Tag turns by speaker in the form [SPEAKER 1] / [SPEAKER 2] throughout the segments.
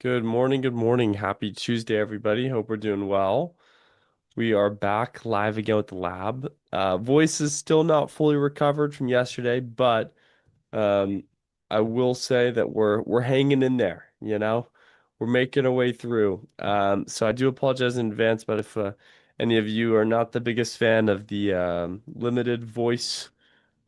[SPEAKER 1] Good morning, good morning. Happy Tuesday, everybody. Hope we're doing well. We are back live again with the lab. Voice is still not fully recovered from yesterday, but um, I will say that we're hanging in there, you know. We're making our way through. So I do apologize in advance, but if any of you are not the biggest fan of the limited voice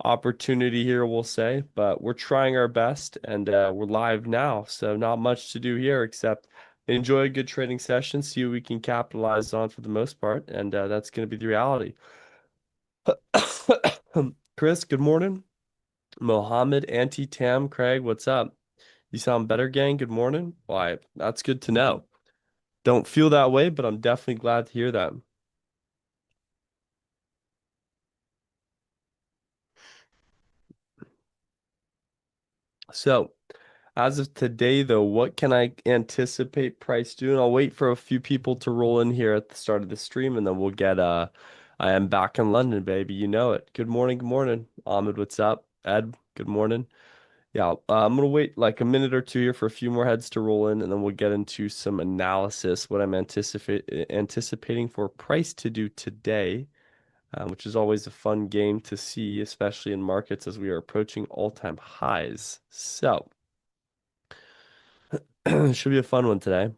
[SPEAKER 1] opportunity here, we'll say, but we're trying our best and we're live now. So not much to do here except enjoy a good trading session, see what we can capitalize on for the most part, and that's going to be the reality. Chris, good morning. Mohammed, Auntie Tam, Craig, what's up? You sound better, gang. Good morning. Why, that's good to know. Don't feel that way, but I'm definitely glad to hear that. So, as of today, though, what can I anticipate price doing? I'll wait for a few people to roll in here at the start of the stream, and then we'll get I am back in London, baby. You know it. Good morning, good morning. Ahmed, what's up? Ed, good morning. Yeah, I'm gonna wait like a minute or two here for a few more heads to roll in, and then we'll get into some analysis, what I'm anticipating for price to do today, which is always a fun game to see, especially in markets as we are approaching all-time highs. So. Should be a fun one today.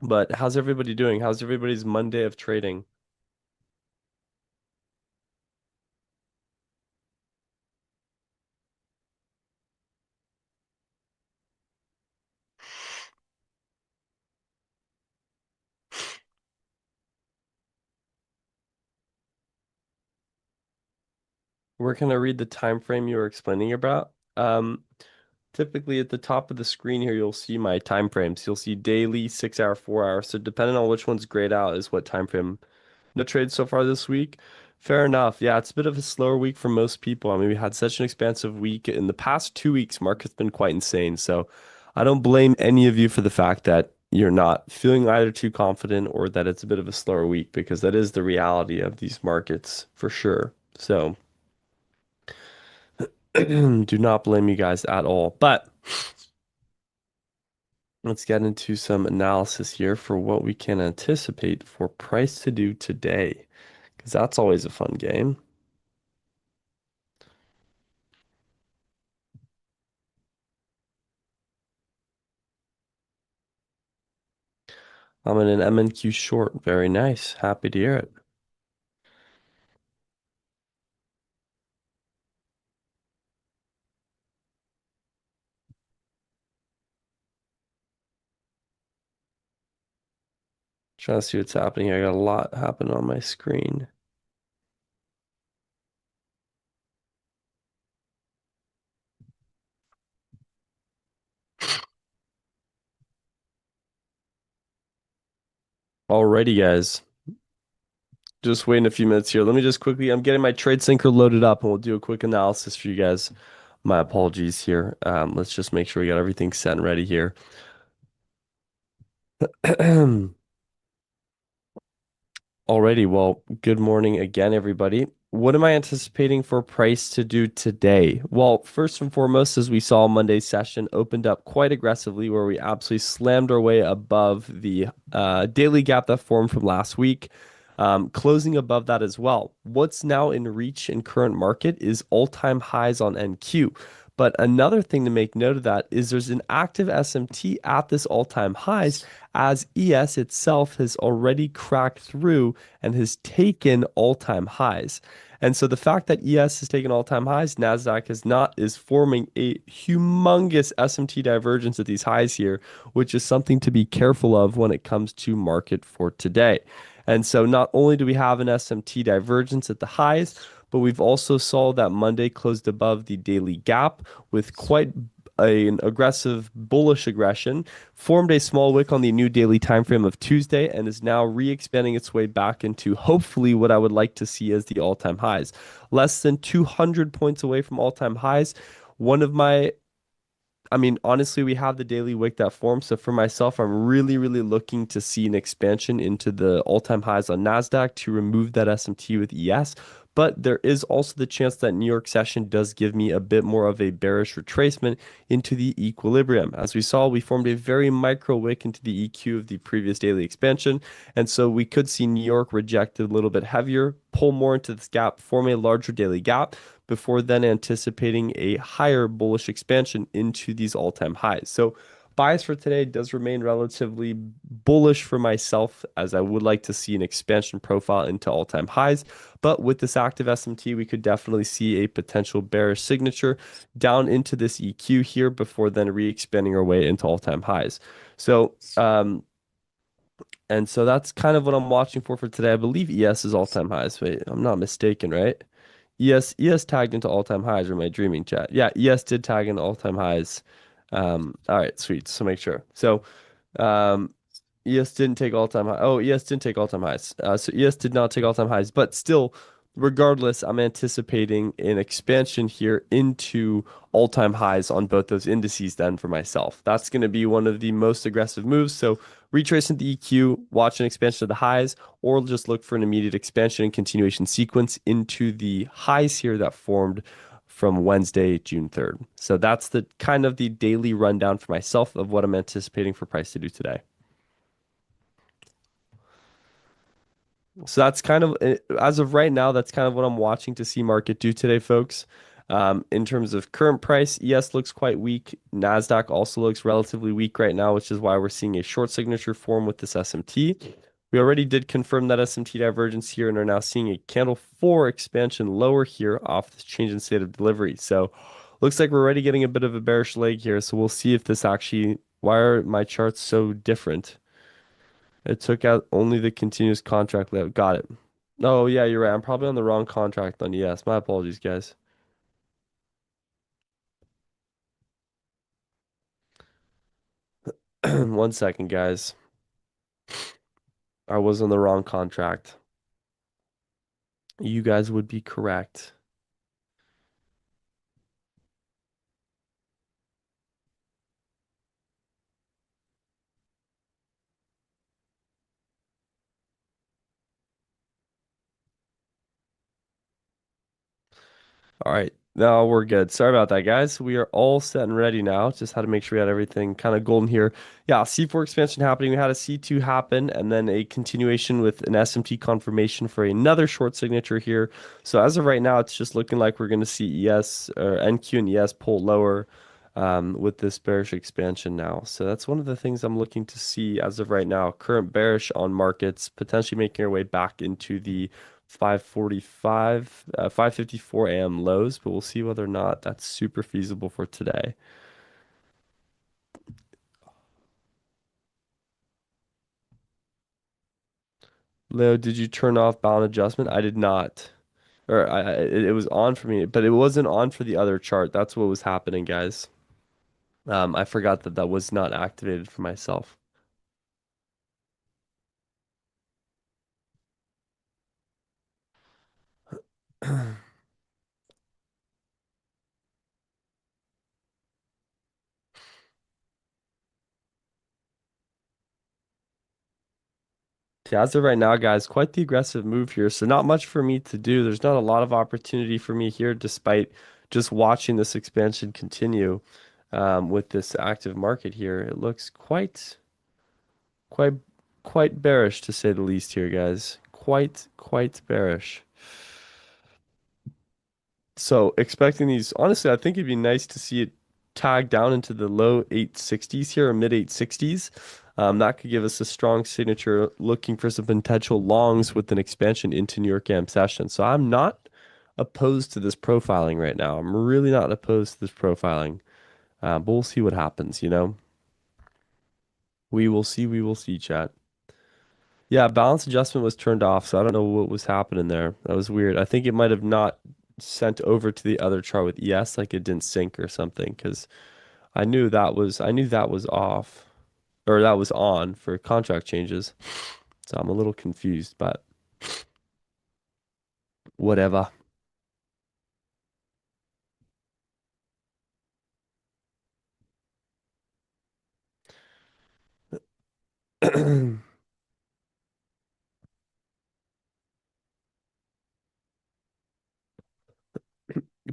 [SPEAKER 1] But how's everybody doing? How's everybody's Monday of trading? Where can I read the time frame you were explaining about? Typically at the top of the screen here, you'll see my time frames. You'll see daily, 6 hour, 4 hour. So depending on which one's grayed out is what time frame. No trades so far this week. Fair enough. Yeah, it's a bit of a slower week for most people. I mean, we had such an expansive week. In the past 2 weeks, market's been quite insane. So I don't blame any of you for the fact that you're not feeling either too confident or that it's a bit of a slower week because that is the reality of these markets for sure. So do not blame you guys at all. But let's get into some analysis here for what we can anticipate for price to do today, because that's always a fun game. I'm in an MNQ short. Very nice. Happy to hear it. Trying to see what's happening. I got a lot happening on my screen. Alrighty, guys. Just waiting a few minutes here. Let me just quickly, I'm getting my trade syncer loaded up and we'll do a quick analysis for you guys. My apologies here. Let's just make sure we got everything set and ready here. Alrighty, well, good morning again, everybody. What am I anticipating for price to do today? Well, first and foremost, as we saw Monday's session opened up quite aggressively, where we absolutely slammed our way above the daily gap that formed from last week, closing above that as well. What's now in reach in current market is all-time highs on NQ. But another thing to make note of that is there's an active SMT at this all-time highs as ES itself has already cracked through and has taken all-time highs. And so the fact that ES has taken all-time highs, Nasdaq has not, is forming a humongous SMT divergence at these highs here, which is something to be careful of when it comes to market for today. And so not only do we have an SMT divergence at the highs, but we've also saw that Monday closed above the daily gap with quite an aggressive bullish aggression, formed a small wick on the new daily time frame of Tuesday, and is now re-expanding its way back into hopefully what I would like to see as the all-time highs. Less than 200 points away from all-time highs. One of my I mean, honestly, we have the daily wick that forms. So for myself, I'm really looking to see an expansion into the all-time highs on NASDAQ to remove that SMT with ES. But there is also the chance that New York session does give me a bit more of a bearish retracement into the equilibrium. As we saw, we formed a very micro wick into the EQ of the previous daily expansion. And so we could see New York rejected a little bit heavier, pull more into this gap, form a larger daily gap before then anticipating a higher bullish expansion into these all-time highs. So bias for today does remain relatively bullish for myself as I would like to see an expansion profile into all-time highs. But with this active SMT, we could definitely see a potential bearish signature down into this EQ here before then re-expanding our way into all-time highs. So, and so that's kind of what I'm watching for today. I believe ES is all-time highs. Wait, I'm not mistaken, right? ES tagged into all-time highs or am I dreaming chat? Yeah, ES did tag into all-time highs. All right, sweet. So make sure. So um, ES didn't take all-time high. Oh, ES didn't take all-time highs. So ES did not take all-time highs, but still, regardless, I'm anticipating an expansion here into all-time highs on both those indices then for myself. That's going to be one of the most aggressive moves. So retracing the EQ, watch an expansion of the highs, or just look for an immediate expansion and continuation sequence into the highs here that formed from Wednesday, June 3rd. So that's the kind of the daily rundown for myself of what I'm anticipating for price to do today. So that's kind of, as of right now, that's kind of what I'm watching to see market do today, folks. In terms of current price, ES looks quite weak. NASDAQ also looks relatively weak right now, which is why we're seeing a short signature form with this SMT. We already did confirm that SMT divergence here and are now seeing a candle 4 expansion lower here off this change in state of delivery. So looks like we're already getting a bit of a bearish leg here. So we'll see if this actually, why are my charts so different? It took out only the continuous contract layout. Got it. Oh, yeah, you're right. I'm probably on the wrong contract then. Yes, my apologies, guys. One second, guys. I was on the wrong contract. You guys would be correct. All right. No, we're good. Sorry about that, guys. We are all set and ready now. Just had to make sure we had everything kind of golden here. Yeah, C4 expansion happening. We had a C2 happen and then a continuation with an SMT confirmation for another short signature here. So as of right now, it's just looking like we're going to see ES or NQ and ES pull lower with this bearish expansion now. So that's one of the things I'm looking to see as of right now. Current bearish on markets, potentially making our way back into the 5:45, 5:54 a.m. lows, but we'll see whether or not that's super feasible for today. Leo, did you turn off bound adjustment? I did not. Or it was on for me, but it wasn't on for the other chart. That's what was happening, guys. I forgot that that was not activated for myself. Yeah, as of right now, guys, quite the aggressive move here. So not much for me to do. There's not a lot of opportunity for me here, despite just watching this expansion continue with this active market here. It looks quite, quite bearish to say the least here, guys. Quite bearish. So expecting these, honestly, I think it'd be nice to see it tag down into the low 860s here or mid 860s. That could give us a strong signature looking for some potential longs with an expansion into New York AM session. So I'm not opposed to this profiling right now. I'm really not opposed to this profiling. But we'll see what happens, you know? We will see, chat. Yeah, balance adjustment was turned off, so I don't know what was happening there. That was weird. I think it might have not sent over to the other chart with ES, like it didn't sync or something, because I knew that was off or that was on for contract changes. So I'm a little confused, but whatever.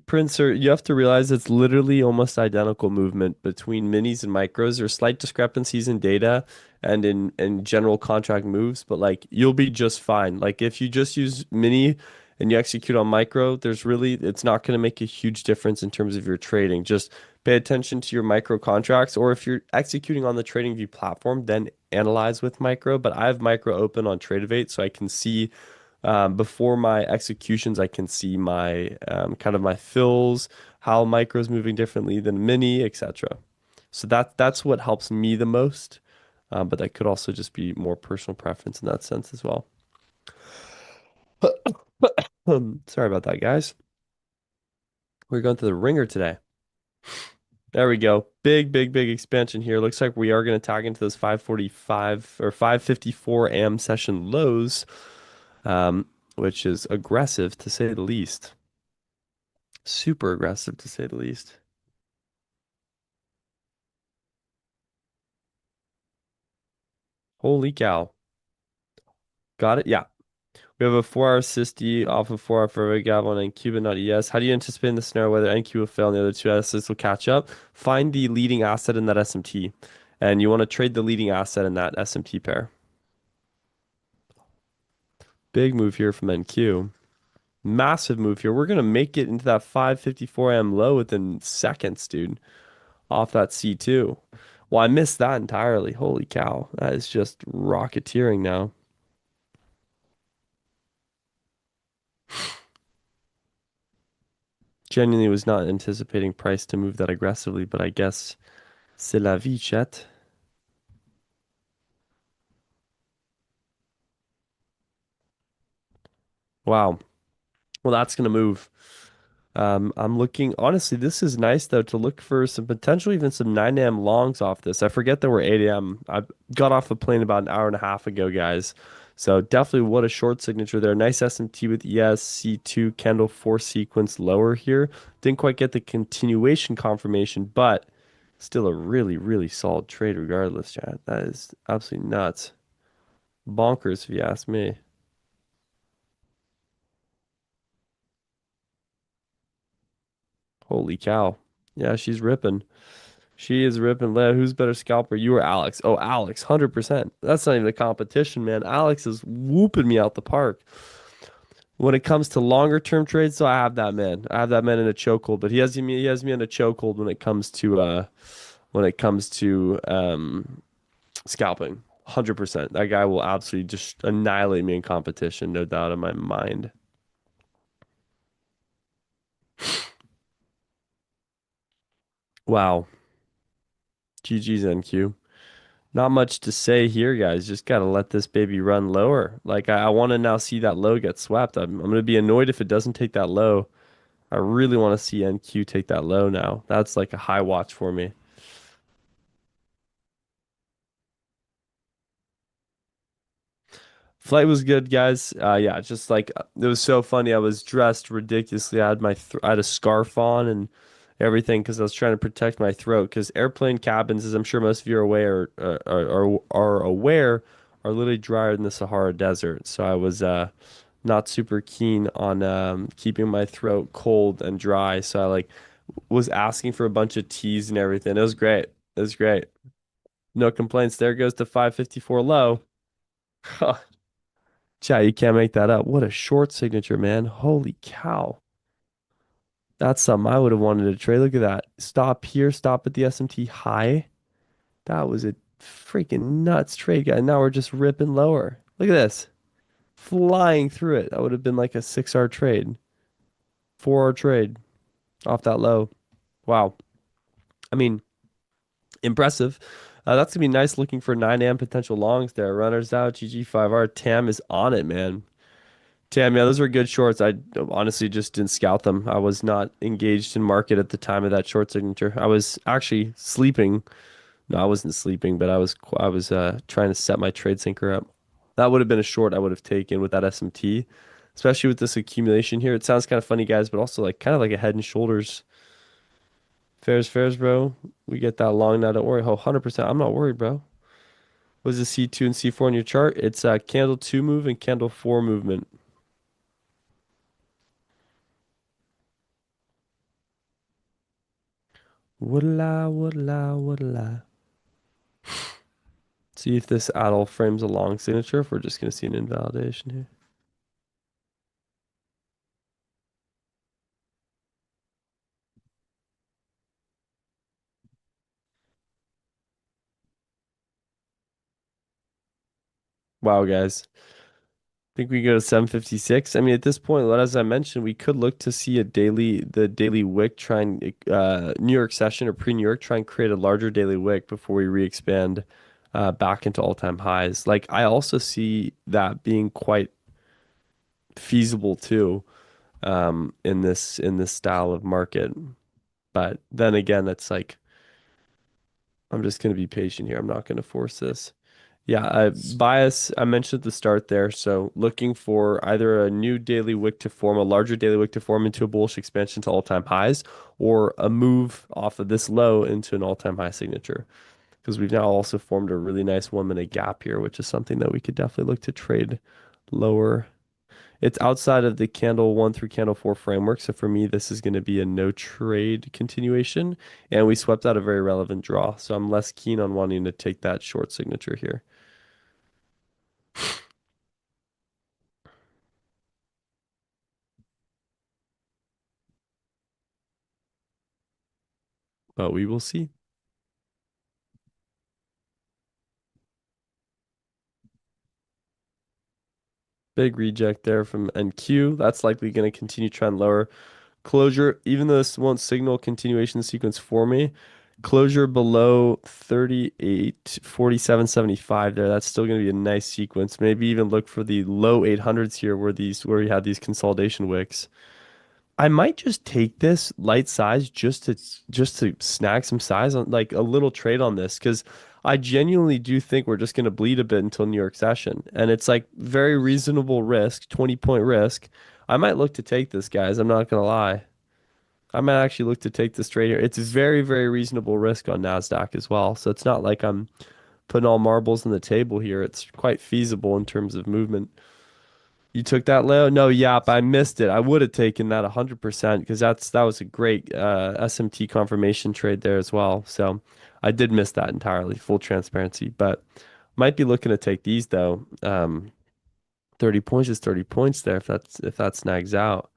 [SPEAKER 1] Princer, you have to realize it's literally almost identical movement between minis and micros. There's slight discrepancies in data and in general contract moves, but like you'll be just fine. Like if you just use mini and you execute on micro, it's not going to make a huge difference in terms of your trading. Just pay attention to your micro contracts, or if you're executing on the TradingView platform, then analyze with micro. But I have micro open on Tradeovate, so I can see before my executions, I can see my kind of my fills, how micro's moving differently than mini, etc. So that's what helps me the most. But that could also just be more personal preference in that sense as well. Sorry about that, guys. We're going to the ringer today. There we go. Big, big, big expansion here. Looks like we are going to tag into those 545 or 554 AM session lows, um, which is aggressive to say the least. Super aggressive to say the least. Holy cow. Got it? Yeah. We have a 4-hour Sisti off of 4-hour Forever Gap on NQ, but not ES. How do you anticipate in the scenario whether NQ will fail and the other two assets will catch up? Find the leading asset in that SMT, and you want to trade the leading asset in that SMT pair. Big move here from NQ. Massive move here. We're going to make it into that 554 AM low within seconds, dude, off that C2. Well, I missed that entirely. Holy cow. That is just rocketeering now. Genuinely was not anticipating price to move that aggressively, but I guess c'est la vie, chat. Wow. Well, that's gonna move. I'm looking, honestly, this is nice though to look for some potential, even some 9 a.m. longs off this. I forget that we're 8 a.m. I got off the plane about an hour and a half ago, guys. So definitely what a short signature there. Nice SMT with ES, C2, candle 4 sequence lower here. Didn't quite get the continuation confirmation, but still a really, really solid trade regardless, chat. That is absolutely nuts. Bonkers, if you ask me. Holy cow. Yeah, she's ripping. She is ripping. Leia, who's better scalper? You or Alex? Oh, Alex, 100%. That's not even a competition, man. Alex is whooping me out the park. When it comes to longer term trades, so I have that man. I have that man in a chokehold, but he has me in a chokehold when it comes to scalping. 100%. That guy will absolutely just annihilate me in competition, no doubt in my mind. Wow. GG's NQ. Not much to say here, guys. Just gotta let this baby run lower. Like I want to now see that low get swept. I'm gonna be annoyed if it doesn't take that low. I really want to see NQ take that low now. That's like a high watch for me. Flight was good, guys. Yeah, just like it was so funny. I was dressed ridiculously. I had a scarf on and everything because I was trying to protect my throat. Because airplane cabins, as I'm sure most of you are aware, are literally drier than the Sahara Desert. So I was not super keen on keeping my throat cold and dry. So I like was asking for a bunch of teas and everything. It was great. It was great. No complaints. There goes the 554 low. Chat, you can't make that up. What a short signature, man. Holy cow. That's something I would have wanted to trade. Look at that. Stop here, stop at the SMT high. That was a freaking nuts trade, guy. Now we're just ripping lower. Look at this. Flying through it. That would have been like a 6-hour trade, 4-hour trade off that low. Wow. I mean, impressive. That's gonna be nice looking for 9 a.m. potential longs there. Runners out, GG5R. Tam is on it, man. Tam, yeah, those were good shorts. I honestly just didn't scout them. I was not engaged in market at the time of that short signature. I was actually sleeping. No, I wasn't sleeping, but I was trying to set my trade sinker up. That would have been a short I would have taken with that SMT, especially with this accumulation here. It sounds kind of funny, guys, but also like kind of like a head and shoulders. Fairs, bro. We get that long now. Don't worry. Oh, 100%. I'm not worried, bro. Was it C2 and C4 on your chart? It's candle 2 move and candle 4 movement. Woodla, woodla, woodla. See if this at all frames a long signature, if we're just going to see an invalidation here. Wow, guys. I think we go to 756. I mean, at this point, as I mentioned, we could look to see the daily wick try and New York session or pre-New York try and create a larger daily wick before we re-expand back into all-time highs. Like I also see that being quite feasible too in this style of market. But then again, it's like I'm just going to be patient here. I'm not going to force this. Yeah, bias, I mentioned at the start there. So looking for either a new daily wick to form, a larger daily wick to form into a bullish expansion to all-time highs, or a move off of this low into an all-time high signature. Because we've now also formed a really nice 1 minute gap here, which is something that we could definitely look to trade lower. It's outside of the candle 1 through candle 4 framework. So for me, this is going to be a no trade continuation. And we swept out a very relevant draw. So I'm less keen on wanting to take that short signature here. But we will see. Big reject there from NQ. That's likely going to continue trend lower. Closure, even though this won't signal continuation sequence for me, closure below 38.4775 there. That's still going to be a nice sequence. Maybe even look for the low 800s here where we had these consolidation wicks. I might just take this light size just to snag some size on like a little trade on this because I genuinely do think we're just going to bleed a bit until New York session, and it's like very reasonable risk, 20-point risk. I might look to take this, guys. I'm not gonna lie. I might actually look to take this trade here. It's very reasonable risk on Nasdaq as well, so it's not like I'm putting all marbles on the table here. It's quite feasible in terms of movement. You took that, Leo? No, yep, I missed it. I would have taken that 100% because that was a great SMT confirmation trade there as well. So I did miss that entirely, full transparency. But might be looking to take these though. 30 points is 30 points there if that snags out.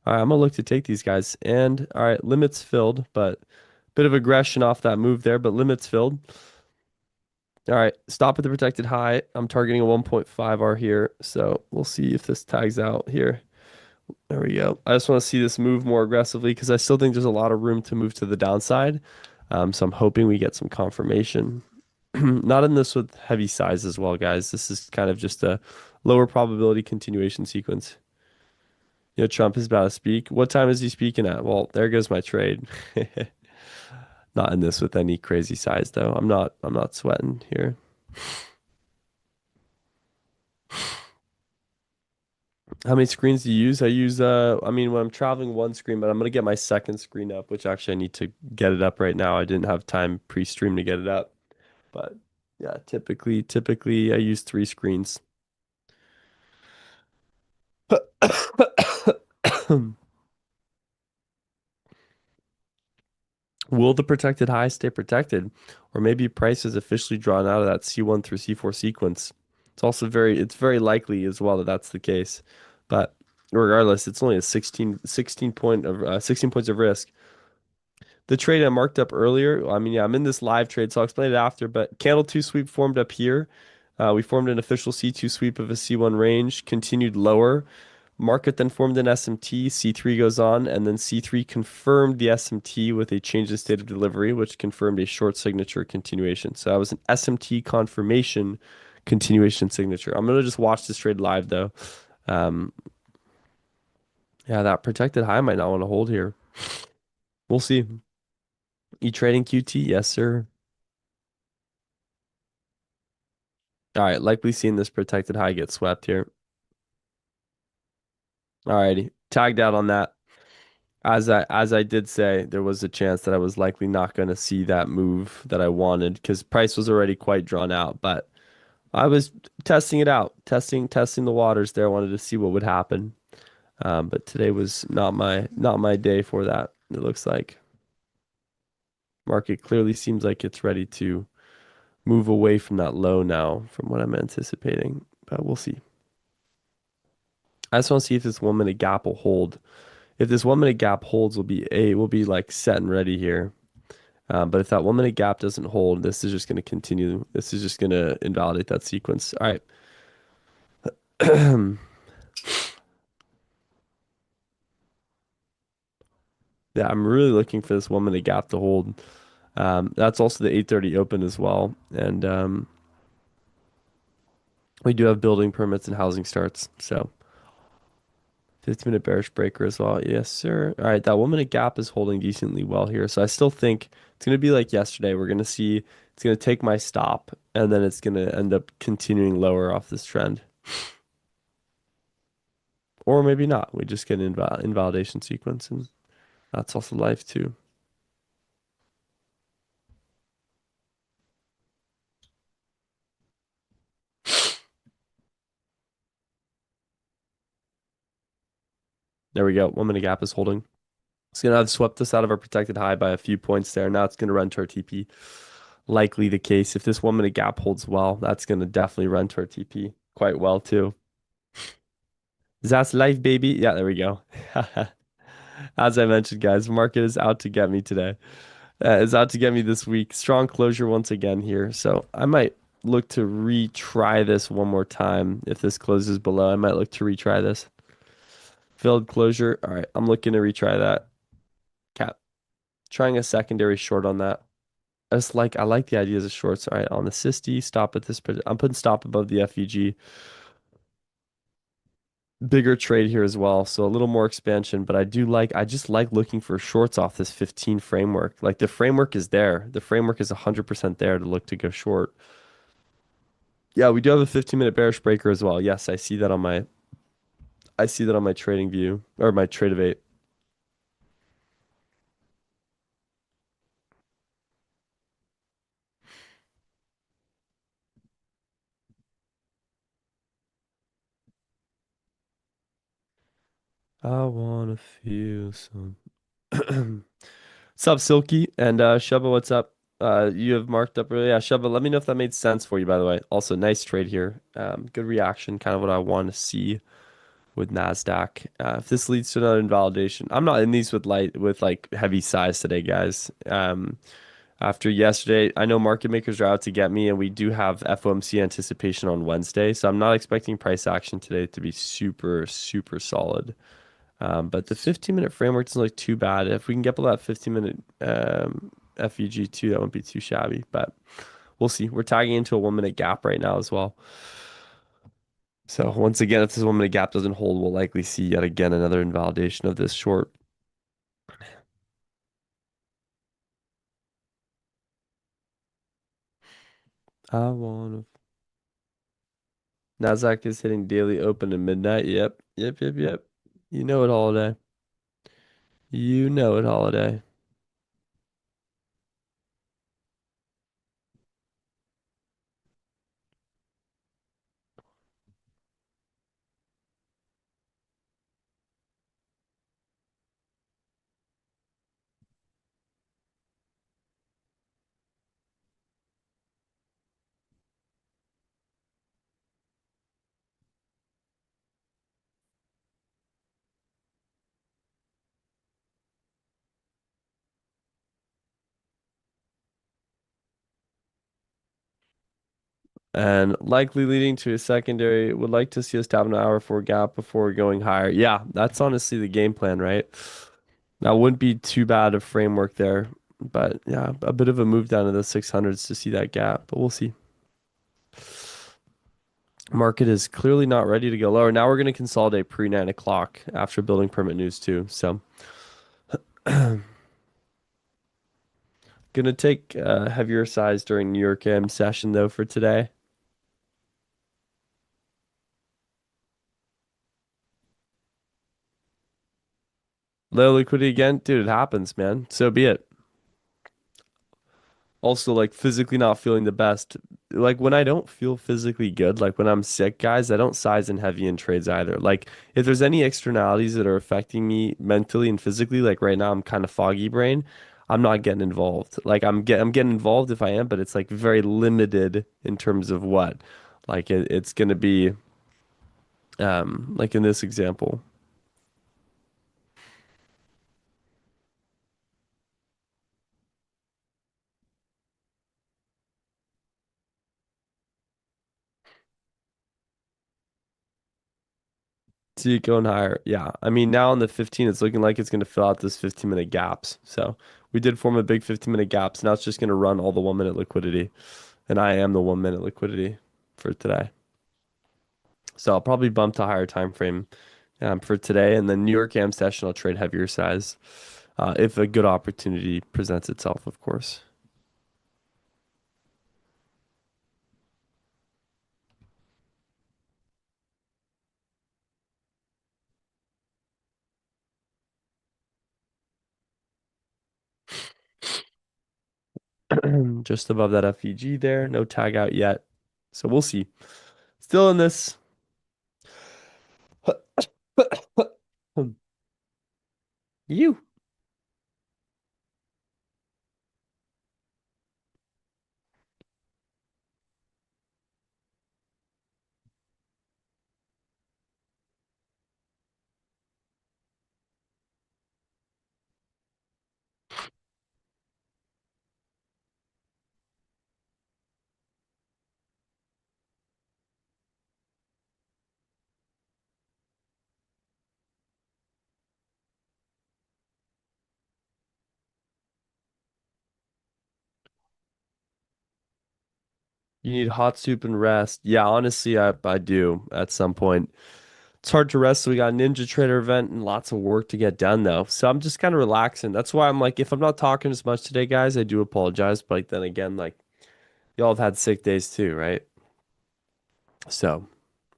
[SPEAKER 1] All right, I'm gonna look to take these guys. And all right, limits filled, but bit of aggression off that move there, but limits filled. All right, stop at the protected high. I'm targeting a 1.5 R here, so we'll see if this tags out here. There we go. I just want to see this move more aggressively because I still think there's a lot of room to move to the downside. So I'm hoping we get some confirmation. Not in this with heavy size as well, guys. This is kind of just a lower probability continuation sequence. You know, Trump is about to speak. What time is he speaking at? Well, there goes my trade. Not in this with any crazy size though. I'm not sweating here. How many screens do you use? I use I mean when I'm traveling one screen, but I'm gonna get my second screen up, which actually I need to get it up right now. I didn't have time pre-stream to get it up. But yeah, typically I use 3 screens. Will the protected high stay protected? Or maybe price is officially drawn out of that C1 through C4 sequence. It's very likely as well that that's the case. But regardless, it's only a 16 points of risk. The trade I marked up earlier, I mean, yeah, I'm in this live trade, so I'll explain it after. But candle 2 sweep formed up here. We formed an official C2 sweep of a C1 range, continued lower. Market then formed an SMT. C3 goes on, and then C3 confirmed the SMT with a change in state of delivery, which confirmed a short signature continuation. So that was an SMT confirmation continuation signature. I'm gonna just watch this trade live though. Um, yeah, that protected high might not want to hold here. We'll see. E-trading QT, yes, sir. All right, likely seeing this protected high get swept here. All righty, tagged out on that. As I did say, there was a chance that I was likely not going to see that move that I wanted because price was already quite drawn out. But I was testing it out, testing the waters there. I wanted to see what would happen. But today was not my day for that. It looks like market clearly seems like it's ready to move away from that low now, from what I'm anticipating. But we'll see. I just want to see if this 1 minute gap will hold. If this 1 minute gap holds, we'll be like set and ready here. But if that 1 minute gap doesn't hold, this is just going to continue. This is just going to invalidate that sequence. All right. Yeah, I'm really looking for this 1 minute gap to hold. That's also the 8:30 open as well. And we do have building permits and housing starts. So 50-minute bearish breaker as well. Yes, sir. All right, that 1 minute gap is holding decently well here. So I still think it's going to be like yesterday. We're going to see it's going to take my stop and then it's going to end up continuing lower off this trend. Or maybe not. We just get an invalidation sequence and that's also life too. There we go. 1 minute gap is holding. It's going to have swept us out of our protected high by a few points there. Now it's going to run to our TP. Likely the case. If this 1 minute gap holds well, that's going to definitely run to our TP quite well too. That's life, baby. Yeah, there we go. As I mentioned, guys, market is out to get me today. Is out to get me this week. Strong closure once again here. So I might look to retry this one more time. If this closes below, I might look to retry this. Failed closure. All right, I'm looking to retry that. Cap. Trying a secondary short on that. I like the ideas of shorts. All right, on the SIST, stop at this. I'm putting stop above the FEG. Bigger trade here as well, so a little more expansion, but I just like looking for shorts off this 15 framework. Like the framework is there. The framework is 100% there to look to go short. Yeah, we do have a 15-minute bearish breaker as well. Yes, I see that on my trading view or my trade of eight. I wanna feel some. What's up, Silky? And Shubba, what's up? You have marked up earlier. Yeah, Shubba, let me know if that made sense for you, by the way. Also, nice trade here. Good reaction, kind of what I want to see with Nasdaq. If this leads to another invalidation, I'm not in these with like heavy size today, guys. After yesterday, I know market makers are out to get me, and we do have FOMC anticipation on Wednesday, so I'm not expecting price action today to be super, super solid. But the 15-minute framework doesn't look too bad. If we can get below that 15-minute FEG too, that won't be too shabby. But we'll see. We're tagging into a 1 minute gap right now as well. So once again, if this 1 minute gap doesn't hold, we'll likely see yet again another invalidation of this short. I wanna. Nasdaq is hitting daily open at midnight. Yep, yep, yep, yep. You know it, holiday. You know it, holiday. And likely leading to a secondary. Would like to see us tap an hour for gap before going higher. Yeah, that's honestly the game plan, right? That wouldn't be too bad a framework there, but yeah, a bit of a move down to the 600s to see that gap, but we'll see. Market is clearly not ready to go lower. Now we're going to consolidate pre 9 o'clock after building permit news too. So, gonna take heavier size during New York AM session though for today. Low liquidity again, dude. It happens, man. So be it. Also, like physically not feeling the best. Like when I don't feel physically good, like when I'm sick, guys, I don't size in heavy in trades either. Like if there's any externalities that are affecting me mentally and physically, like right now I'm kind of foggy brain, I'm not getting involved. Like I'm getting involved if I am, but it's like very limited in terms of what. Like it's gonna be like in this example. See it going higher. Yeah. I mean, now on the 15, it's looking like it's going to fill out this 15-minute gaps. So we did form a big 15-minute gaps. Now it's just going to run all the 1 minute liquidity. And I am the 1 minute liquidity for today. So I'll probably bump to higher time frame for today. And then New York AM session, I'll trade heavier size if a good opportunity presents itself, of course. Just above that FEG there. No tag out yet. So we'll see. Still in this. You. You need hot soup and rest. Yeah, honestly, I do at some point. It's hard to rest, so we got a Ninja Trader event and lots of work to get done though. So I'm just kind of relaxing. That's why I'm like, if I'm not talking as much today, guys, I do apologize. But then again, like y'all have had sick days too, right? So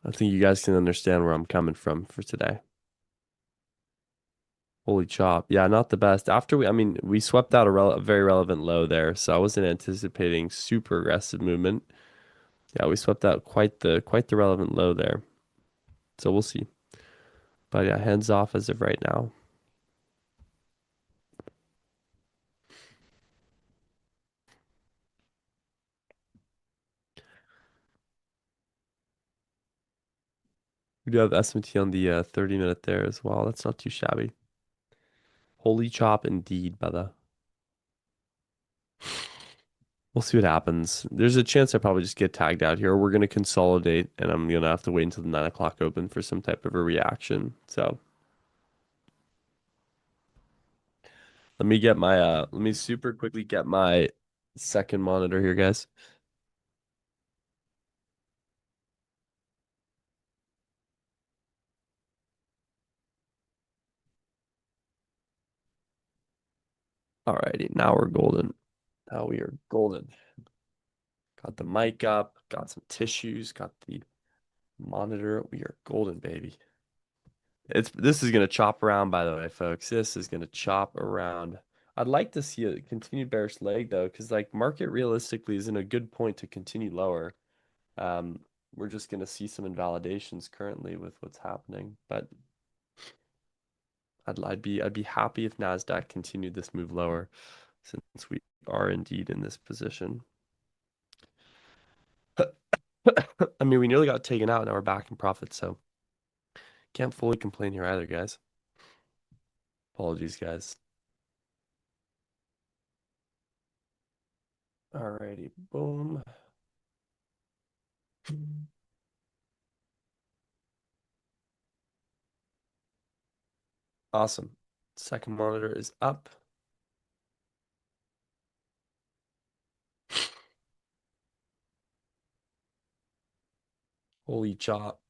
[SPEAKER 1] I think you guys can understand where I'm coming from for today. Holy chop. Yeah, not the best. After I mean, we swept out a very relevant low there, so I wasn't anticipating super aggressive movement. Yeah, we swept out quite the relevant low there. So we'll see. But yeah, hands off as of right now. We do have SMT on the 30 minute there as well. That's not too shabby. Holy chop indeed, brother. We'll see what happens. There's a chance I probably just get tagged out here. We're gonna consolidate, and I'm gonna have to wait until the 9 o'clock open for some type of a reaction. So let me super quickly get my second monitor here, guys. Alrighty, now we're golden. Now we are golden. Got the mic up, got some tissues, got the monitor. We are golden, baby. This is gonna chop around, by the way, folks. This is gonna chop around. I'd like to see a continued bearish leg though, because like market realistically is in a good point to continue lower. Um, we're just gonna see some invalidations currently with what's happening, but I'd be happy if Nasdaq continued this move lower, since we are indeed in this position. I mean, we nearly got taken out, now we're back in profit, so can't fully complain here either, guys. Apologies, guys. Alrighty, boom. Awesome. Second monitor is up. Holy chop.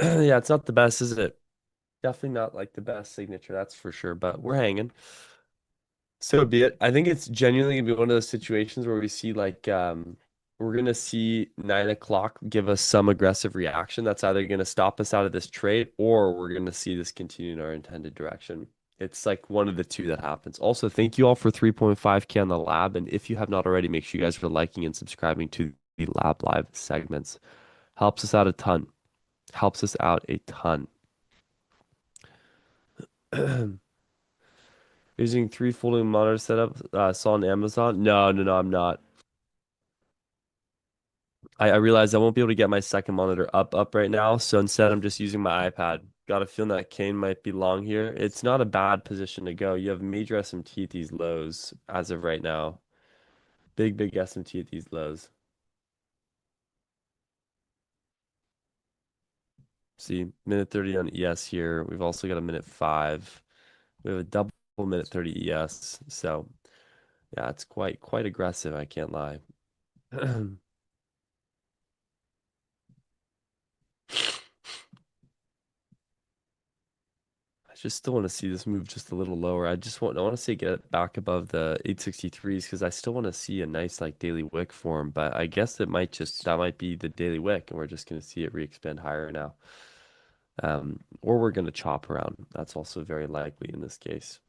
[SPEAKER 1] Yeah, it's not the best, is it? Definitely not like the best signature, that's for sure, but we're hanging. So be it. I think it's genuinely gonna be one of those situations where we see like we're gonna see 9 o'clock give us some aggressive reaction that's either gonna stop us out of this trade or we're gonna see this continue in our intended direction. It's like one of the two that happens. Also, thank you all for 3.5K on the lab. And if you have not already, make sure you guys are liking and subscribing to the Lab Live segments. Helps us out a ton. Helps us out a ton. Using three folding monitor setup, saw on Amazon. No, I'm not. I realized I won't be able to get my second monitor up right now. So instead, I'm just using my iPad. Got a feeling that Kane might be long here. It's not a bad position to go. You have major SMT at these lows as of right now. Big SMT at these lows. See, minute 30 on ES here. We've also got a minute 5. We have a double minute 30 ES. So yeah, it's quite aggressive, I can't lie. I just still want to see this move just a little lower. I want to see it get back above the 863s because I still want to see a nice like daily wick form, but I guess that might be the daily wick and we're just going to see it re-expand higher now. Or we're going to chop around. That's also very likely in this case.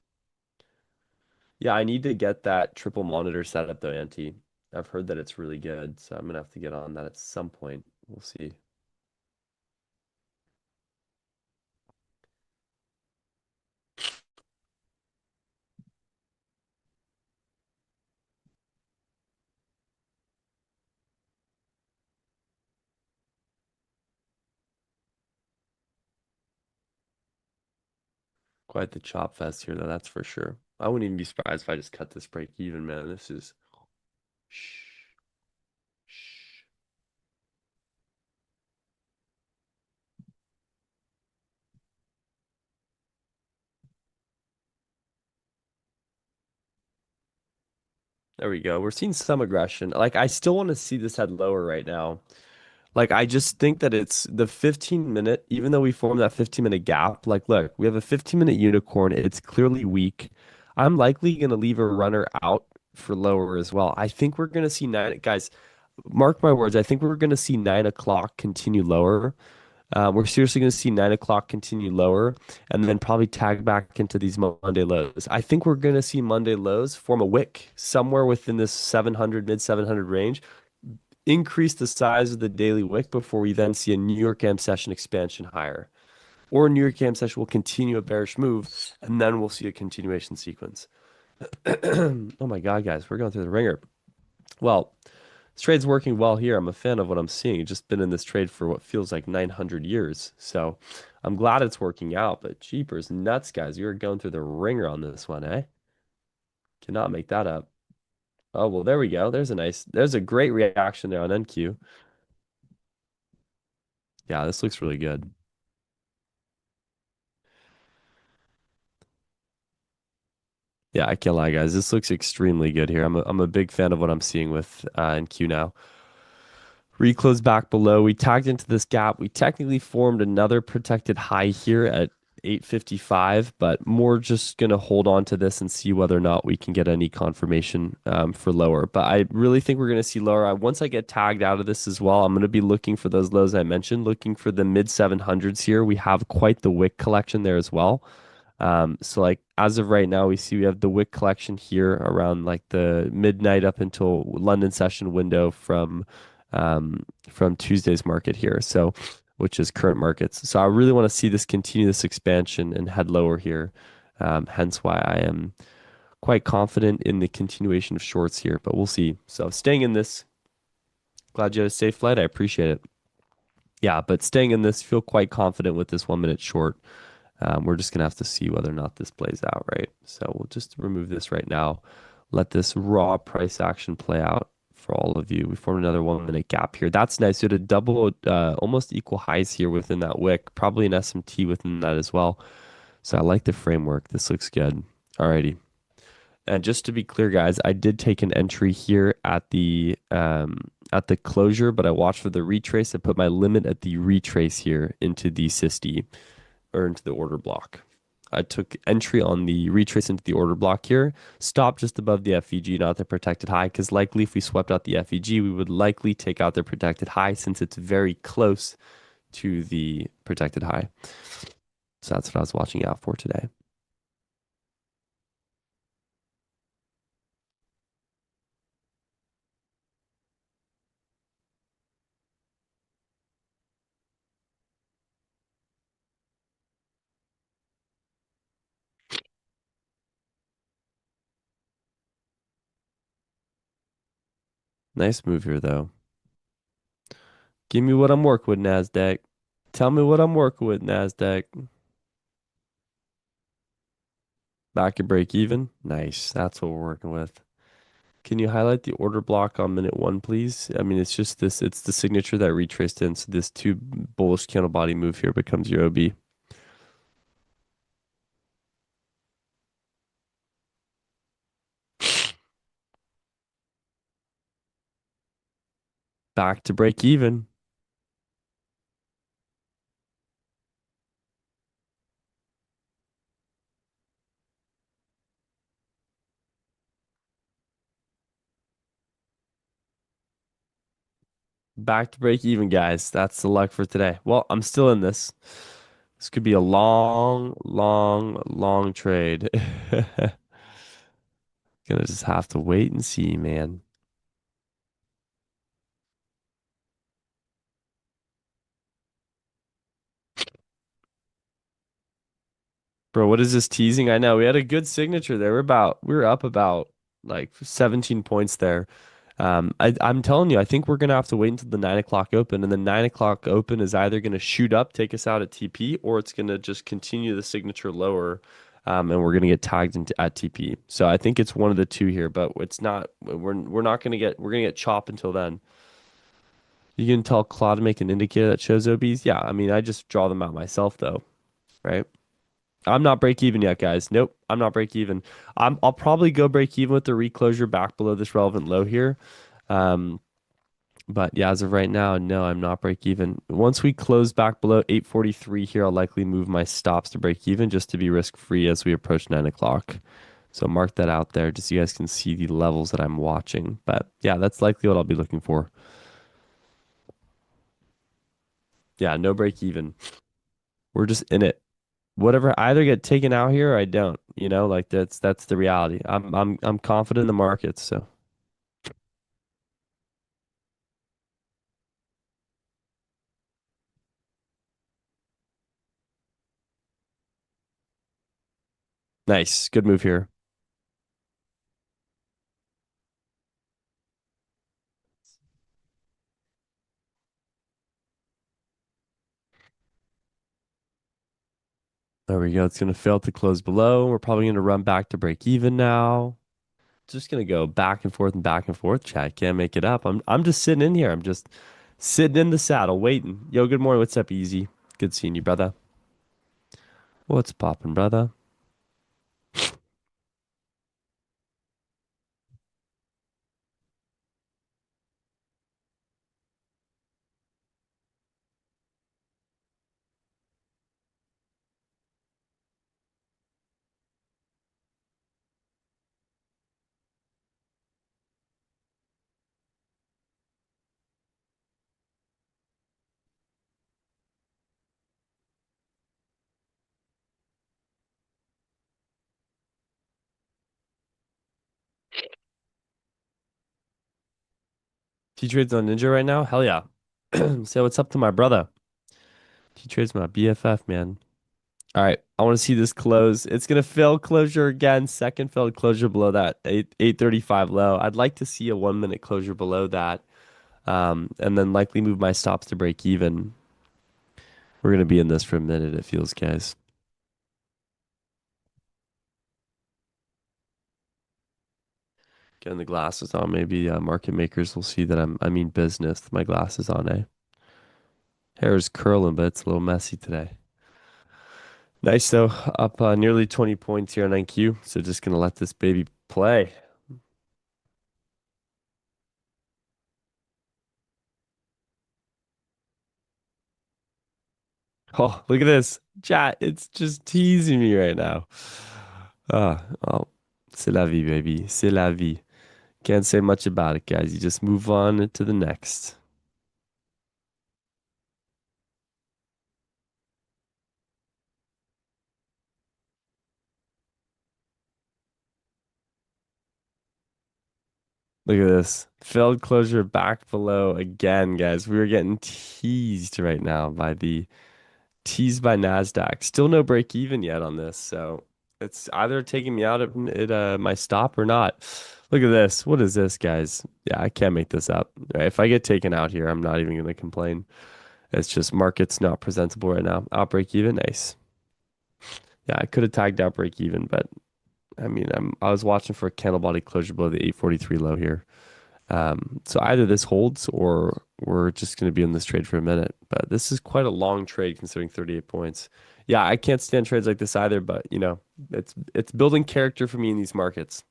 [SPEAKER 1] Yeah, I need to get that triple monitor set up though, Auntie. I've heard that it's really good, so I'm gonna have to get on that at some point. We'll see. Quite the chop fest here, though, that's for sure. I wouldn't even be surprised if I just cut this break even, man. This is shh, shh. There we go. We're seeing some aggression. Like I still want to see this head lower right now. Like I just think that it's the 15 minute, even though we formed that 15-minute gap, like look, we have a 15-minute unicorn. It's clearly weak. I'm likely gonna leave a runner out for lower as well. I think we're gonna see nine guys, mark my words, I think we're gonna see 9 o'clock continue lower. We're seriously going to see 9 o'clock continue lower and then probably tag back into these Monday lows. I think we're going to see Monday lows form a wick somewhere within this 700, mid 700 range, increase the size of the daily wick before we then see a New York AM session expansion higher. Or New York AM session will continue a bearish move and then we'll see a continuation sequence. Oh my God, guys, we're going through the ringer. Well, this trade's working well here. I'm a fan of what I'm seeing. Just been in this trade for what feels like 900 years. So I'm glad it's working out, but jeepers nuts, guys. You're going through the ringer on this one, eh? Cannot make that up. Oh, well, there we go. There's a great reaction there on NQ. Yeah, this looks really good. Yeah, I can't lie, guys. This looks extremely good here. I'm a big fan of what I'm seeing with NQ now. Reclose back below. We tagged into this gap. We technically formed another protected high here at 855, but more just going to hold on to this and see whether or not we can get any confirmation for lower. But I really think we're going to see lower. Once I get tagged out of this as well, I'm going to be looking for those lows I mentioned, looking for the mid 700s here. We have quite the wick collection there as well. So like as of right now, we have the wick collection here around like the midnight up until London session window from Tuesday's market here. So which is current markets. So I really want to see this continue this expansion and head lower here. Hence why I am quite confident in the continuation of shorts here, but we'll see. So staying in this, glad you had a safe flight. I appreciate it. Yeah, but staying in this, feel quite confident with this 1 minute short. We're just gonna have to see whether or not this plays out, right? So we'll just remove this right now. Let this raw price action play out for all of you. We formed another 1 minute gap here. That's nice. So to double, almost equal highs here within that wick, probably an SMT within that as well. So I like the framework. This looks good. Alrighty. And just to be clear, guys, I did take an entry here at the closure, but I watched for the retrace. I put my limit at the retrace here into the SIST or into the order block. I took entry on the retrace into the order block here, stop just above the FEG, not the protected high, because likely if we swept out the FEG, we would likely take out the protected high since it's very close to the protected high. So that's what I was watching out for today. Nice move here, though. Give me what I'm working with, NASDAQ. Tell me what I'm working with, NASDAQ. Back and break even. Nice. That's what we're working with. Can you highlight the order block on minute one, please? I mean, it's just this, it's the signature that retraced in. So this two bullish candle body move here becomes your OB. Back to break even. Back to break even, guys. That's the luck for today. Well, I'm still in this. This could be a long, long, long trade. Gonna just have to wait and see, man. Bro, what is this teasing? I know we had a good signature there. We were up about like 17 points there. I'm telling you, I think we're gonna have to wait until the 9 o'clock open, and the 9 o'clock open is either gonna shoot up, take us out at TP, or it's gonna just continue the signature lower, and we're gonna get tagged at TP. So I think it's one of the two here, but it's not. We're not gonna get. We're gonna get chopped until then. You can tell Claude to make an indicator that shows OBs. Yeah, I mean, I just draw them out myself though, right? I'm not break even yet, guys. Nope, I'm not break even. I'll probably go break even with the reclosure back below this relevant low here. Um, but yeah, as of right now, no, I'm not break even. Once we close back below 843 here, I'll likely move my stops to break even just to be risk free as we approach 9 o'clock. So mark that out there just so you guys can see the levels that I'm watching. But yeah, that's likely what I'll be looking for. Yeah, no break even. We're just in it. Whatever, I either get taken out here or I don't. Like that's the reality. I'm confident in the markets, so nice. Good move here. There we go. It's gonna fail to close below. We're probably gonna run back to break even now. Just gonna go back and forth and back and forth, chat. Can't make it up. I'm just sitting in here. I'm just sitting in the saddle waiting. Yo, good morning. What's up, Easy? Good seeing you, brother. What's poppin', brother? T trades on Ninja right now? Hell yeah. Say what's up to my brother. T trades my BFF, man. All right, I want to see this close. It's gonna fail closure again. Second failed closure below that 835 low. I'd like to see a 1 minute closure below that, and then likely move my stops to break even. We're gonna be in this for a minute. It feels, guys. Getting the glasses on. Maybe market makers will see that I mean business. My glasses on. Hair is curling, but it's a little messy today. Nice though. Up nearly 20 points here on NQ. So just gonna let this baby play. Oh, look at this. Chat, it's just teasing me right now. Oh, c'est la vie, baby. C'est la vie. Can't say much about it, guys. You just move on to the next. Look at this. Failed closure back below again, guys. We are getting teased right now by the teased by NASDAQ. Still no break even yet on this, so It's either taking me out at my stop or not. Look at this. What is this, guys? Yeah, I can't make this up. Right, if I get taken out here, I'm not even going to complain. It's just market's not presentable right now. Outbreak even, nice. Yeah, I could have tagged outbreak even, but I mean, I was watching for a candle body closure below the 843 low here. So either this holds or we're just going to be in this trade for a minute. But this is quite a long trade considering 38 points. Yeah, I can't stand trades like this either, but it's building character for me in these markets.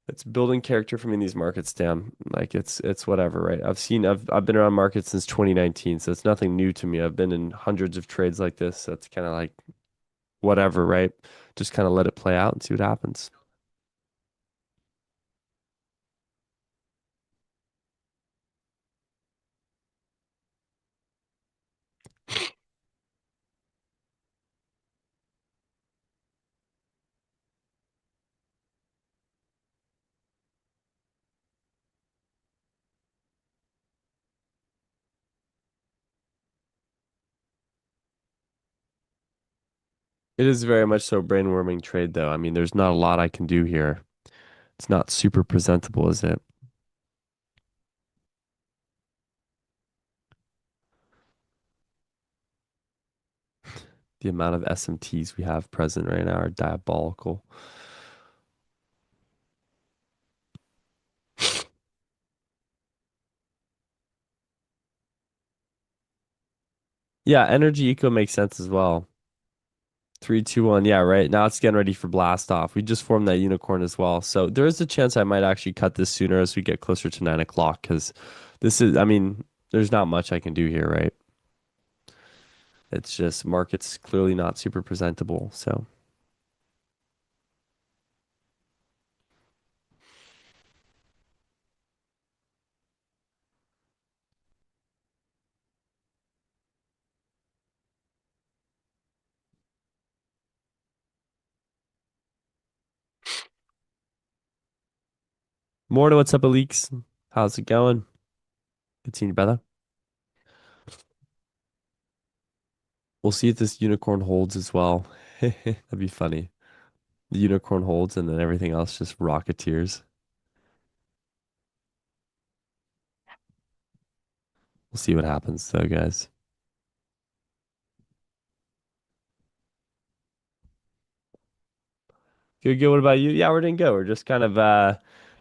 [SPEAKER 1] It's building character for me in these markets, Dan. Like it's whatever, right? I've been around markets since 2019, so it's nothing new to me. I've been in hundreds of trades like this, so it's kind of like whatever, right? Just kind of let it play out and see what happens. It is very much so brain-warming trade, though. I mean, there's not a lot I can do here. It's not super presentable, is it? The amount of SMTs we have present right now are diabolical. Yeah, energy eco makes sense as well. Three, two, one. Yeah, right. Now it's getting ready for blast off. We just formed that unicorn as well. So there is a chance I might actually cut this sooner as we get closer to 9 o'clock because I mean, there's not much I can do here, right? It's just market's clearly not super presentable. So Morning, what's up, Aleeks? How's it going? Good seeing you, brother. We'll see if this unicorn holds as well. That'd be funny. The unicorn holds and then everything else just rocketeers. We'll see what happens though, guys. Good, good. What about you? Yeah, we're doing good. We're just kind of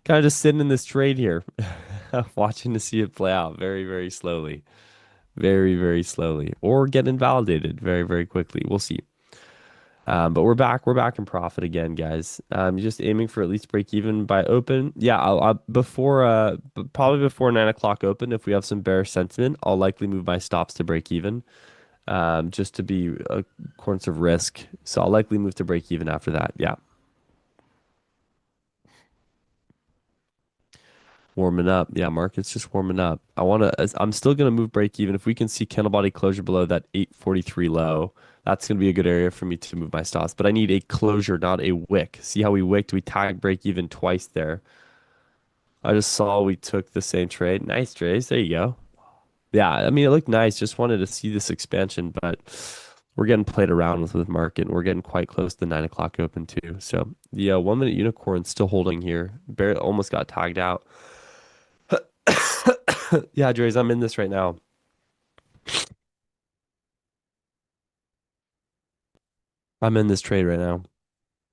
[SPEAKER 1] just sitting in this trade here, watching to see it play out very, very slowly. Very, very slowly. Or get invalidated very, very quickly. We'll see. But we're back in profit again, guys. Just aiming for at least break even by open. Yeah, I'll before probably before 9 o'clock open. If we have some bearish sentiment, I'll likely move my stops to break even. Just to be a course of risk. So I'll likely move to break even after that. Yeah, warming up. Yeah, market's just warming up. I'm still gonna move break even if we can see candle body closure below that 843 low. That's gonna be a good area for me to move my stops. But I need a closure, not a wick. See how we wicked? We tagged break even twice there. I just saw we took the same trade. Nice trades. There you go. Yeah, I mean it looked nice. Just wanted to see this expansion, but we're getting played around with market. And we're getting quite close to the 9 o'clock open too. So the 1 minute unicorn still holding here. Barely almost got tagged out. Yeah, Dre's, I'm in this right now. I'm in this trade right now.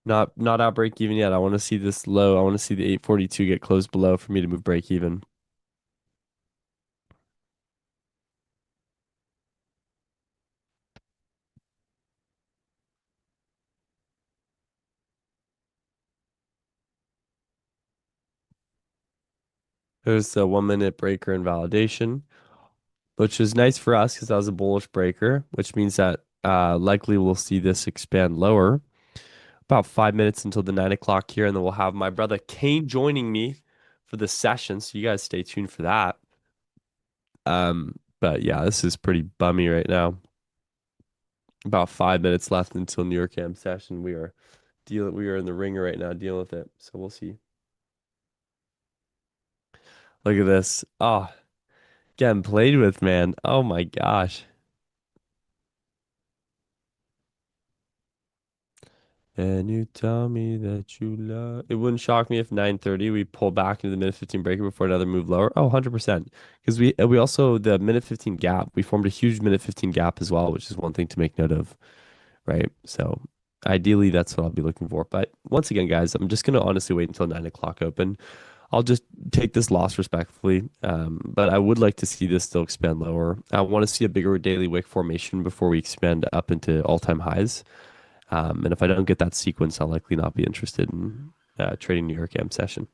[SPEAKER 1] Not out break even yet. I want to see this low. I want to see the 842 get closed below for me to move break even. There's a 1 minute breaker invalidation, which is nice for us because that was a bullish breaker, which means that likely we'll see this expand lower. About 5 minutes until the 9 o'clock here, and then we'll have my brother Kane joining me for the session. So you guys stay tuned for that. But yeah, this is pretty bummy right now. About 5 minutes left until New York Am session. We are in the ringer right now dealing with it. So we'll see. Look at this. Oh, getting played with, man. Oh my gosh. And you tell me that you love. It wouldn't shock me if 9:30 we pull back into the minute 15 breaker before another move lower. Oh, 100%. Because we also the minute 15 gap, we formed a huge minute 15 gap as well, which is one thing to make note of, right? So ideally that's what I'll be looking for. But once again, guys, I'm just gonna honestly wait until 9 o'clock open. I'll just take this loss respectfully. But I would like to see this still expand lower. I want to see a bigger daily wick formation before we expand up into all-time highs. And if I don't get that sequence, I'll likely not be interested in trading New York AM session.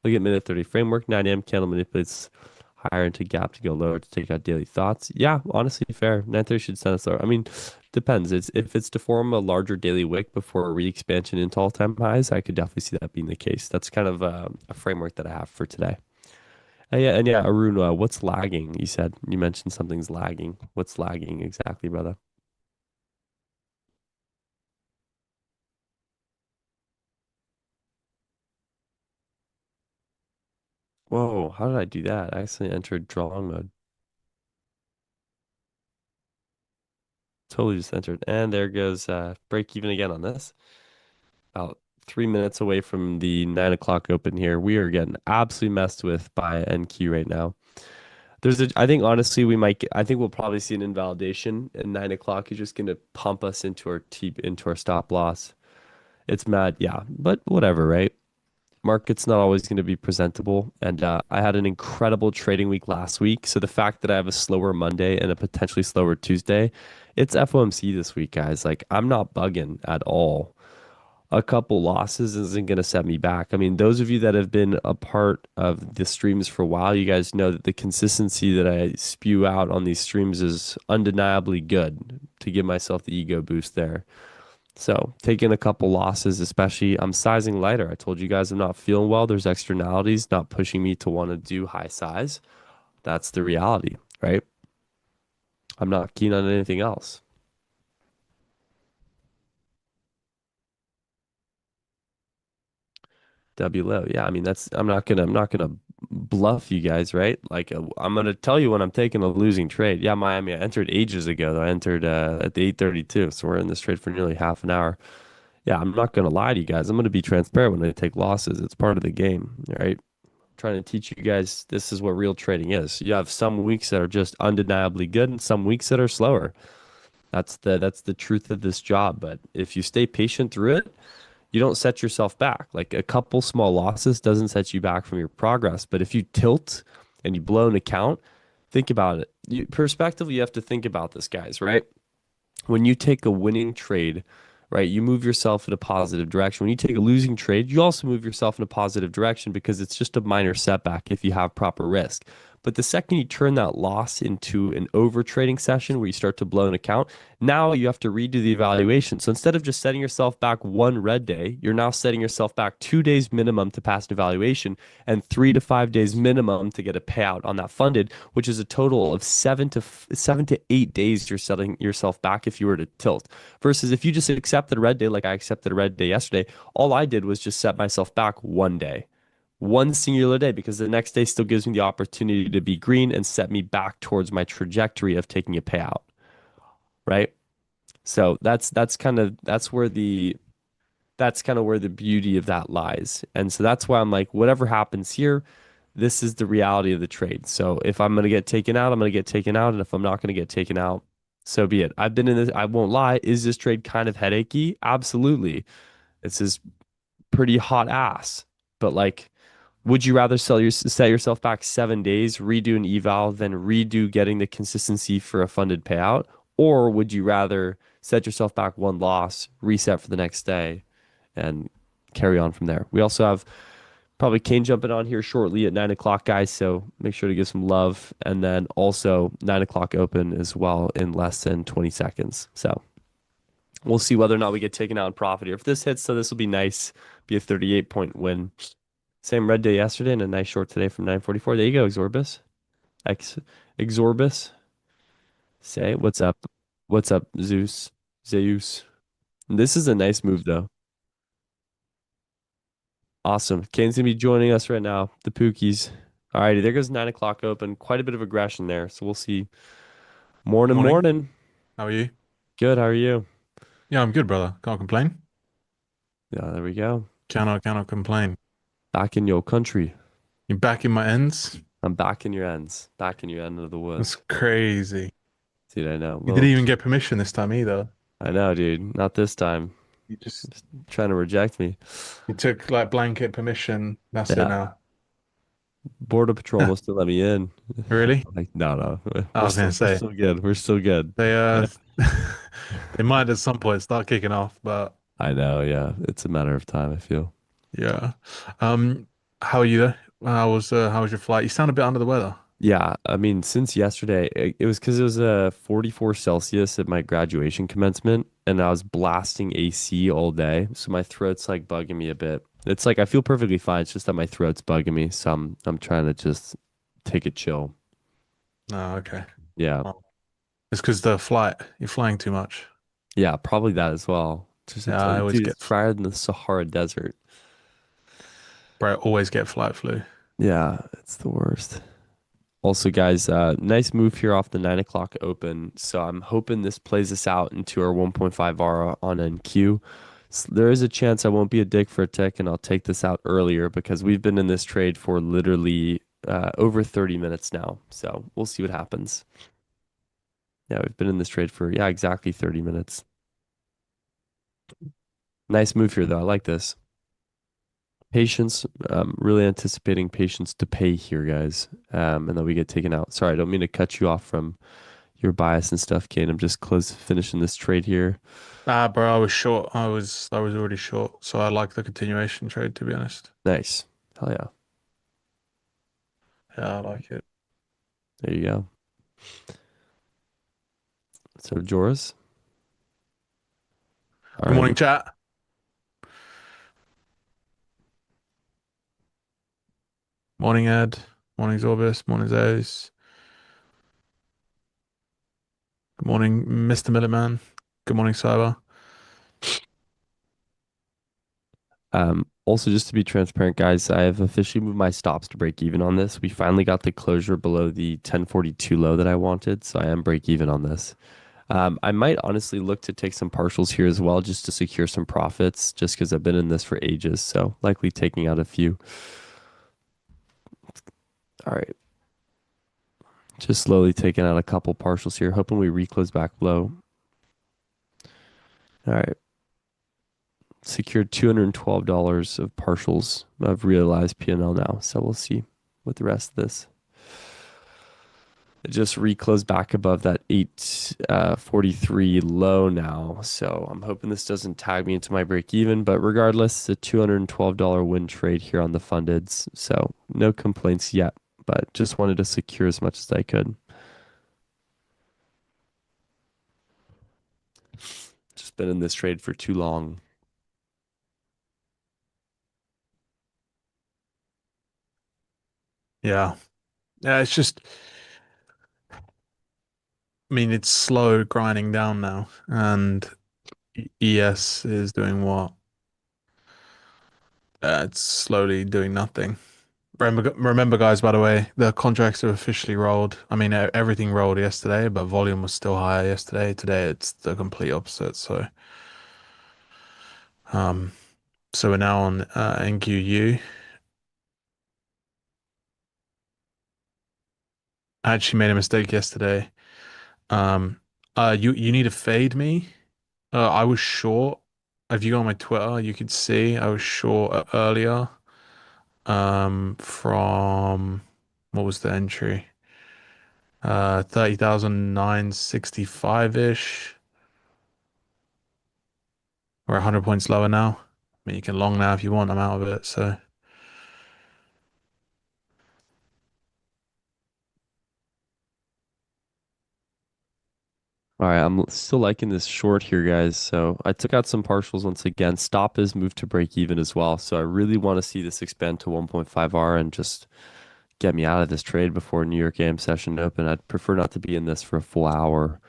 [SPEAKER 1] Look at minute 30 framework. 9 a.m. candle manipulates higher into gap to go lower to take out daily thoughts. Yeah, honestly, fair. 9:30 should send us lower. I mean, depends. It's if it's to form a larger daily wick before a re-expansion into all-time highs, I could definitely see that being the case. That's kind of a framework that I have for today. Yeah, Arun, what's lagging? You mentioned something's lagging. What's lagging exactly, brother? Whoa, how did I do that? I accidentally entered drawing mode. Totally just entered. And there goes break even again on this. About 3 minutes away from the 9 o'clock open here. We are getting absolutely messed with by NQ right now. I think honestly, I think we'll probably see an invalidation, and 9 o'clock is just going to pump us into our stop loss. It's mad, yeah, but whatever, right? Market's not always going to be presentable. And I had an incredible trading week last week. So the fact that I have a slower Monday and a potentially slower Tuesday, it's FOMC this week, guys. Like, I'm not bugging at all. A couple losses isn't going to set me back. I mean, those of you that have been a part of the streams for a while, you guys know that the consistency that I spew out on these streams is undeniably good to give myself the ego boost there. So taking a couple losses, especially I'm sizing lighter. I told you guys I'm not feeling well. There's externalities not pushing me to want to do high size. That's the reality, right? I'm not keen on anything else. W low. Yeah, I mean I'm not gonna bluff you guys, right? Like I'm gonna tell you when I'm taking a losing trade. Yeah, Miami, I entered ages ago though. I entered at the 8:32. So we're in this trade for nearly half an hour. Yeah, I'm not gonna lie to you guys. I'm gonna be transparent when I take losses. It's part of the game, right? Trying to teach you guys this is what real trading is. You have some weeks that are just undeniably good and some weeks that are slower. That's the truth of this job. But if you stay patient through it, you don't set yourself back. Like a couple small losses doesn't set you back from your progress. But if you tilt and you blow an account, think about it. Perspectively, you have to think about this, guys, right? When you take a winning trade, right, you move yourself in a positive direction. When you take a losing trade, you also move yourself in a positive direction because it's just a minor setback if you have proper risk. But the second you turn that loss into an over trading session where you start to blow an account, now you have to redo the evaluation. So instead of just setting yourself back one red day, you're now setting yourself back 2 days minimum to pass an evaluation and 3 to 5 days minimum to get a payout on that funded, which is a total of 7 to 8 days you're setting yourself back if you were to tilt. Versus if you just accepted a red day like I accepted a red day yesterday, all I did was just set myself back one day, one singular day, because the next day still gives me the opportunity to be green and set me back towards my trajectory of taking a payout, right? So that's kind of where the beauty of that lies. And so that's why I'm like, whatever happens here, this is the reality of the trade. So if I'm going to get taken out, I'm going to get taken out. And if I'm not going to get taken out, so be it. I've been in this, I won't lie. Is this trade kind of headachy? Absolutely. This is pretty hot ass. But like, would you rather set yourself back 7 days, redo an eval, than redo getting the consistency for a funded payout? Or would you rather set yourself back one loss, reset for the next day, and carry on from there? We also have probably Kane jumping on here shortly at 9 o'clock, guys. So make sure to give some love. And then also 9 o'clock open as well in less than 20 seconds. So we'll see whether or not we get taken out in profit here. If this hits, so this will be nice, be a 38-point win. Same red day yesterday and a nice short today from 9:44. There you go, Exorbis. X Exorbis. Say what's up? What's up, Zeus? Zeus. This is a nice move though. Awesome. Kane's gonna be joining us right now. The Pookies. Alrighty, there goes 9 o'clock open. Quite a bit of aggression there. So we'll see. Morning,
[SPEAKER 2] Morning.
[SPEAKER 1] morning.
[SPEAKER 2] How are you?
[SPEAKER 1] Good. How are you?
[SPEAKER 2] Yeah, I'm good, brother. Can't complain.
[SPEAKER 1] Yeah, there we go.
[SPEAKER 2] Cannot complain.
[SPEAKER 1] Back in your country.
[SPEAKER 2] You're back in my ends.
[SPEAKER 1] I'm back in your ends. Back in your end of the
[SPEAKER 2] That's
[SPEAKER 1] woods.
[SPEAKER 2] crazy.
[SPEAKER 1] Dude, I know.
[SPEAKER 2] You didn't
[SPEAKER 1] Well,
[SPEAKER 2] even get permission this time either.
[SPEAKER 1] I know, dude. Not this time.
[SPEAKER 2] You just
[SPEAKER 1] Just trying to reject me.
[SPEAKER 2] you took like blanket permission. That's it
[SPEAKER 1] Yeah.
[SPEAKER 2] now.
[SPEAKER 1] Border Patrol must have let me in.
[SPEAKER 2] Really?
[SPEAKER 1] Like, no, no.
[SPEAKER 2] I was gonna
[SPEAKER 1] We're
[SPEAKER 2] say
[SPEAKER 1] still good. We're still good.
[SPEAKER 2] they
[SPEAKER 1] I know.
[SPEAKER 2] they might at some point start kicking off, but
[SPEAKER 1] I know, yeah. It's a matter of time, I feel.
[SPEAKER 2] yeah. Um, how are you there? How was your flight? You sound a bit under the weather.
[SPEAKER 1] Yeah, I mean, since yesterday, it was because it was 44 Celsius at my graduation commencement, and I was blasting AC all day, so my throat's like bugging me a bit. It's like I feel perfectly fine. It's just that my throat's bugging me, so I'm trying to just take it chill.
[SPEAKER 2] Oh, okay.
[SPEAKER 1] Yeah,
[SPEAKER 2] Well, it's because the flight you're flying too much.
[SPEAKER 1] yeah, probably that as well. Just
[SPEAKER 2] Yeah, I always
[SPEAKER 1] dude,
[SPEAKER 2] get
[SPEAKER 1] it's drier than the Sahara Desert.
[SPEAKER 2] bro, always get flight flu.
[SPEAKER 1] Yeah, it's the worst. Also, guys, nice move here off the 9 o'clock open. So I'm hoping this plays us out into our 1.5R on NQ. There is a chance I won't be a dick for a tick and I'll take this out earlier because we've been in this trade for literally over 30 minutes now. So we'll see what happens. Yeah, we've been in this trade for, yeah, exactly 30 minutes. Nice move here, though. I like this. Patience, really anticipating patience to pay here, guys. And then we get taken out. Sorry, I don't mean to cut you off from your bias and stuff, Kane. I'm just close finishing this trade here.
[SPEAKER 2] Ah, bro, I was short. I was already short, so I like the continuation trade to be honest.
[SPEAKER 1] Nice. Hell yeah.
[SPEAKER 2] Yeah, I like it.
[SPEAKER 1] There you go. So Joris,
[SPEAKER 2] Good morning,
[SPEAKER 1] alrighty.
[SPEAKER 2] chat. Morning, Ed. Morning, Zorbis. Morning, Zos. Good morning, Mr. Millerman. Good morning, Cyber.
[SPEAKER 1] Also just to be transparent, guys, I have officially moved my stops to break even on this. We finally got the closure below the 1042 low that I wanted, so I am break even on this. I might honestly look to take some partials here as well, just to secure some profits, just because I've been in this for ages. So likely taking out a few. All right, just slowly taking out a couple partials here, hoping we reclose back low. All right. Secured $212 of partials of realized P&L now. So we'll see with the rest of this. It just reclosed back above that 843 low now. So I'm hoping this doesn't tag me into my break even. But regardless, it's a $212 win trade here on the fundeds. So no complaints yet, but just wanted to secure as much as I could. Just been in this trade for too long.
[SPEAKER 2] Yeah. Yeah, it's just, I mean, it's slow grinding down now, and ES is doing what? It's slowly doing nothing. Remember, guys, by the way, the contracts are officially rolled. I mean, everything rolled yesterday, but volume was still higher yesterday. Today, it's the complete opposite. Um, so we're now on NQU. I actually made a mistake yesterday. Um, you need to fade me. I was short. If you go on my Twitter, you could see I was short earlier. From what was the entry? 30,965-ish. We're 100 points lower now. I mean, you can long now if you want. I'm out of it. So
[SPEAKER 1] All right, I'm still liking this short here, guys. So I took out some partials once again. Stop is moved to break even as well. So I really want to see this expand to 1.5R and just get me out of this trade before New York AM session open. I'd prefer not to be in this for a full hour.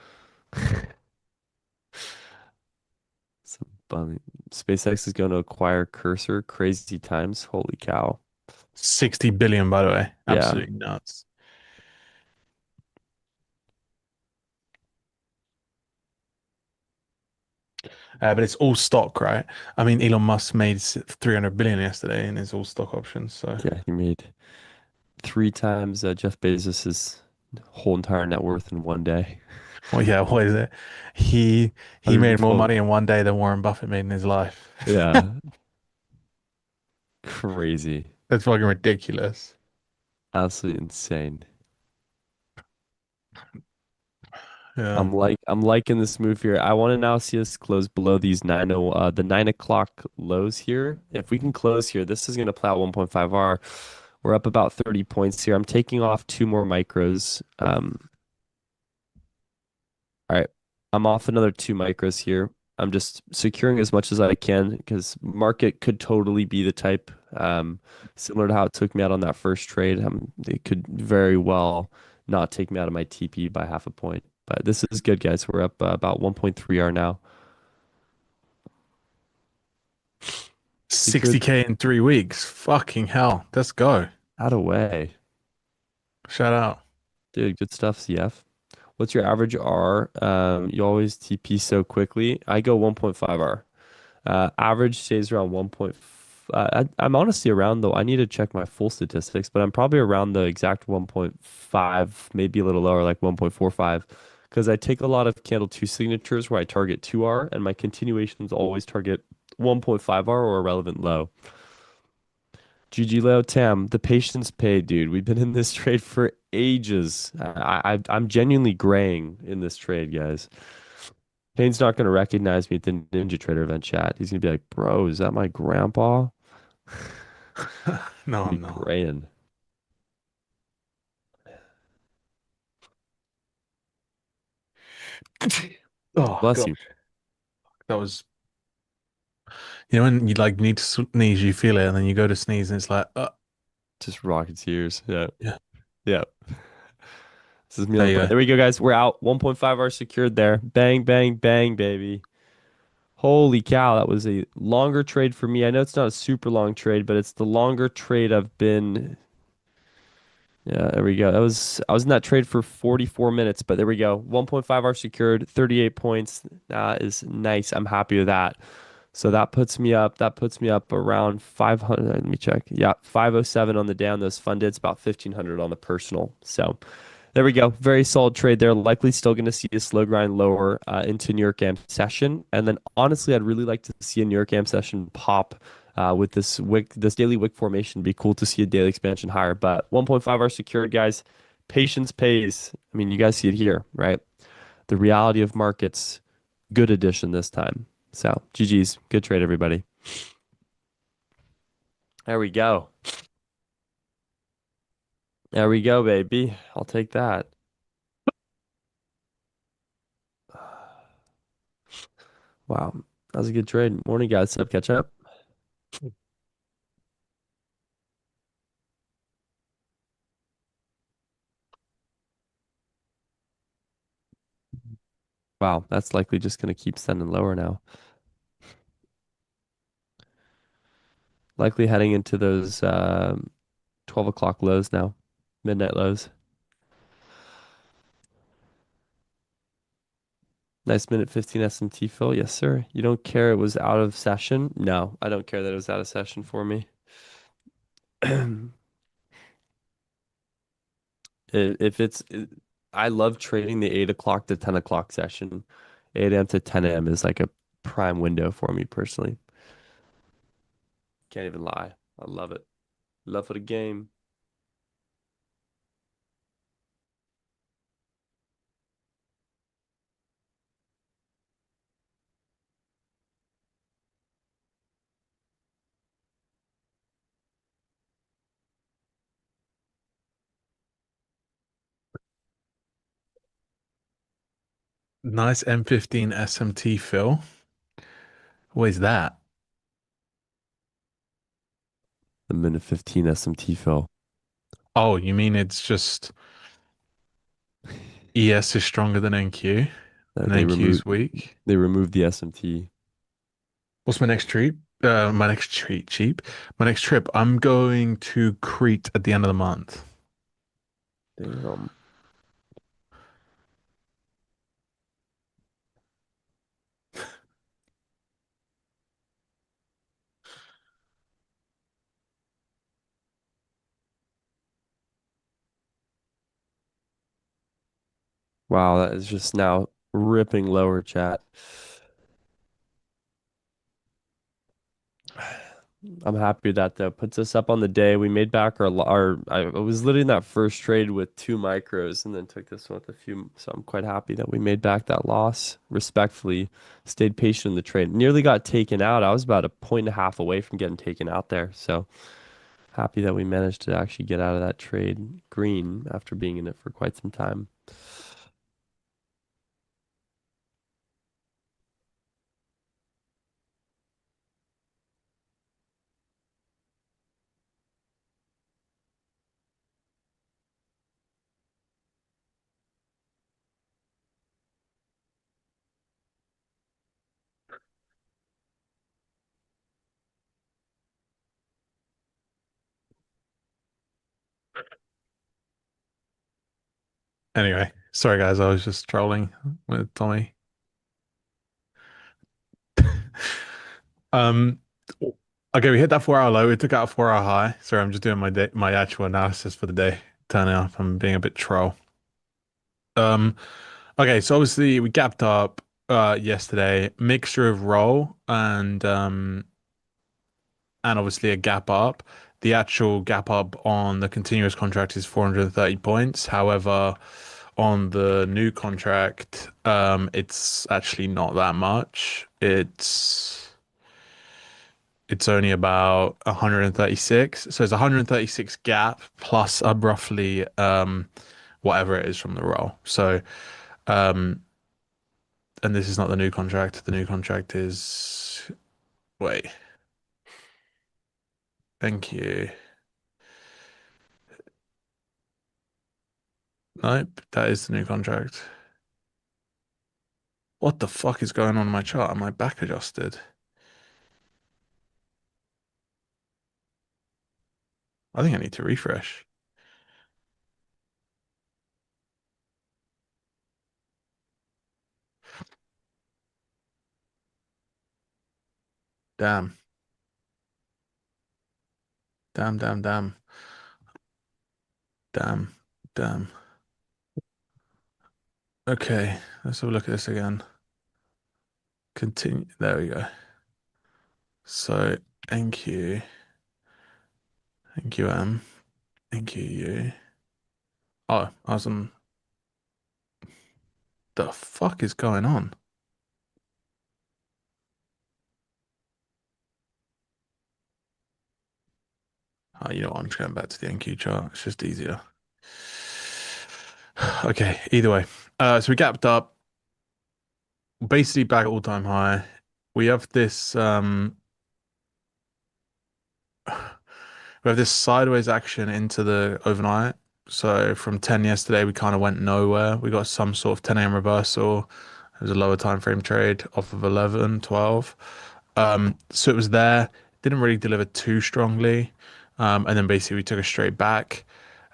[SPEAKER 1] Some bum- SpaceX is going to acquire Cursor. Crazy times. Holy cow.
[SPEAKER 2] 60 billion, by the way.
[SPEAKER 1] Yeah.
[SPEAKER 2] Absolutely nuts. But it's all stock, right? I mean, Elon Musk made 300 billion yesterday, and it's all stock options. So,
[SPEAKER 1] Yeah, he made three times Jeff Bezos's whole entire net worth in one day.
[SPEAKER 2] well, yeah, what is it? He he made more
[SPEAKER 1] 112.
[SPEAKER 2] money in one day than Warren Buffett made in his life.
[SPEAKER 1] Yeah, crazy.
[SPEAKER 2] That's fucking ridiculous.
[SPEAKER 1] Absolutely insane.
[SPEAKER 2] Yeah.
[SPEAKER 1] I'm liking this move here. I want to now see us close below these the 9 o'clock lows here. If we can close here, this is gonna play out 1.5 R. We're up about 30 points here. I'm taking off two more micros. All right. I'm off another two micros here. I'm just securing as much as I can because market could totally be the type, similar to how it took me out on that first trade. It could very well not take me out of my TP by half a point. But this is good, guys. We're up about 1.3 R now. Secured
[SPEAKER 2] 60K in 3 weeks. Fucking hell. Let's go.
[SPEAKER 1] out of way.
[SPEAKER 2] Shout out.
[SPEAKER 1] Dude, good stuff, CF. What's your average R? You always TP so quickly. I go 1.5 R. Average stays around 1. I'm honestly around though. I need to check my full statistics, but I'm probably around the exact 1.5, maybe a little lower, like 1.45, because I take a lot of candle two signatures where I target 2R, and my continuations always target 1.5R or a relevant low. GG Leo Tam, the patience paid, dude. We've been in this trade for ages. I'm genuinely graying in this trade, guys. Kane's not going to recognize me at the Ninja Trader event chat. He's going to be like, bro, is that my grandpa?
[SPEAKER 2] No,
[SPEAKER 1] Be
[SPEAKER 2] I'm not.
[SPEAKER 1] graying.
[SPEAKER 2] Oh
[SPEAKER 1] Bless
[SPEAKER 2] gosh,
[SPEAKER 1] you.
[SPEAKER 2] that was when you like need to sneeze, you feel it, and then you go to sneeze, and it's like,
[SPEAKER 1] Just Rocketeers. Yeah.
[SPEAKER 2] yeah.
[SPEAKER 1] Yeah. This is me on
[SPEAKER 2] There
[SPEAKER 1] the
[SPEAKER 2] you
[SPEAKER 1] play.
[SPEAKER 2] go.
[SPEAKER 1] There we go, guys. We're out. 1.5 are secured there. Bang, bang, bang, baby. Holy cow. That was a longer trade for me. I know it's not a super long trade, but it's the longer trade I've been. Yeah, there we go. I was in that trade for 44 minutes, but there we go. 1.5 are secured, 38 points. That is nice. I'm happy with that. So that puts me up around 500. Let me check. Yeah, 507 on the down. Those funded. It's about 1500 on the personal. So there we go. Very solid trade there. Likely still going to see a slow grind lower into New York AM session. And then honestly, I'd really like to see a New York AM session pop with this daily wick formation. Be cool to see a daily expansion higher. But 1.5 are secured, guys. Patience pays. I mean, you guys see it here, right? The reality of markets. Good addition this time. So GG's. Good trade, everybody. There we go. There we go, baby. I'll take that. Wow. That was a good trade. Morning, guys. Up, catch up. Wow. That's likely just going to keep sending lower now. Likely heading into those 12 o'clock lows now, midnight lows. Nice minute 15 SMT fill. Yes, sir. You don't care it was out of session? No, I don't care that it was out of session for me. If I love trading the 8 o'clock to 10 o'clock session. 8 a.m. to 10 a.m. is like a prime window for me personally. Can't even lie. I love it. Love for the game.
[SPEAKER 2] Nice M15 SMT fill. What is that?
[SPEAKER 1] The minute 15 SMT fill.
[SPEAKER 2] Oh, you mean it's just ES is stronger than NQ and
[SPEAKER 1] They
[SPEAKER 2] NQ
[SPEAKER 1] removed
[SPEAKER 2] is weak?
[SPEAKER 1] they removed the SMT.
[SPEAKER 2] What's my next treat? My next treat, cheap. My next trip. I'm going to Crete at the end of the month.
[SPEAKER 1] Damn. Wow, that is just now ripping lower chat. I'm happy with that though. Puts us up on the day. We made back I was literally in that first trade with two micros and then took this one with a few. So I'm quite happy that we made back that loss. Respectfully, stayed patient in the trade. Nearly got taken out. I was about a point and a half away from getting taken out there. So happy that we managed to actually get out of that trade green after being in it for quite some time.
[SPEAKER 2] Anyway, sorry guys, I was just trolling with Tommy. Um, okay, we hit that 4 hour low. We took out a 4 hour high. Sorry, I'm just doing my actual analysis for the day. Turning off, I'm being a bit troll. Um, okay, so obviously we gapped up yesterday, mixture of roll and obviously a gap up. The actual gap up on the continuous contract is 430 points. However, on the new contract, it's actually not that much. It's only about 136. So it's 136 gap plus a roughly whatever it is from the roll. So um and this is not the new contract. The new contract is wait, thank you. Nope, that is the new contract. What the fuck is going on in my chart? Am I back adjusted? I think I need to refresh. Damn. Damn, damn, damn. Damn. Damn. Okay, let's have a look at this again. Continue. There we go. So NQ, NQM, NQU. Oh, I was on. The fuck is going on? Oh, you know what? I'm just going back to the NQ chart. It's just easier. Okay, either way. So we gapped up, basically back at all-time high. We have this we have this sideways action into the overnight. So from 10 yesterday, we kind of went nowhere. We got some sort of 10 a.m. reversal. It was a lower time frame trade off of 11, 12. So it was there. Didn't really deliver too strongly. And then basically we took a straight back.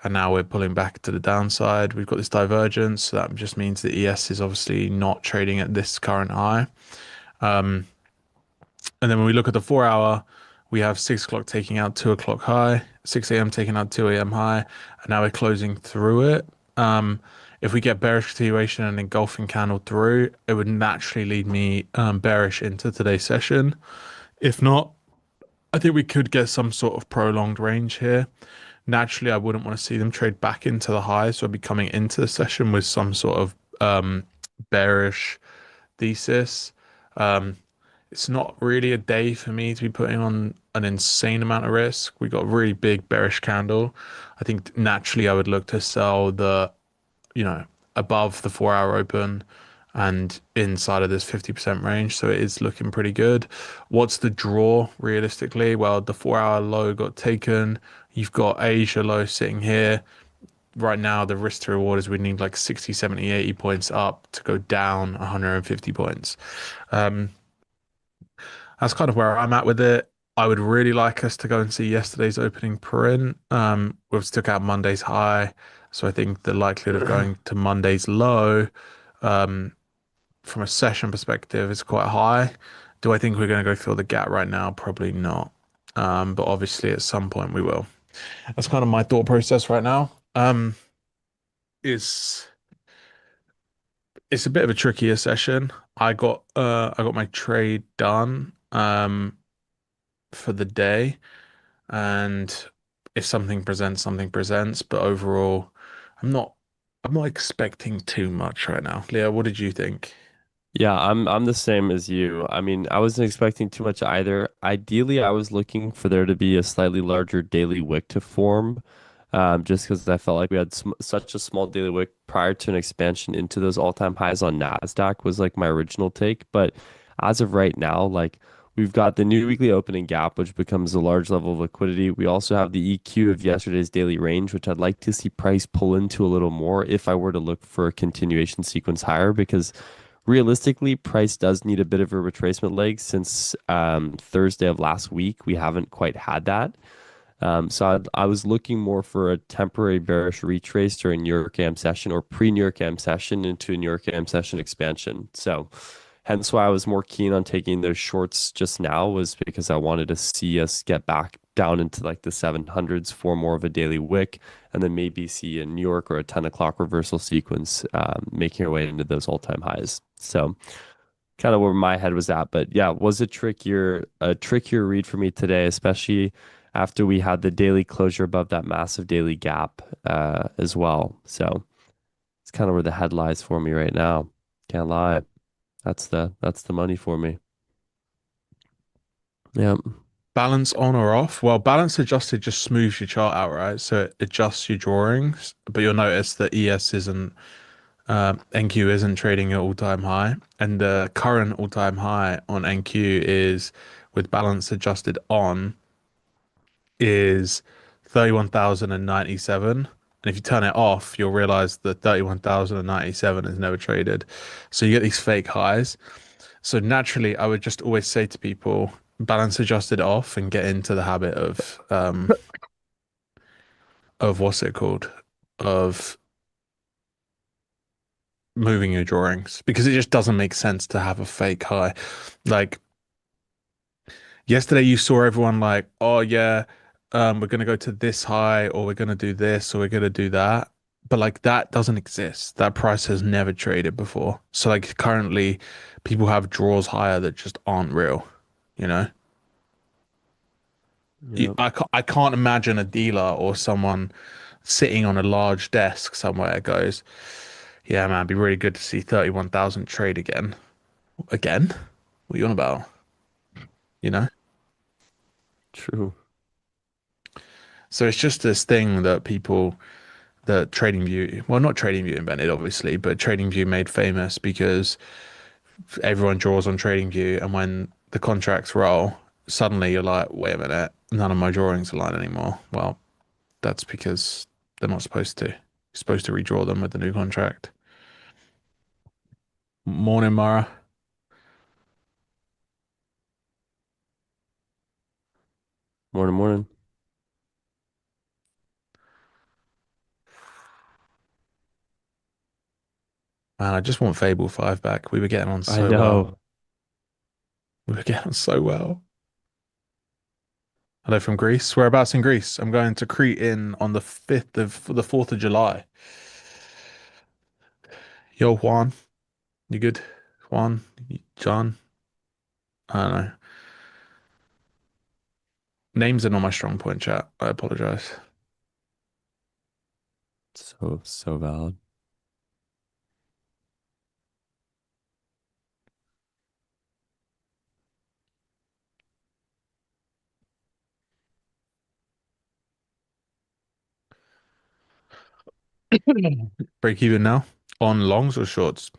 [SPEAKER 2] And now we're pulling back to the downside. We've got this divergence. So that just means the ES is obviously not trading at this current high. And then when we look at the 4 hour, we have 6 o'clock taking out 2 o'clock high, 6 a.m. taking out 2 a.m. high, and now we're closing through it. If we get bearish continuation and engulfing candle through, it would naturally lead me bearish into today's session. If not, I think we could get some sort of prolonged range here. Naturally, I wouldn't want to see them trade back into the highs, so I'd be coming into the session with some sort of bearish thesis. Um, it's not really a day for me to be putting on an insane amount of risk. We got a really big bearish candle. I think naturally I would look to sell you know, above the 4 hour open and inside of this 50% range. So it is looking pretty good. What's the draw realistically? Well, the 4 hour low got taken. You've got Asia low sitting here. Right now, the risk to reward is we need like 60, 70, 80 points up to go down 150 points. Um, that's kind of where I'm at with it. I would really like us to go and see yesterday's opening print. We've stuck out Monday's high, so I think the likelihood of going to Monday's low, um, from a session perspective, is quite high. Do I think we're going to go fill the gap right now? Probably not. But obviously at some point we will. That's kind of my thought process right now. Is it's a bit of a trickier session. I got my trade done for the day, and if something presents, something presents. But overall, I'm not I'm not expecting too much right now. Leah, what did you think?
[SPEAKER 1] Yeah, I'm the same as you. I mean, I wasn't expecting too much either. Ideally, I was looking for there to be a slightly larger daily wick to form, just because I felt like we had such a small daily wick prior to an expansion into those all-time highs on Nasdaq was like my original take. But as of right now, like we've got the new weekly opening gap, which becomes a large level of liquidity. We also have the EQ of yesterday's daily range, which I'd like to see price pull into a little more if I were to look for a continuation sequence higher, because realistically, price does need a bit of a retracement leg since Thursday of last week. We haven't quite had that. I was looking more for a temporary bearish retrace during New York AM session or pre-New York AM session into a New York AM session expansion. So hence why I was more keen on taking those shorts just now, was because I wanted to see us get back down into like the 700s for more of a daily wick, and then maybe see a New York or a 10 o'clock reversal sequence making our way into those all-time highs. So kind of where my head was at. But yeah, was a trickier read for me today, especially after we had the daily closure above that massive daily gap as well. So it's kind of where the head lies for me right now. Can't lie. That's the money for me. Yeah.
[SPEAKER 2] Balance on or off? Well, balance adjusted just smooths your chart out, right? So it adjusts your drawings, but you'll notice that ES isn't NQ isn't trading at all-time high, and the current all-time high on NQ is with balance adjusted on is 31,097. And if you turn it off, you'll realize that 31,097 is never traded. So you get these fake highs. So naturally, I would just always say to people, balance adjusted off and get into the habit of what's it called? Of moving your drawings because it just doesn't make sense to have a fake high. Like yesterday, you saw everyone like, oh yeah, we're gonna go to this high, or we're gonna do this, or we're gonna do that. But like that doesn't exist. That price has never traded before. So like currently, people have draws higher that just aren't real. You know,
[SPEAKER 1] Yeah.
[SPEAKER 2] I can't imagine a dealer or someone sitting on a large desk somewhere goes, yeah, man, it'd be really good to see 31,000 trade again. Again? What are you on about? You know?
[SPEAKER 1] True.
[SPEAKER 2] So it's just this thing that people, that TradingView, well, not TradingView invented, obviously, but TradingView made famous because everyone draws on TradingView, and when the contracts roll, suddenly you're like, wait a minute, none of my drawings align anymore. Well, that's because they're not supposed to. You're supposed to redraw them with the new contract. Morning, Mara.
[SPEAKER 1] Morning, morning.
[SPEAKER 2] Man, I just want Fable 5 back. We were getting on
[SPEAKER 1] I
[SPEAKER 2] so well.
[SPEAKER 1] know.
[SPEAKER 2] We were getting on so well. Hello from Greece. Whereabouts in Greece? I'm going to Crete in on the 4th of July. Yo, Juan, you good? Juan, John? I don't know. Names are not my strong point, chat. I apologize.
[SPEAKER 1] So valid.
[SPEAKER 2] Break even now on longs or shorts.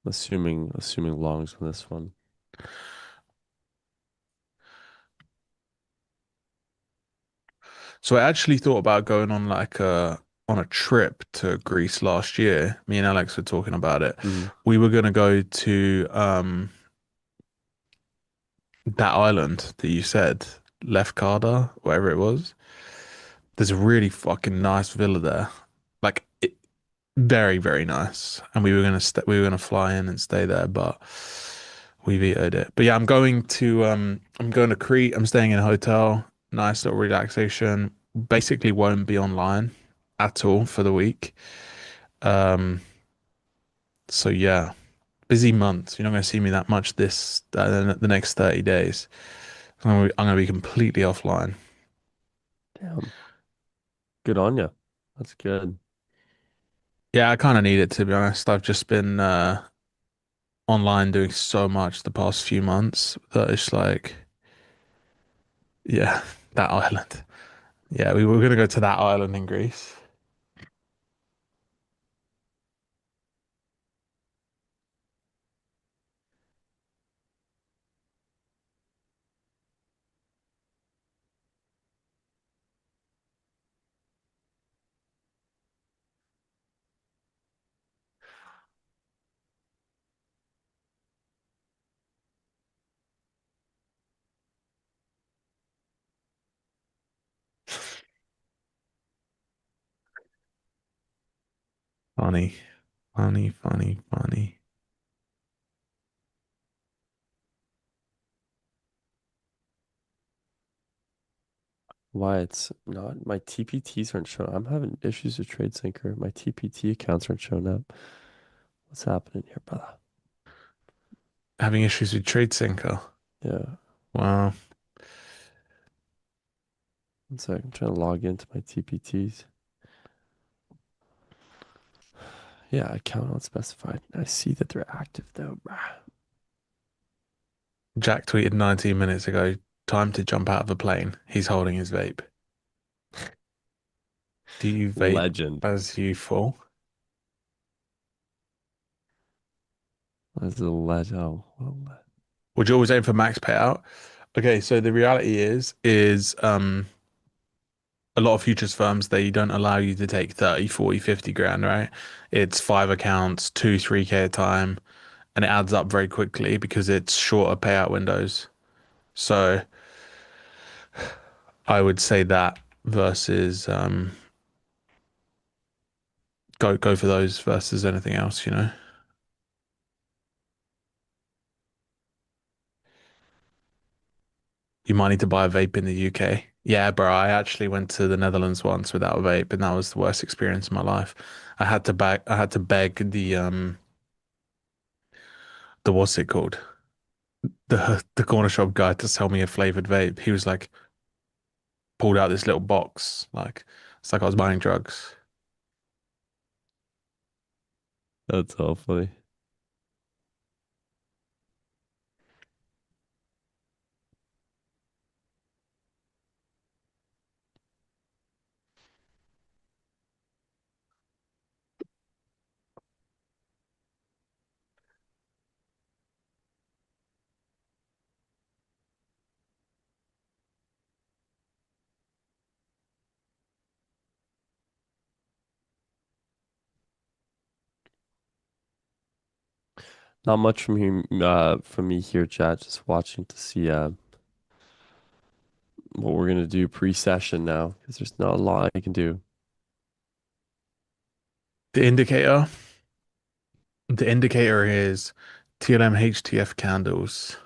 [SPEAKER 1] Assuming longs on this one.
[SPEAKER 2] So I actually thought about going on like a trip to Greece last year. Me and Alex were talking about it.
[SPEAKER 1] Mm.
[SPEAKER 2] We were gonna go to that island that you said, Lefkada, wherever it was. There's a really fucking nice villa there. Like it, very, very nice. And we were gonna fly in and stay there, but we vetoed it. But yeah, I'm going to Crete. I'm staying in a hotel. Nice little relaxation. Basically won't be online. at all for the week. Um, so yeah, busy month. You're not going to see me that much this the next 30 days. I'm going to be completely offline.
[SPEAKER 1] Damn, good on you. That's good.
[SPEAKER 2] Yeah, I kind of need it to be honest. I've just been online doing so much the past few months that it's like, yeah, that island. Yeah, we were going to go to that island in Greece. Funny, funny, funny, funny.
[SPEAKER 1] Why it's not my TPTs aren't showing. I'm having issues with TradeSync. My TPT accounts aren't showing up. What's happening here, brother?
[SPEAKER 2] Having issues with TradeSync.
[SPEAKER 1] Yeah.
[SPEAKER 2] Wow.
[SPEAKER 1] One sec. I'm trying to log into my TPTs. Yeah, account not specified. I see that they're active though, bruh.
[SPEAKER 2] Jack tweeted 19 minutes ago, time to jump out of a plane. He's holding his vape. Do you vape
[SPEAKER 1] Legend.
[SPEAKER 2] as you fall?
[SPEAKER 1] That's a legend. Oh, what a
[SPEAKER 2] Would you always aim for max payout? Okay, so the reality is a lot of futures firms, they don't allow you to take 30, 40, 50 grand, right? It's five accounts, two, 3K a time, and it adds up very quickly because it's shorter payout windows. So I would say that versus go for those versus anything else, you know. You might need to buy a vape in the UK. Yeah, bro, I actually went to the Netherlands once without a vape, and that was the worst experience of my life. I had to beg the what's it called? The corner shop guy to sell me a flavored vape. He was like pulled out this little box, like it's like I was buying drugs.
[SPEAKER 1] That's all funny. Not much from me here, chat. Just watching to see what we're gonna do pre-session now, because there's not a lot I can do.
[SPEAKER 2] The indicator, the indicator is TLM HTF candles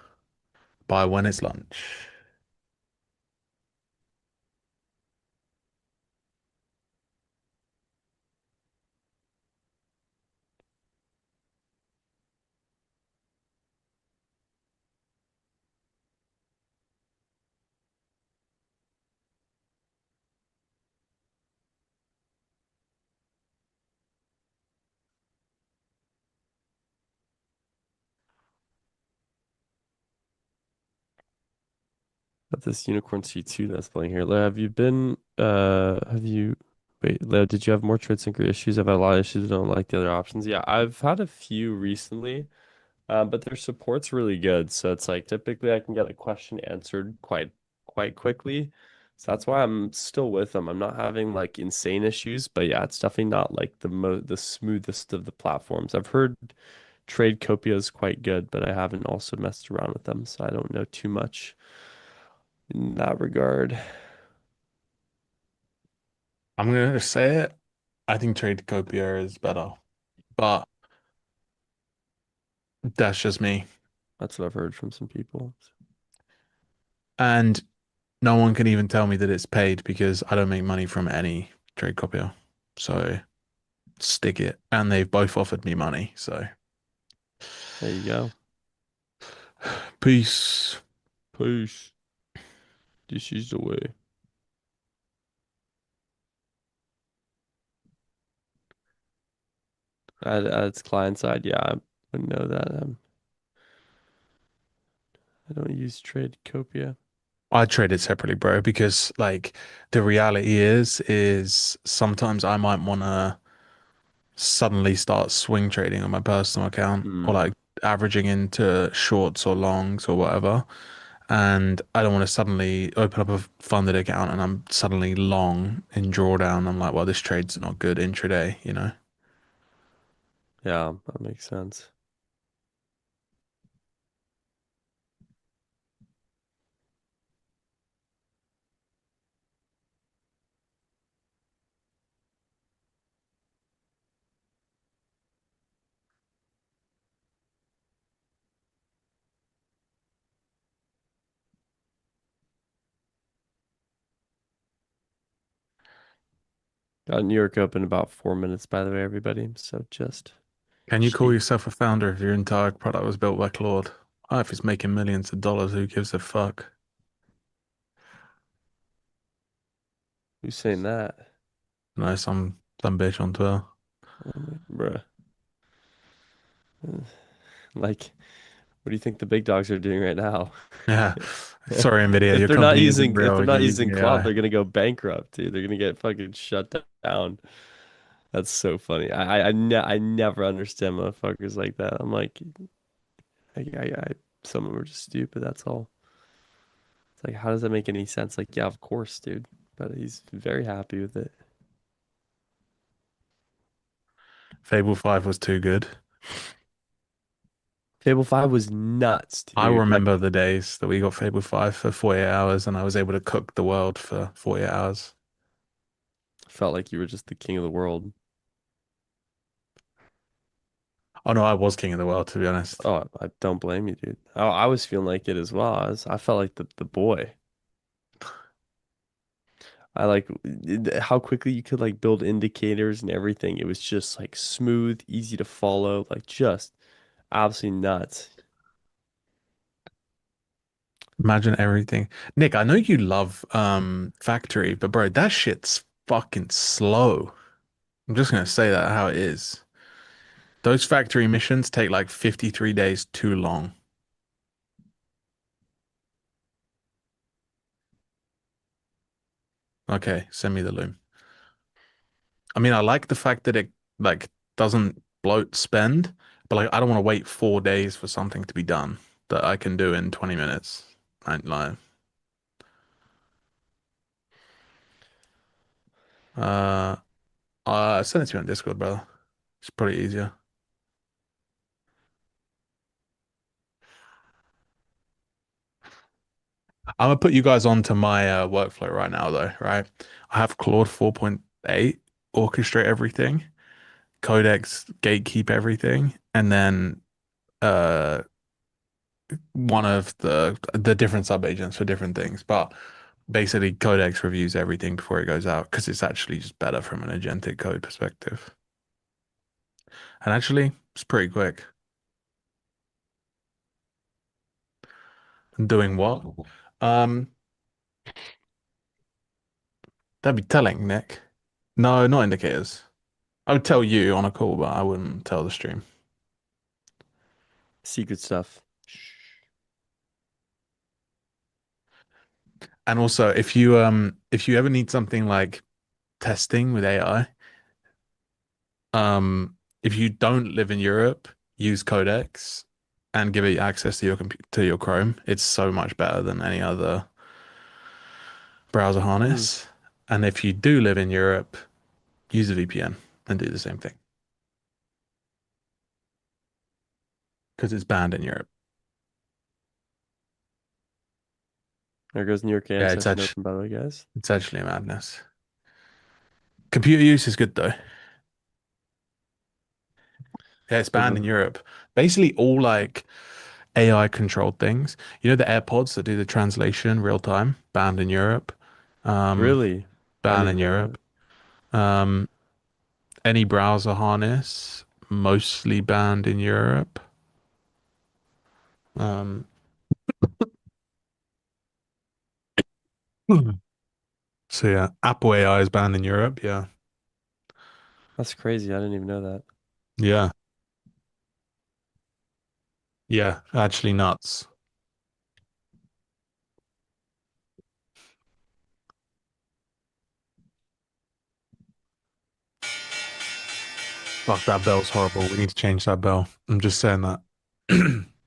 [SPEAKER 2] by when it's lunch.
[SPEAKER 1] Got this Unicorn C2 that's playing here. Leo, have you wait, Leo, did you have more trade sync issues? I've had a lot of issues. I don't like the other options. Yeah, I've had a few recently. But their support's really good. So it's like typically I can get a question answered quite quickly. So that's why I'm still with them. I'm not having like insane issues, but yeah, it's definitely not like the smoothest of the platforms. I've heard Trade Copia is quite good, but I haven't also messed around with them, so I don't know too much in that regard.
[SPEAKER 2] I'm gonna say it. I think Tradecopia is better, but that's just me.
[SPEAKER 1] That's what I've heard from some people.
[SPEAKER 2] And no one can even tell me that it's paid because I don't make money from any Tradecopia. So stick it. And they've both offered me money. So
[SPEAKER 1] There you go.
[SPEAKER 2] peace.
[SPEAKER 1] Peace. This is the way. It's client side. Yeah, I wouldn't know that. I don't use Tradecopia.
[SPEAKER 2] I trade it separately, bro, because like the reality is sometimes I might want to suddenly start swing trading on my personal account or
[SPEAKER 1] Hmm.
[SPEAKER 2] like averaging into shorts or longs or whatever. And I don't want to suddenly open up a funded account and I'm suddenly long in drawdown. I'm like, well, this trade's not good intraday, you know?
[SPEAKER 1] Yeah, that makes sense. Got New York open about 4 minutes, by the way, everybody. So just
[SPEAKER 2] Can you call
[SPEAKER 1] cheap.
[SPEAKER 2] yourself a founder if your entire product was built by Claude? Oh, if it's making millions of dollars, who gives a fuck?
[SPEAKER 1] Who's saying that?
[SPEAKER 2] No, some bitch on Twitter.
[SPEAKER 1] I'm like, bruh. Like, what do you think the big dogs are doing right now?
[SPEAKER 2] Yeah. Sorry, Nvidia, your company isn't
[SPEAKER 1] If they're
[SPEAKER 2] real. You're
[SPEAKER 1] not
[SPEAKER 2] using
[SPEAKER 1] using Claude,
[SPEAKER 2] AI.
[SPEAKER 1] they're gonna go bankrupt, dude. They're gonna get fucking shut down. That's so funny. I never understand motherfuckers like that. I'm like, some of them are just stupid. That's all. It's like, how does that make any sense? Like, yeah, of course, dude. But he's very happy with it.
[SPEAKER 2] Fable 5 was too good.
[SPEAKER 1] Fable 5 was nuts,
[SPEAKER 2] I
[SPEAKER 1] dude. Like,
[SPEAKER 2] remember the days that we got Fable 5 for 48 hours and I was able to cook the world for 48 hours.
[SPEAKER 1] felt like you were just the king of the world.
[SPEAKER 2] Oh no, I was king of the world, to be honest.
[SPEAKER 1] Oh, I don't blame you, dude. I was feeling like it as well. I felt like the boy. I like how quickly you could like build indicators and everything. It was just like smooth, easy to follow, like just absolutely nuts.
[SPEAKER 2] Imagine everything. Nick, I know you love Factory, but bro, that shit's fucking slow. I'm just gonna say that how it is. Those factory missions take like 53 days too long. Okay, send me the loom. I mean, I like the fact that it like doesn't bloat spend, but like I don't want to wait 4 days for something to be done that I can do in 20 minutes. I ain't lying. Uh, send it to you on Discord, brother. It's probably easier. I'm gonna put you guys onto my workflow right now, though, right? I have Claude 4.8 orchestrate everything, Codex gatekeep everything, and then uh one of the different subagents for different things. But basically, Codex reviews everything before it goes out because it's actually just better from an agentic code perspective. And actually, it's pretty quick. Doing what? Um, that'd be telling, Nick. No, not indicators. I would tell you on a call, but I wouldn't tell the stream.
[SPEAKER 1] Secret stuff.
[SPEAKER 2] And also, if you ever need something like testing with AI, if you don't live in Europe, use Codex and give it access to your to your Chrome. It's so much better than any other browser
[SPEAKER 1] Hmm.
[SPEAKER 2] harness. And if you do live in Europe, use a VPN and do the same thing because it's banned in Europe.
[SPEAKER 1] There goes New York AM
[SPEAKER 2] Yeah, it's
[SPEAKER 1] session
[SPEAKER 2] actually
[SPEAKER 1] open, by the way, guys.
[SPEAKER 2] it's actually a madness. Computer use is good though. Yeah, it's
[SPEAKER 1] For
[SPEAKER 2] banned
[SPEAKER 1] the
[SPEAKER 2] in Europe. Basically, all like AI controlled things. You know the AirPods that do the translation real time, banned in Europe. Um,
[SPEAKER 1] really, I
[SPEAKER 2] banned
[SPEAKER 1] didn't
[SPEAKER 2] in
[SPEAKER 1] know that.
[SPEAKER 2] Europe. Um, Any browser harness, mostly banned in Europe. Um, so yeah, Apple AI is banned in Europe. Yeah.
[SPEAKER 1] That's crazy. I didn't even know that.
[SPEAKER 2] Yeah. Yeah. Actually nuts. Fuck, that bell's horrible. We need to change that bell. I'm just saying that.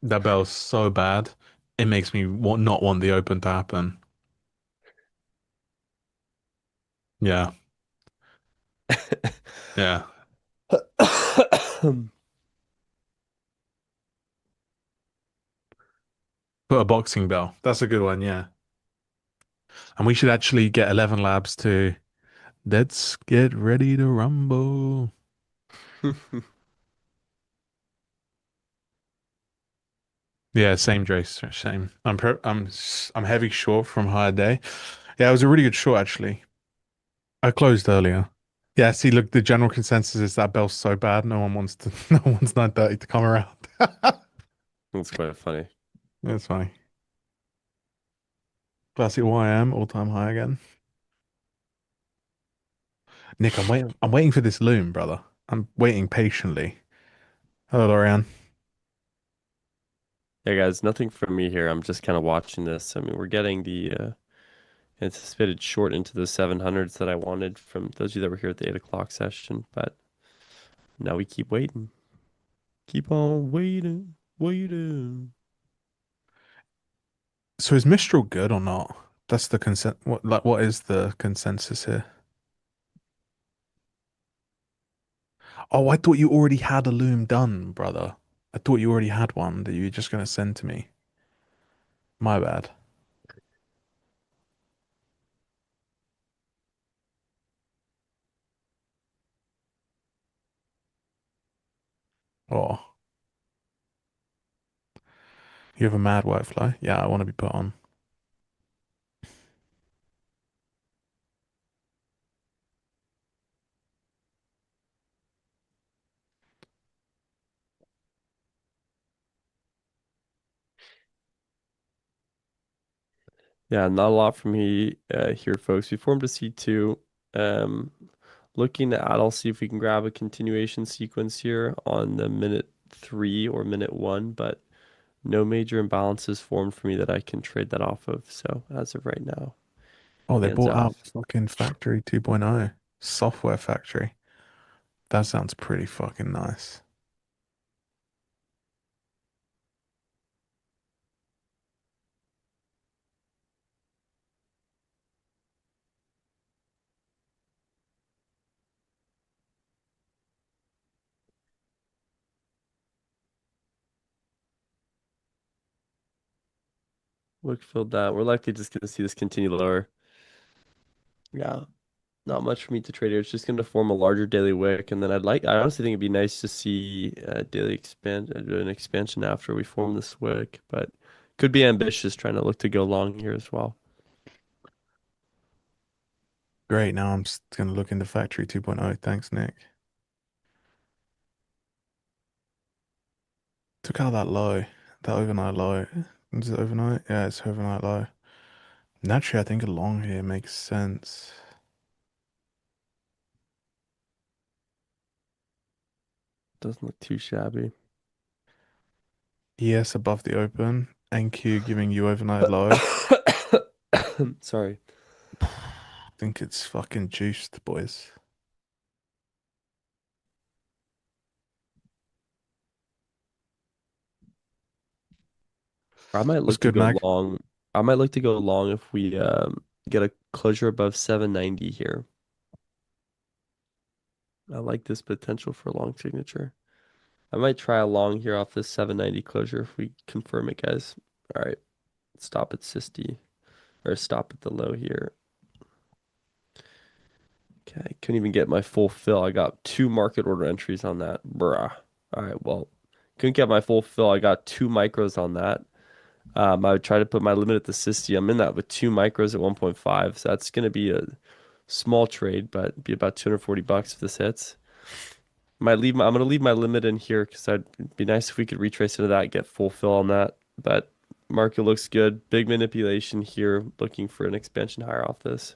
[SPEAKER 2] That bell's so bad. It makes me not want the open to happen. Yeah. Yeah. Put a boxing bell. That's a good one. Yeah. And we should actually get 11 labs to let's get ready to rumble. Yeah, same Drace, same. I'm heavy short from higher day. Yeah, it was a really good short actually. I closed earlier. Yeah, see, look, the general consensus is that bell's so bad, no one wants to, no one's 9:30 to come around.
[SPEAKER 1] That's quite funny.
[SPEAKER 2] That's funny. Classic YM, all-time high again. Nick, I'm waiting. I'm waiting for this loom, brother. I'm waiting patiently. Hello, Lorian.
[SPEAKER 1] Yeah, guys, nothing from me here. I'm just kind of watching this. I mean, we're getting the anticipated short into the 700s that I wanted from those of you that were here at the 8 o'clock session, but now we keep waiting. Keep on waiting, waiting.
[SPEAKER 2] So is Mistral good or not? That's the consent. What is the consensus here? Oh, I thought you already had a loom done, brother. I thought you already had one that you were just gonna send to me. My bad. Oh, you have a mad whitefly? Yeah, I want to be put on.
[SPEAKER 1] Yeah, not a lot from me here, folks. We formed a C2. Um, looking at, I'll see if we can grab a continuation sequence here on the minute 3 or minute 1, but no major imbalances formed for me that I can trade that off of. So as of right now,
[SPEAKER 2] Oh, they
[SPEAKER 1] hands
[SPEAKER 2] bought out
[SPEAKER 1] off.
[SPEAKER 2] fucking Factory 2.0. Software Factory. That sounds pretty fucking nice.
[SPEAKER 1] Look filled that. We're likely just going to see this continue lower. Yeah, not much for me to trade here. It's just going to form a larger daily wick, and then I honestly think it'd be nice to see daily an expansion after we form this wick, but could be ambitious trying to look to go long here as well.
[SPEAKER 2] Great. Now I'm just gonna look into Factory 2.0. Thanks, Nick. Took out that low, that overnight low. Is it overnight? Yeah, it's overnight low. Naturally, I think a long here makes sense.
[SPEAKER 1] Doesn't look too shabby.
[SPEAKER 2] ES above the open. NQ giving you overnight low.
[SPEAKER 1] Sorry.
[SPEAKER 2] I think it's fucking juiced, boys.
[SPEAKER 1] I might
[SPEAKER 2] What's
[SPEAKER 1] look to
[SPEAKER 2] good,
[SPEAKER 1] go
[SPEAKER 2] Mag?
[SPEAKER 1] long. I might look to go long if we get a closure above 790 here. I like this potential for a long signature. I might try a long here off this 790 closure if we confirm it, guys. All right, stop at 60 or stop at the low here. Okay, I couldn't even get my full fill. I got 2 market order entries on that. Bruh. All right, well, couldn't get my full fill. I got 2 micros on that. I would try to put my limit at the 60. I'm in that with 2 micros at 1.5. So that's going to be a small trade, but be about 240 bucks if this hits. I'm gonna leave my limit in here because it'd be nice if we could retrace into that, get full fill on that. But market looks good. Big manipulation here, looking for an expansion higher off this.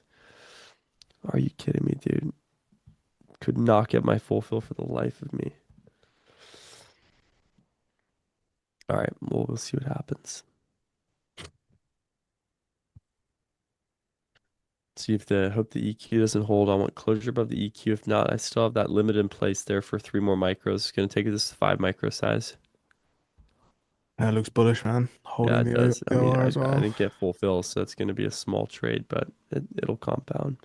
[SPEAKER 1] Are you kidding me, dude? Could not get my full fill for the life of me. All right, well, we'll see what happens. See if the hope the EQ doesn't hold. I want closure above the EQ. If not, I still have that limit in place there for 3 more micros. It's gonna take this 5 micro size.
[SPEAKER 2] That looks bullish, man.
[SPEAKER 1] Yeah,
[SPEAKER 2] Holding
[SPEAKER 1] it
[SPEAKER 2] the
[SPEAKER 1] does. I mean,
[SPEAKER 2] OR
[SPEAKER 1] I
[SPEAKER 2] as
[SPEAKER 1] I
[SPEAKER 2] well.
[SPEAKER 1] didn't get full fill, so it's gonna be a small trade, but it'll compound.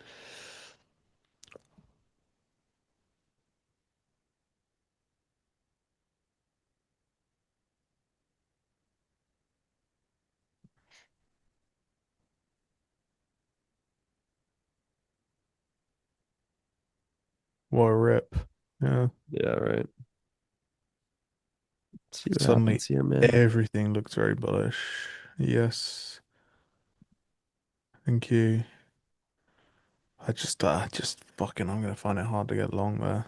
[SPEAKER 2] What a rip. Yeah.
[SPEAKER 1] Yeah, right. See what
[SPEAKER 2] Suddenly
[SPEAKER 1] happens here, man.
[SPEAKER 2] everything looks very bullish. Yes. Thank you. I just fucking, I'm gonna find it hard to get long there.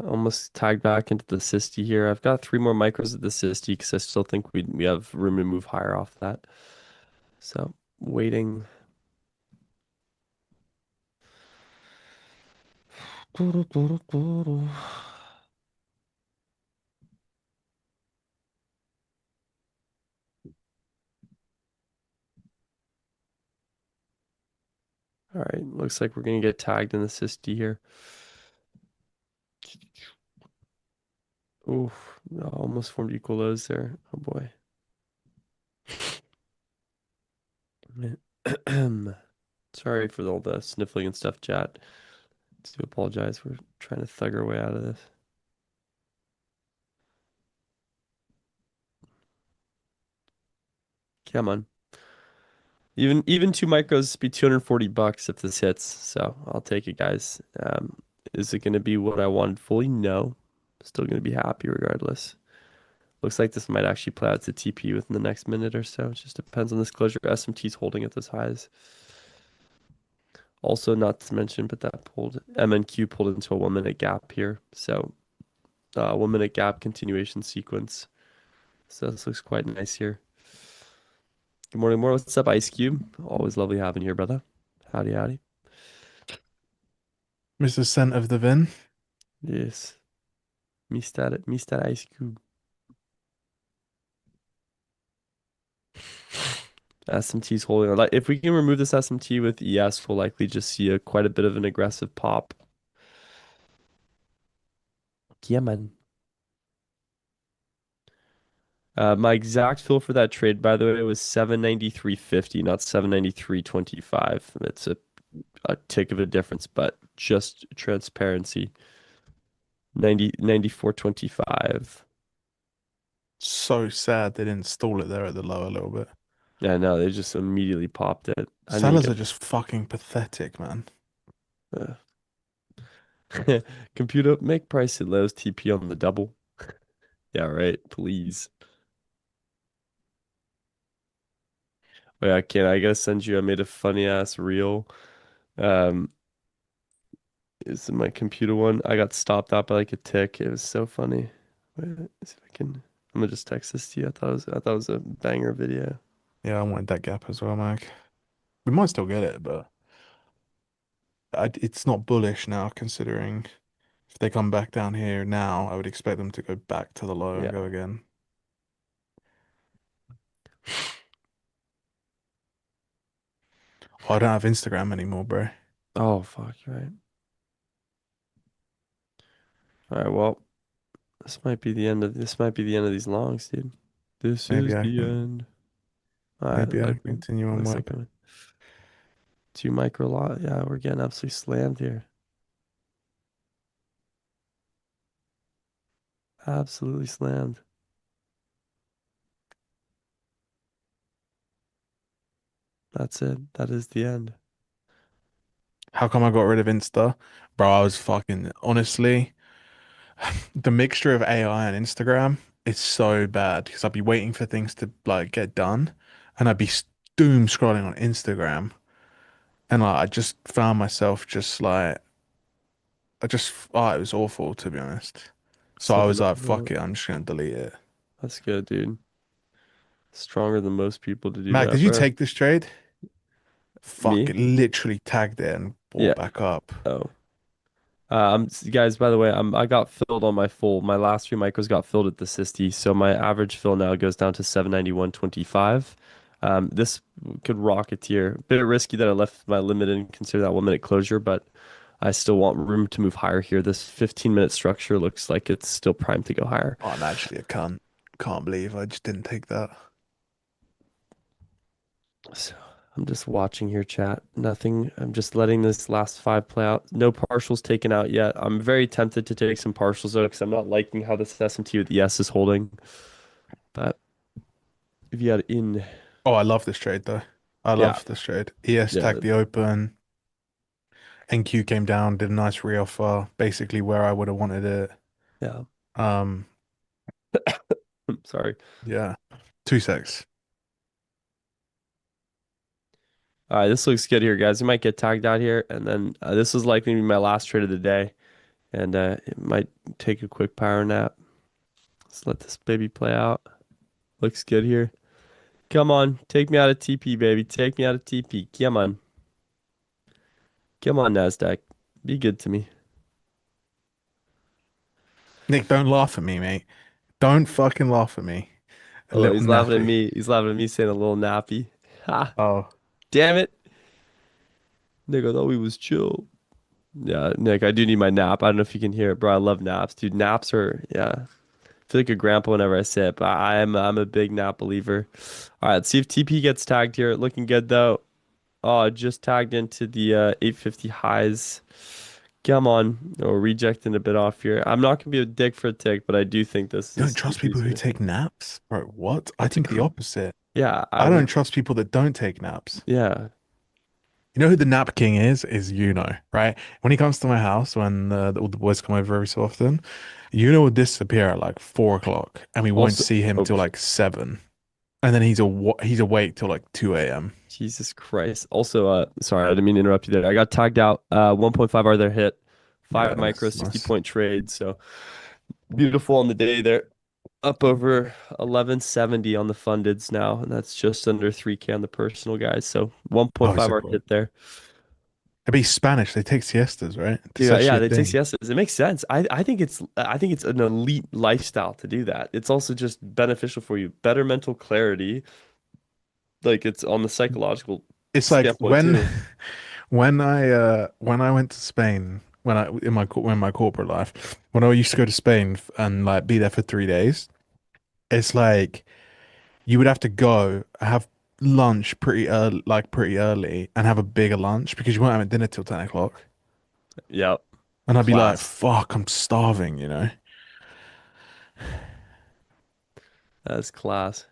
[SPEAKER 1] Almost tagged back into the 60 here. I've got 3 more micros of the 60 because I still think we have room to move higher off that. So waiting. All right, looks like we're gonna get tagged in the 60 here. Oof, almost formed equal lows there. Oh boy. Sorry for all the sniffling and stuff, chat. Do apologize. We're trying to thug our way out of this. Come on. Even 2 micros be 240 bucks if this hits. So I'll take it, guys. Is it gonna be what I wanted fully? No. Still gonna be happy regardless. Looks like this might actually play out to TP within the next minute or so. It just depends on this closure. SMT's holding at those highs. Also, not to mention, but that pulled MNQ pulled into a 1 minute gap here. So 1 minute gap continuation sequence. So this looks quite nice here. Good morning, more. What's up, Ice Cube? Always lovely having you here, brother. Howdy, howdy.
[SPEAKER 2] Mr. Scent of the Vin.
[SPEAKER 1] Yes. Mr. Ice Cube. SMT's holding on. Like, if we can remove this SMT with ES, we'll likely just see quite a bit of an aggressive pop. Yeah, man. My exact fill for that trade, by the way, was 793.50, not 793.25. It's a tick of a difference, but just transparency. 94.25.
[SPEAKER 2] So sad they didn't stall it there at the low a little bit.
[SPEAKER 1] Yeah, no, they just immediately popped it. I didn't even
[SPEAKER 2] Sellers are
[SPEAKER 1] get
[SPEAKER 2] just fucking pathetic, man.
[SPEAKER 1] uh, computer make price at lows TP on the double. Yeah, right. Please. Wait, I can't. I gotta send you. I made a funny ass reel. Um, it's my computer one. I got stopped out by like a tick. It was so funny. Wait, let's see if I can. I'm gonna just text this to you. I thought it was a banger video.
[SPEAKER 2] Yeah, I wanted that gap as well, Mike. We might still get it, but it's not bullish now, considering if they come back down here now, I would expect them to go back to the low and
[SPEAKER 1] Yeah.
[SPEAKER 2] go again. Oh, I don't have Instagram anymore, bro.
[SPEAKER 1] Oh fuck, you're right. All right, well, this might be the end of these longs, dude. This
[SPEAKER 2] Maybe
[SPEAKER 1] is
[SPEAKER 2] I
[SPEAKER 1] the
[SPEAKER 2] can
[SPEAKER 1] end. All right,
[SPEAKER 2] maybe I can continue on
[SPEAKER 1] looks
[SPEAKER 2] web.
[SPEAKER 1] like a 2 micro lot. Yeah, we're getting absolutely slammed here. Absolutely slammed. That's it. That is the end.
[SPEAKER 2] How come I got rid of Insta? Bro, I was fucking honestly, the mixture of AI and Instagram. It's so bad because I'd be waiting for things to like get done, and I'd be doom scrolling on Instagram, and like I just found myself just like it was awful to be honest. So I
[SPEAKER 1] Slipping
[SPEAKER 2] was
[SPEAKER 1] up.
[SPEAKER 2] like, fuck it, I'm just gonna delete it.
[SPEAKER 1] That's good, dude. Stronger than most people to do
[SPEAKER 2] Mac, did
[SPEAKER 1] that,
[SPEAKER 2] you
[SPEAKER 1] bro.
[SPEAKER 2] take this trade? Fuck
[SPEAKER 1] Me?
[SPEAKER 2] it, literally tagged it and
[SPEAKER 1] Yeah.
[SPEAKER 2] bought back up.
[SPEAKER 1] Oh. Guys, by the way, I got filled on my full. My last three micros got filled at the 60, so my average fill now goes down to 791.25. This could rocketeer. Bit risky that I left my limit in, consider that 1 minute closure, but I still want room to move higher here. This 15-minute structure looks like it's still primed to go higher.
[SPEAKER 2] I'm actually a cunt. Can't believe I just didn't take that.
[SPEAKER 1] So I'm just watching here, chat. Nothing. I'm just letting this last five play out. No partials taken out yet. I'm very tempted to take some partials though, because I'm not liking how this SMT with the S is holding. But if you had in,
[SPEAKER 2] Oh, I love this trade though. I
[SPEAKER 1] yeah,
[SPEAKER 2] love this trade. ES
[SPEAKER 1] yeah,
[SPEAKER 2] tagged the open. NQ came down, did a nice reoffer, basically where I would have wanted it.
[SPEAKER 1] yeah.
[SPEAKER 2] Um,
[SPEAKER 1] Sorry.
[SPEAKER 2] yeah. 2 secs.
[SPEAKER 1] All right, this looks good here, guys. You might get tagged out here, and then this is likely to be my last trade of the day, and it might take a quick power nap. Let's let this baby play out. Looks good here. Come on, take me out of TP, baby. Take me out of TP. Come on. Come on, Nasdaq. Be good to me.
[SPEAKER 2] Nick, don't laugh at me, mate. Don't fucking laugh at me. A
[SPEAKER 1] Oh,
[SPEAKER 2] little
[SPEAKER 1] he's laughing at
[SPEAKER 2] nappy.
[SPEAKER 1] me. He's laughing at me saying a little nappy. Ha!
[SPEAKER 2] Oh,
[SPEAKER 1] Damn it. Nick, I thought we was chill. Yeah, Nick, I do need my nap. I don't know if you can hear it, bro. I love naps, dude. Naps are, yeah. I feel like a grandpa whenever I say it, but I'm a big nap believer. All right, let's see if TP gets tagged here. Looking good though. Oh, just tagged into the 850 highs. Come on. Oh, rejecting a bit off here. I'm not gonna be a dick for a tick, but I do think
[SPEAKER 2] you don't
[SPEAKER 1] this
[SPEAKER 2] trust
[SPEAKER 1] TP
[SPEAKER 2] people
[SPEAKER 1] is
[SPEAKER 2] who
[SPEAKER 1] gonna.
[SPEAKER 2] take naps? Bro, what? I
[SPEAKER 1] That's a
[SPEAKER 2] think the opposite.
[SPEAKER 1] yeah. I
[SPEAKER 2] I don't
[SPEAKER 1] would.
[SPEAKER 2] trust people that don't take naps.
[SPEAKER 1] Yeah.
[SPEAKER 2] You know who the nap king is? Right? When he comes to my house, when all the boys come over every so often, will disappear at like 4 o'clock, and we won't
[SPEAKER 1] Also,
[SPEAKER 2] see him
[SPEAKER 1] oh,
[SPEAKER 2] till like 7, and then he's awake till like 2 a.m.
[SPEAKER 1] Jesus Christ. Also, sorry, I didn't mean to interrupt you there. I got tagged out. 1.5 are their hit.
[SPEAKER 2] Yeah,
[SPEAKER 1] Five micro,
[SPEAKER 2] nice,
[SPEAKER 1] 60
[SPEAKER 2] nice.
[SPEAKER 1] point trade. So beautiful on the day there. Up over 1170 on the fundeds now, and that's just under 3K on the personal guys. So
[SPEAKER 2] Oh, he's
[SPEAKER 1] 1.5
[SPEAKER 2] so
[SPEAKER 1] are
[SPEAKER 2] cool.
[SPEAKER 1] hit there.
[SPEAKER 2] It'd be Spanish. They take siestas, right? It's
[SPEAKER 1] Yeah,
[SPEAKER 2] actually
[SPEAKER 1] yeah,
[SPEAKER 2] a
[SPEAKER 1] they take
[SPEAKER 2] thing.
[SPEAKER 1] siestas. It makes sense. I think it's an elite lifestyle to do that. It's also just beneficial for you. Better mental clarity. Like it's on the psychological
[SPEAKER 2] It's like
[SPEAKER 1] standpoint too.
[SPEAKER 2] when I went to Spain when my corporate life when I used to go to Spain and like be there for 3 days. It's like you would have to go have lunch pretty early, and have a bigger lunch because you weren't having dinner till 10 o'clock.
[SPEAKER 1] Yep.
[SPEAKER 2] And I'd be like,
[SPEAKER 1] Class.
[SPEAKER 2] "Fuck, I'm starving."
[SPEAKER 1] That's class.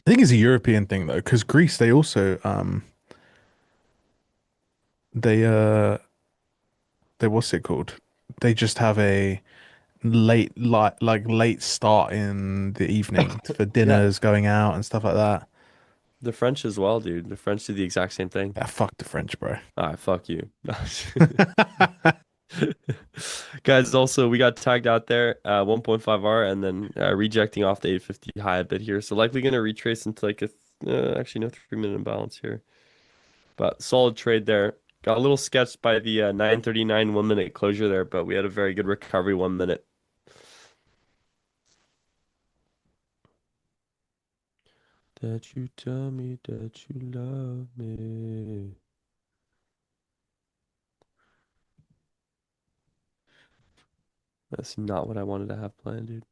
[SPEAKER 2] I think it's a European thing though, because Greece they also they what's it called? They just have a late start in the evening for
[SPEAKER 1] Yeah.
[SPEAKER 2] dinners, going out and stuff like that.
[SPEAKER 1] The French as well, dude. The French do the exact same thing.
[SPEAKER 2] Yeah, fuck the French, bro.
[SPEAKER 1] All right, fuck you. Guys, also we got tagged out there, 1.5R, and then rejecting off the 850 high a bit here. So likely gonna retrace into like a actually no 3 minute imbalance here. But solid trade there. Got a little sketched by the 939 1 minute closure there, but we had a very good recovery 1 minute. That you tell me that you love me. That's not what I wanted to have planned, dude.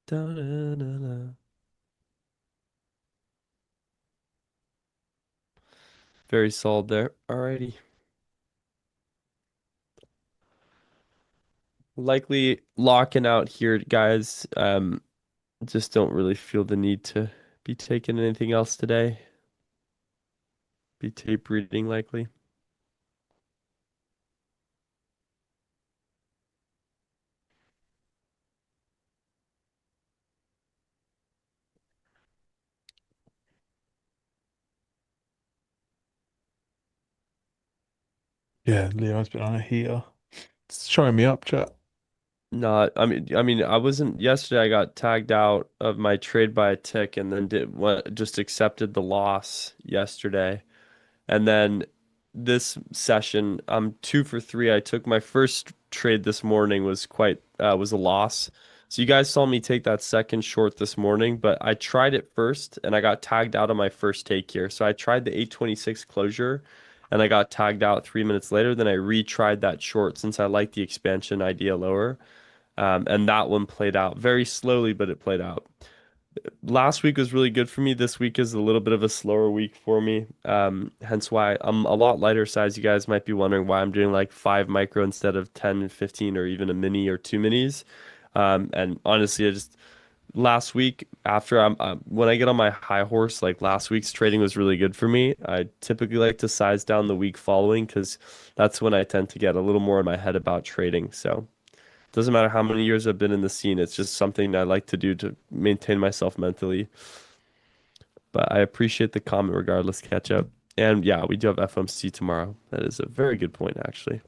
[SPEAKER 1] Da-da-da-da. Very solid there. Alrighty. Likely locking out here, guys. Just don't really feel the need to be taking anything else today. Be tape reading likely.
[SPEAKER 2] Yeah, Leo's been on a heater. It's showing me up, chat.
[SPEAKER 1] Not, I wasn't yesterday. I got tagged out of my trade by a tick, and then did what? Just accepted the loss yesterday. And then this session, I'm 2 for 3. I took my first trade this morning was a loss. So you guys saw me take that second short this morning, but I tried it first and I got tagged out on my first take here. So I tried the 826 closure and I got tagged out 3 minutes later. Then I retried that short since I like the expansion idea lower. And that one played out very slowly, but it played out. Last week was really good for me. This week is a little bit of a slower week for me. Hence why I'm a lot lighter size. You guys might be wondering why I'm doing like 5 micro instead of 10 and 15 or even a mini or 2 minis. And honestly, I just last week after when I get on my high horse, like last week's trading was really good for me. I typically like to size down the week following because that's when I tend to get a little more in my head about trading. So. Doesn't matter how many years I've been in the scene, it's just something I like to do to maintain myself mentally. But I appreciate the comment regardless, catch up. And yeah, we do have FOMC tomorrow. That is a very good point, actually.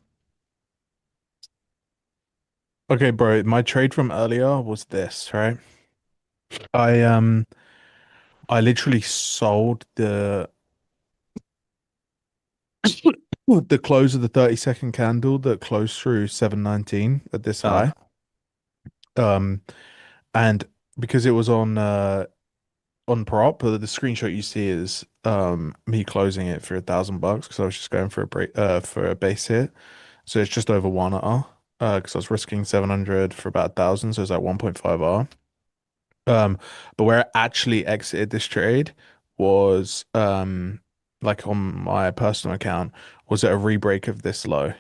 [SPEAKER 2] Okay, bro, my trade from earlier was this, right? I I literally sold the close of the 30-second candle that closed through 719 at this high.
[SPEAKER 1] Ah,
[SPEAKER 2] Um and because it was on prop, the screenshot you see is me closing it for $1,000 because I was just going for a break for a base hit. So it's just over 1 R because I was risking 700 for about 1,000, so it's like 1.5 R. But where I actually exited this trade was like on my personal account was at a rebreak of this low.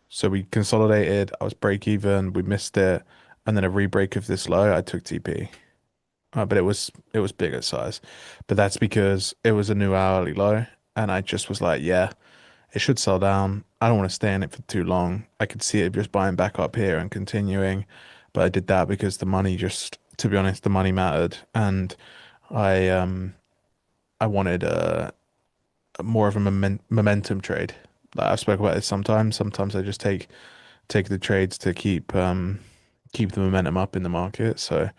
[SPEAKER 2] So we consolidated, I was break even, we missed it, and then a rebreak of this low, I took TP. But it was bigger size. But that's because it was a new hourly low, and I just was like, yeah, it should sell down. I don't want to stay in it for too long. I could see it just buying back up here and continuing, but I did that because the money just, to be honest, the money mattered, and I wanted more of a momentum trade. Like I've spoken about this sometimes. Sometimes I just take the trades to keep the momentum up in the market. So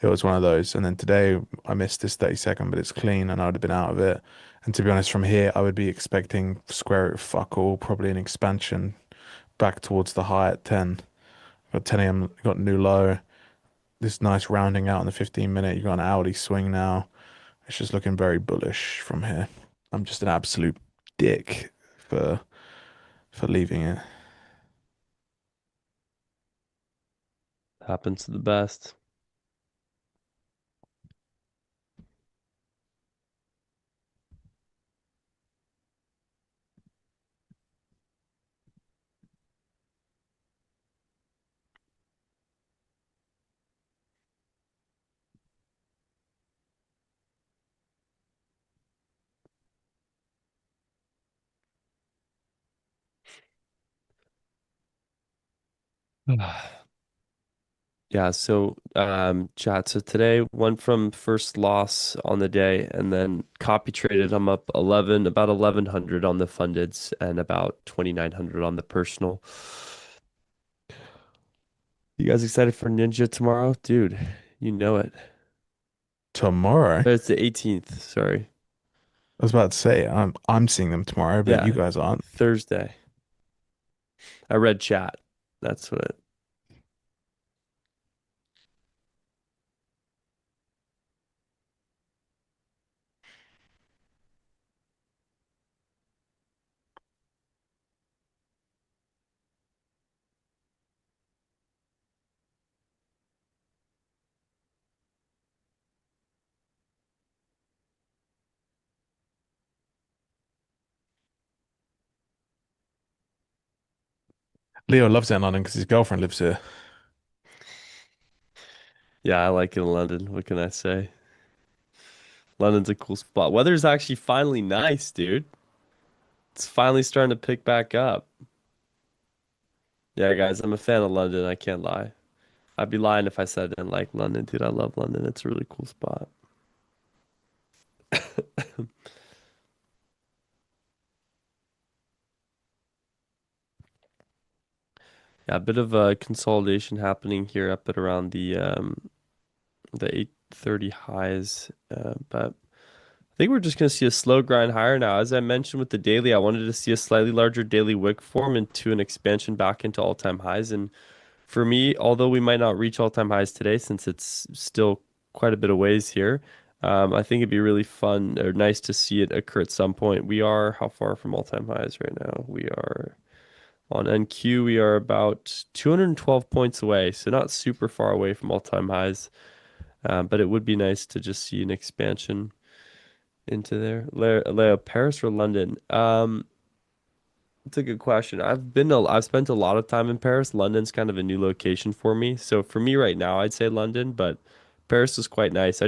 [SPEAKER 2] it was one of those. And then today I missed this 30-second, but it's clean and I would have been out of it. And to be honest, from here I would be expecting square root of fuck all, probably an expansion back towards the high at 10. Got 10 a.m. got new low. This nice rounding out on the 15 minute. You got an hourly swing now. It's just looking very bullish from here. I'm just an absolute dick for leaving it.
[SPEAKER 1] happens to the best. Yeah, so chat. So today went from first loss on the day and then copy traded. I'm up 11, about 1100 on the fundeds and about 2900 on the personal. You guys excited for Ninja tomorrow? Dude, you know it.
[SPEAKER 2] Tomorrow, I
[SPEAKER 1] It's the 18th, sorry.
[SPEAKER 2] was about to say I'm seeing them tomorrow, but you
[SPEAKER 1] Yeah,
[SPEAKER 2] guys aren't.
[SPEAKER 1] Thursday. I read chat. That's what it.
[SPEAKER 2] Leo loves it in London because his girlfriend lives here.
[SPEAKER 1] Yeah, I like it in London. What can I say? London's a cool spot. Weather's actually finally nice, dude. It's finally starting to pick back up. Yeah, guys, I'm a fan of London. I can't lie. I'd be lying if I said I didn't like London, dude. I love London. It's a really cool spot. Yeah, a bit of a consolidation happening here up at around the 830 highs. But I think we're just going to see a slow grind higher now. As I mentioned with the daily, I wanted to see a slightly larger daily wick form into an expansion back into all-time highs. And for me, although we might not reach all-time highs today, since it's still quite a bit of ways here, I think it'd be really fun or nice to see it occur at some point. We are how far from all-time highs right now? We are on NQ, we are about 212 points away, so not super far away from all-time highs. But it would be nice to just see an expansion into there. Leo, Paris or London? It's a good question. I've spent a lot of time in Paris. London's kind of a new location for me. So for me right now, I'd say London, but Paris is quite nice.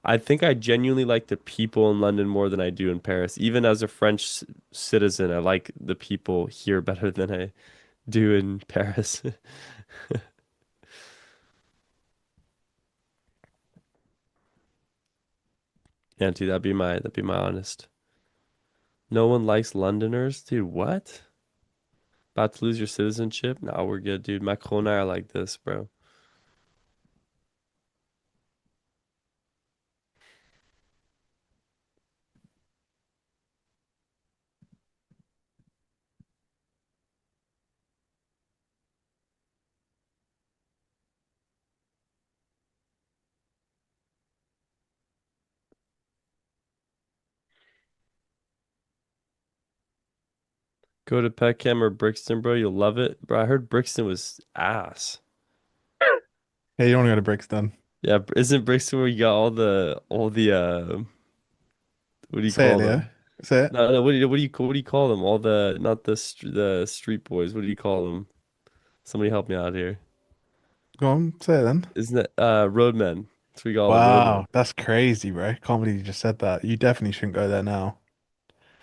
[SPEAKER 1] I think I genuinely like the people in London more than I do in Paris. Even as a French citizen, I like the people here better than I do in Paris. Yeah, dude, that'd be my honest. No one likes Londoners, dude. What? About to lose your citizenship? No, we're good, dude. Macron and I are like this, bro. Go to Peckham or Brixton, bro. You'll love it, bro. I heard Brixton was ass.
[SPEAKER 2] Yeah, you don't want to go to Brixton.
[SPEAKER 1] Yeah, isn't Brixton where you got all the what do you
[SPEAKER 2] Say it,
[SPEAKER 1] call
[SPEAKER 2] Leo.
[SPEAKER 1] them?
[SPEAKER 2] Say it.
[SPEAKER 1] No, no. What do you call them? All the not the street boys. What do you call them? Somebody help me out here.
[SPEAKER 2] Go on, say it then.
[SPEAKER 1] Isn't it roadmen? That's what we call them, roadmen.
[SPEAKER 2] Wow, that's crazy, bro. Can't believe you just said that. You definitely shouldn't go there now.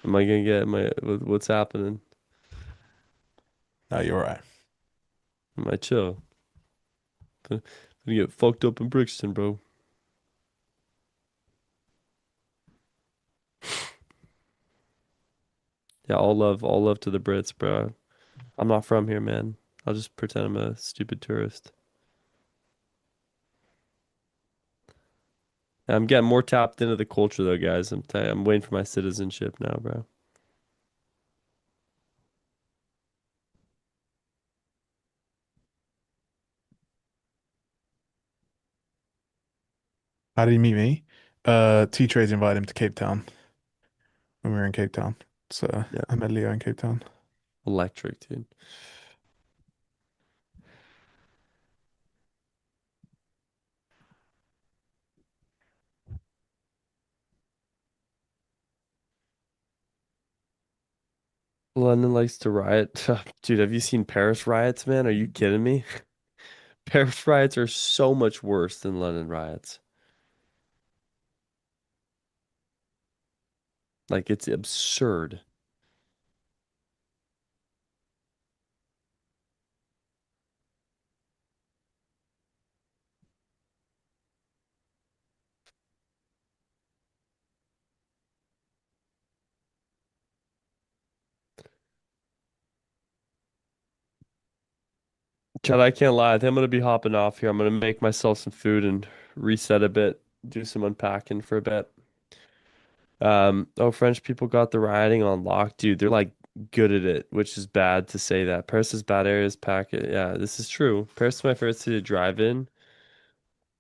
[SPEAKER 1] Am I gonna get what's happening?
[SPEAKER 2] No, you're right.
[SPEAKER 1] Am I chill? Gonna get fucked up in Brixton, bro. Yeah, all love to the Brits, bro. I'm not from here, man. I'll just pretend I'm a stupid tourist. I'm getting more tapped into the culture though, guys. I'm waiting for my citizenship now, bro.
[SPEAKER 2] How did he meet me? T-Trades invited him to Cape Town when we were in Cape Town. So
[SPEAKER 1] Yeah,
[SPEAKER 2] I met Leo in Cape Town.
[SPEAKER 1] electric, dude. London likes to riot. Dude, have you seen Paris riots, man? Are you kidding me? Paris riots are so much worse than London riots. Like it's absurd. Chad, I can't lie. I think I'm gonna be hopping off here. I'm gonna make myself some food and reset a bit, do some unpacking for a bit. Oh, French people got the rioting on lock, dude. They're like good at it, which is bad to say that. Paris is bad areas, pack it. Yeah, this is true. Paris is my favorite city to drive in.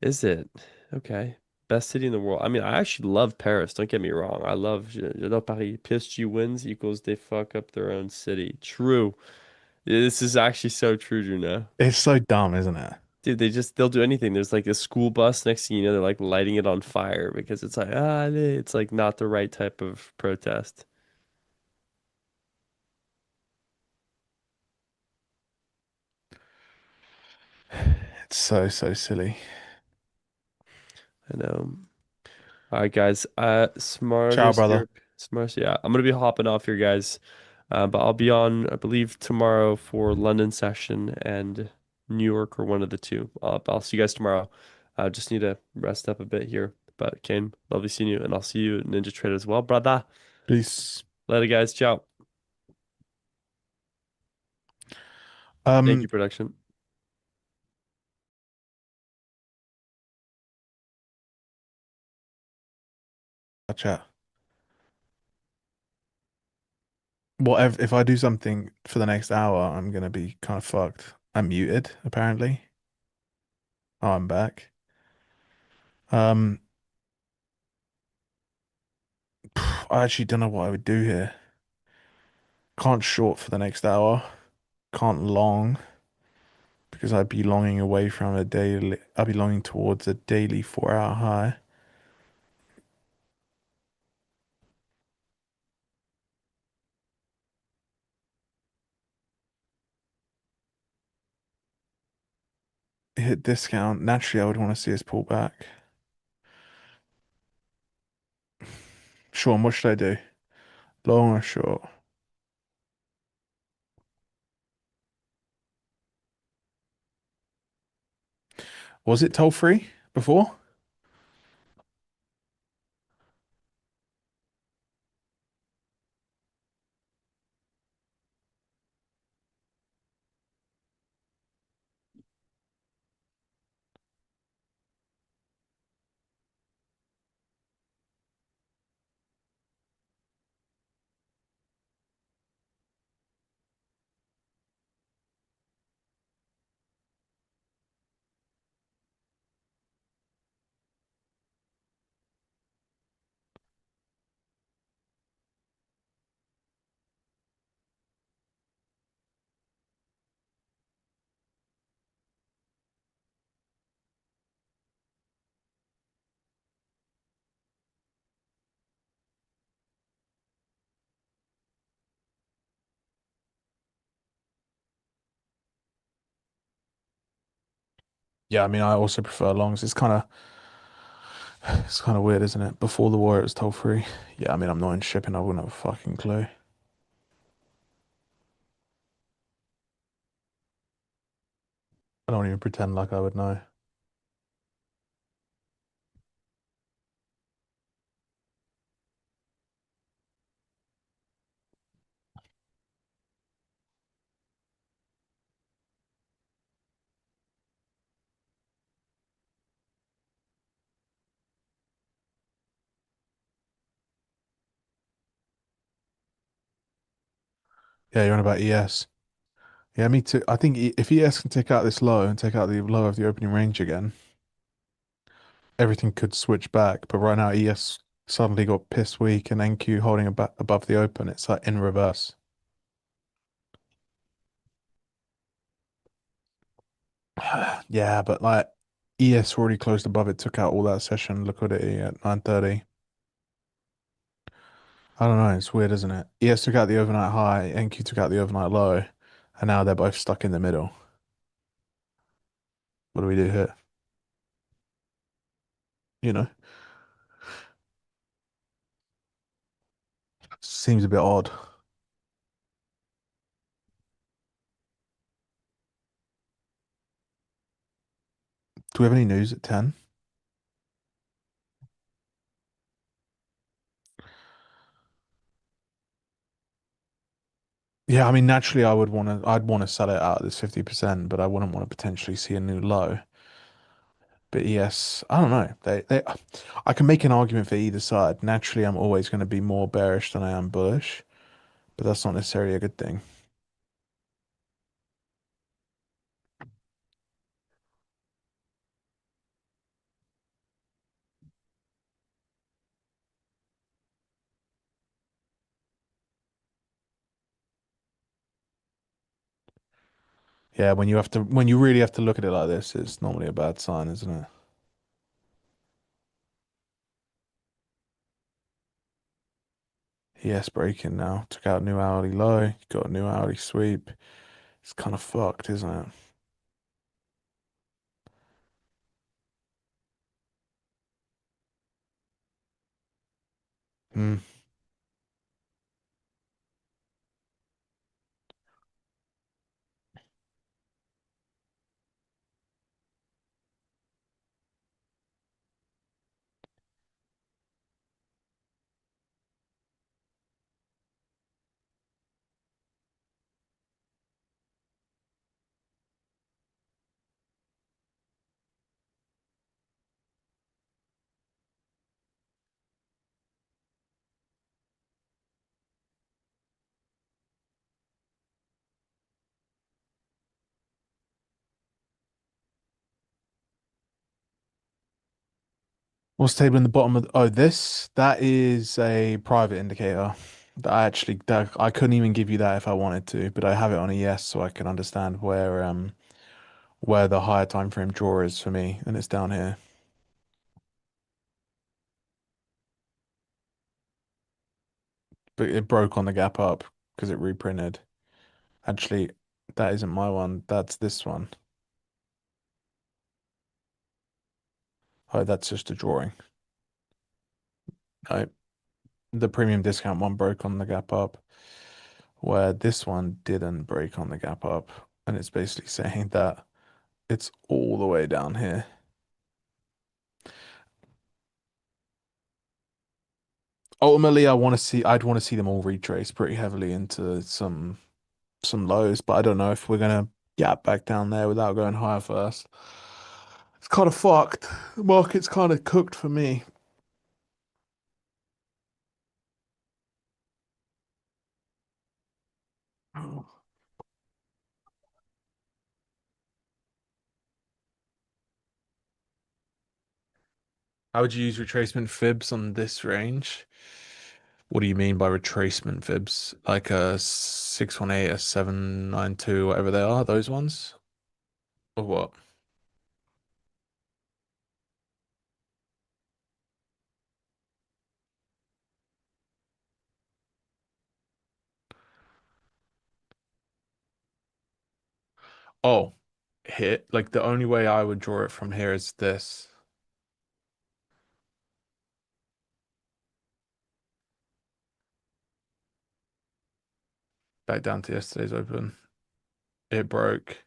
[SPEAKER 1] Is it? Okay. Best city in the world. I mean, I actually love Paris. Don't get me wrong. I love j'adore Paris. PSG wins equals they fuck up their own city. True. Yeah, this is actually so true, Juno.
[SPEAKER 2] It's so dumb, isn't it?
[SPEAKER 1] Dude, they'll do anything. There's like a school bus next thing you know, they're like lighting it on fire because it's like it's like not the right type of protest.
[SPEAKER 2] It's so, so silly.
[SPEAKER 1] I know. All right, guys.
[SPEAKER 2] Ciao, brother.
[SPEAKER 1] Smartest. Yeah, I'm gonna be hopping off here, guys. But I'll be on, I believe, tomorrow for London session and New York or one of the two. I'll see you guys tomorrow. Just need to rest up a bit here. But Kane, lovely seeing you, and I'll see you at Ninja Trade as well, brother.
[SPEAKER 2] Peace.
[SPEAKER 1] Later, guys. Ciao. Thank
[SPEAKER 2] Um,
[SPEAKER 1] you, production.
[SPEAKER 2] chat. What if I do something for the next hour, I'm gonna be kind of fucked. I'm muted, apparently. Oh, I'm back. Um, I actually don't know what I would do here. Can't short for the next hour. Can't long because I'd be longing away from a daily. I'd be longing towards a daily 4 hour high. Hit discount. Naturally, I would want to see us pull back. Sean, what should I do? Long or short? Was it toll free before? Yeah, I mean, I also prefer longs. It's kind of weird, isn't it? Before the war, it was toll free. Yeah, I mean, I'm not in shipping. I wouldn't have a fucking clue. I don't even pretend like I would know. Yeah, you're on about ES. Yeah, me too. I think if ES can take out this low and take out the low of the opening range again, everything could switch back. But right now, ES suddenly got pissed weak and NQ holding above the open. It's like in reverse. Yeah, but like ES already closed above it, took out all that session liquidity at 9:30. I don't know. It's weird, isn't it? ES took out the overnight high, NQ took out the overnight low, and now they're both stuck in the middle. What do we do here? You know, seems a bit odd. Do we have any news at 10? Yeah, I mean, naturally, I'd want to sell it out at this 50%, but I wouldn't want to potentially see a new low. But yes, I don't know. I can make an argument for either side. Naturally, I'm always going to be more bearish than I am bullish, but that's not necessarily a good thing. Yeah, when you really have to look at it like this, it's normally a bad sign, isn't it? Yes, breaking now. Took out new hourly low, got a new hourly sweep. It's kind of fucked, isn't it? Hmm. What's table in the bottom of oh this that is a private indicator that I couldn't even give you that if I wanted to, but I have it on a yes so I can understand where the higher time frame draw is for me, and it's down here. But it broke on the gap up because it reprinted. Actually, that isn't my one. That's this one. Oh, that's just a drawing. No, the premium discount one broke on the gap up, where this one didn't break on the gap up. And it's basically saying that it's all the way down here. Ultimately, I'd want to see them all retrace pretty heavily into some lows, but I don't know if we're gonna gap back down there without going higher first. It's kind of fucked. The market's kind of cooked for me. How would you use retracement fibs on this range? What do you mean by retracement fibs? Like a 618, a 792, whatever they are, those ones? Or what? Oh, hit. Like the only way I would draw it from here is this. Back down to yesterday's open. It broke.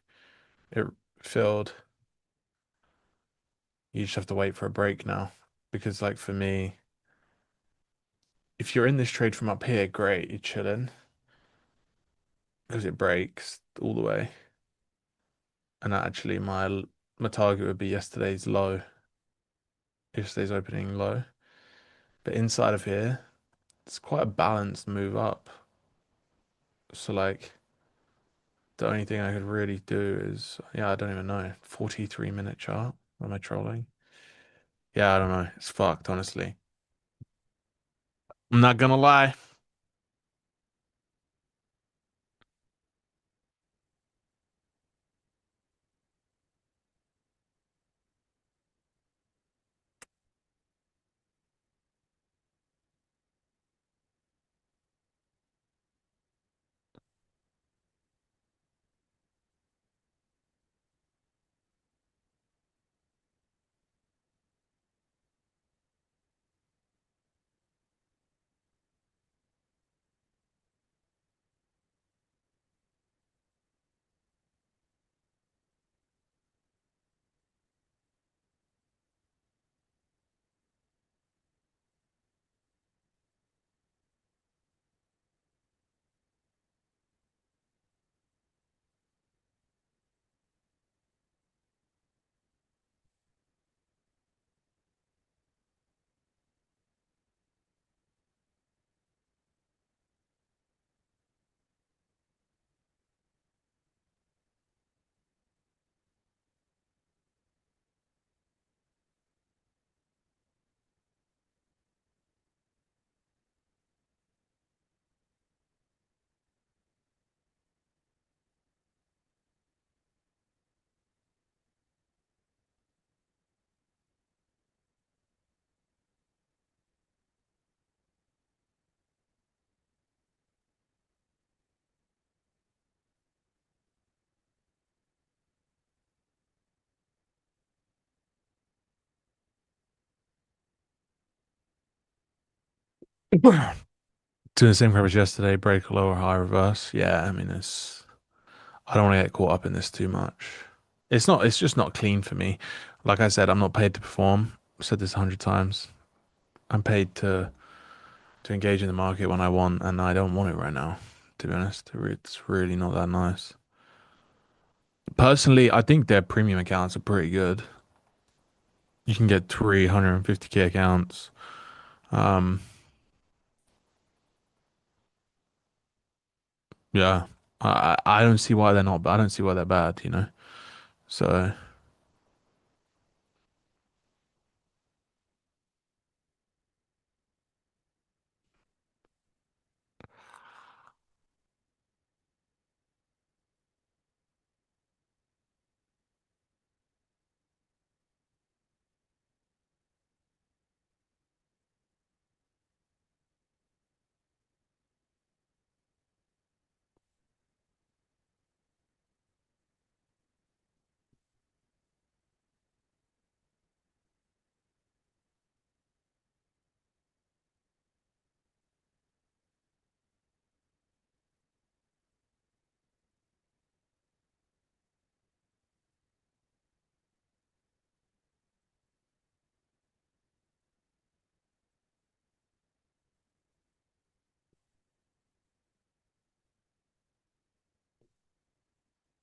[SPEAKER 2] It filled. You just have to wait for a break now. Because like for me, if you're in this trade from up here, great, you're chilling. Because it breaks all the way. And actually my target would be yesterday's opening low. But inside of here, it's quite a balanced move up. So like the only thing I could really do is yeah, I don't even know. 43-minute chart. Am I trolling? Yeah, I don't know. It's fucked, honestly. I'm not gonna lie. Doing the same crap as yesterday, break a lower high reverse. Yeah, I mean it's I don't want to get caught up in this too much. It's just not clean for me. Like I said, I'm not paid to perform. I've said this 100 times. I'm paid to engage in the market when I want, and I don't want it right now, to be honest. It's really not that nice. Personally, I think their premium accounts are pretty good. You can get 350K accounts. Um, yeah, I don't see why they're not. I don't see why they're bad. So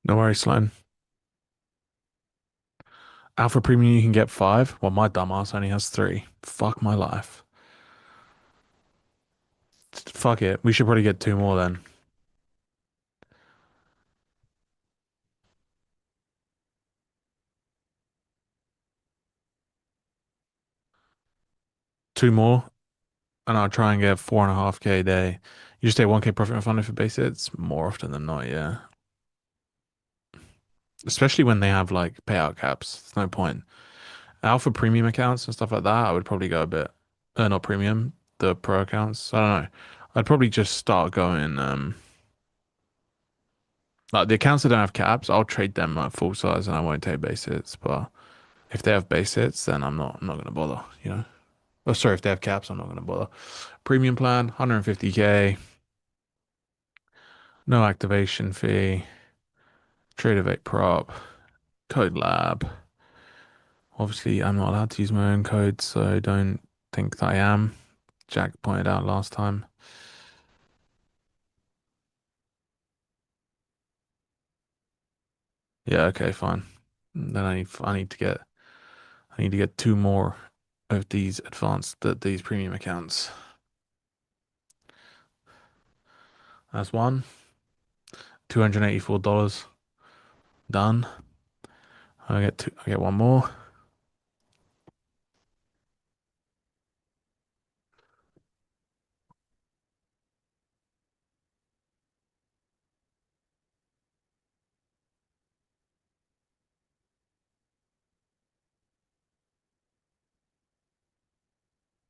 [SPEAKER 2] No worries, Sloan. Alpha Premium, you can get five. Well, my dumbass only has three. Fuck my life. Fuck it. We should probably get two more then. Two more, and I'll try and get 4.5K a day. You just take 1K profit and funded for base hits more often than not, yeah. Especially when they have like payout caps. There's no point. Alpha premium accounts and stuff like that, I would probably go a bit, not premium, the pro accounts. I don't know. I'd probably just start going, like the accounts that don't have caps, I'll trade them at full size and I won't take base hits. But if they have base hits, then I'm not gonna bother, you know. Oh, sorry, if they have caps, I'm not gonna bother. Premium plan, 150K, no activation fee, Tradeovate prop, code lab. Obviously, I'm not allowed to use my own code, so don't think that I am. Jack pointed out last time. Yeah, okay, fine. Then I need to get two more of these these premium accounts. That's one. $284 done. I get one more.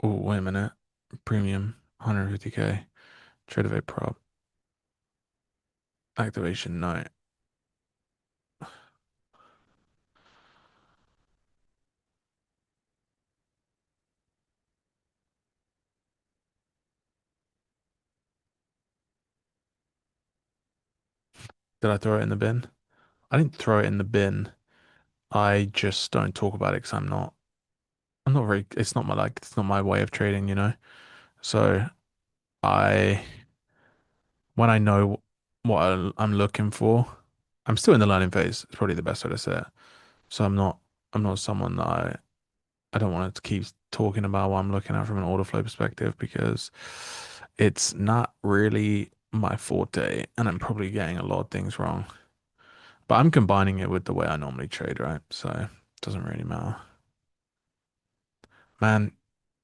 [SPEAKER 2] Oh, wait a minute. Premium 150K. Trade of a prop. Activation no. Did I throw it in the bin? I didn't throw it in the bin. I just don't talk about it because I'm not very, it's not my like, it's not my way of trading, you know? So I, when I know what I'm looking for, I'm still in the learning phase. It's probably the best way to say it. So I'm not someone that I don't want to keep talking about what I'm looking at from an order flow perspective because it's not really my forte and I'm probably getting a lot of things wrong. But I'm combining it with the way I normally trade, right? So it doesn't really matter. Man,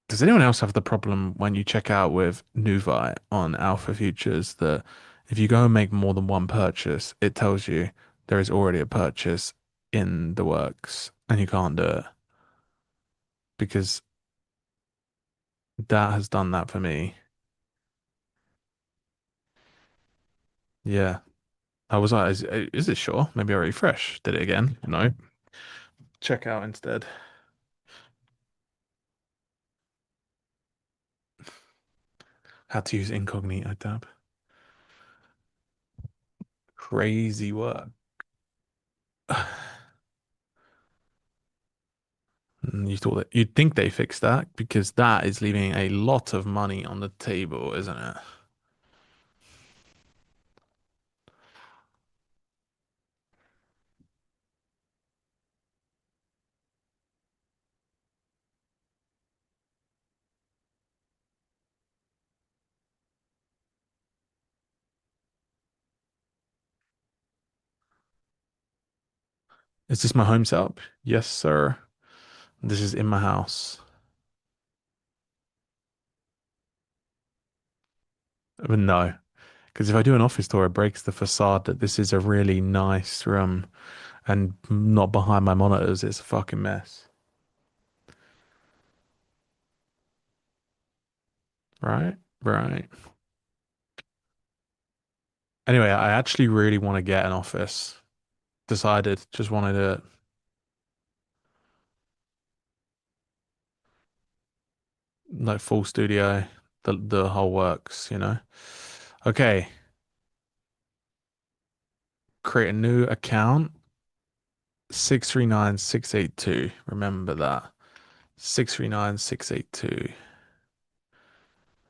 [SPEAKER 2] does anyone else have the problem when you check out with Nuvei on Alpha Futures that if you go and make more than one purchase, it tells you there is already a purchase in the works and you can't do it because that has done that for me. Yeah. I was like, is it sure? Maybe I refresh. Did it again? No. Check out instead. How to use incognito tab. Crazy work. You thought that you'd think they fixed that because that is leaving a lot of money on the table, isn't it? Is this my home setup? Yes, sir. This is in my house. But no, because if I do an office tour, it breaks the facade that this is a really nice room and not behind my monitors. It's a fucking mess. Right? Right. Anyway, I actually really want to get an office. Decided, just wanted to like full studio, the whole works, you know. Okay, create a new account. 639682. Remember that. 639682.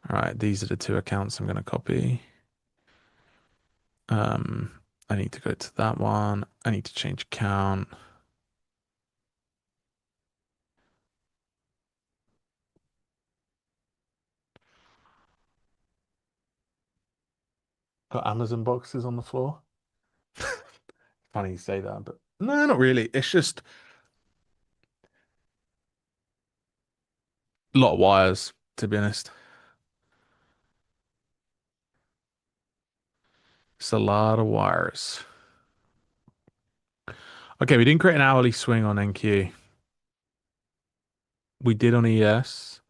[SPEAKER 2] All right, these are the two accounts I'm gonna copy. Um, I need to go to that one. I need to change account. Got Amazon boxes on the floor. Funny you say that, but no, not really. It's just a lot of wires, to be honest. It's a lot of wires. Okay, we didn't create an hourly swing on NQ. We did on ES.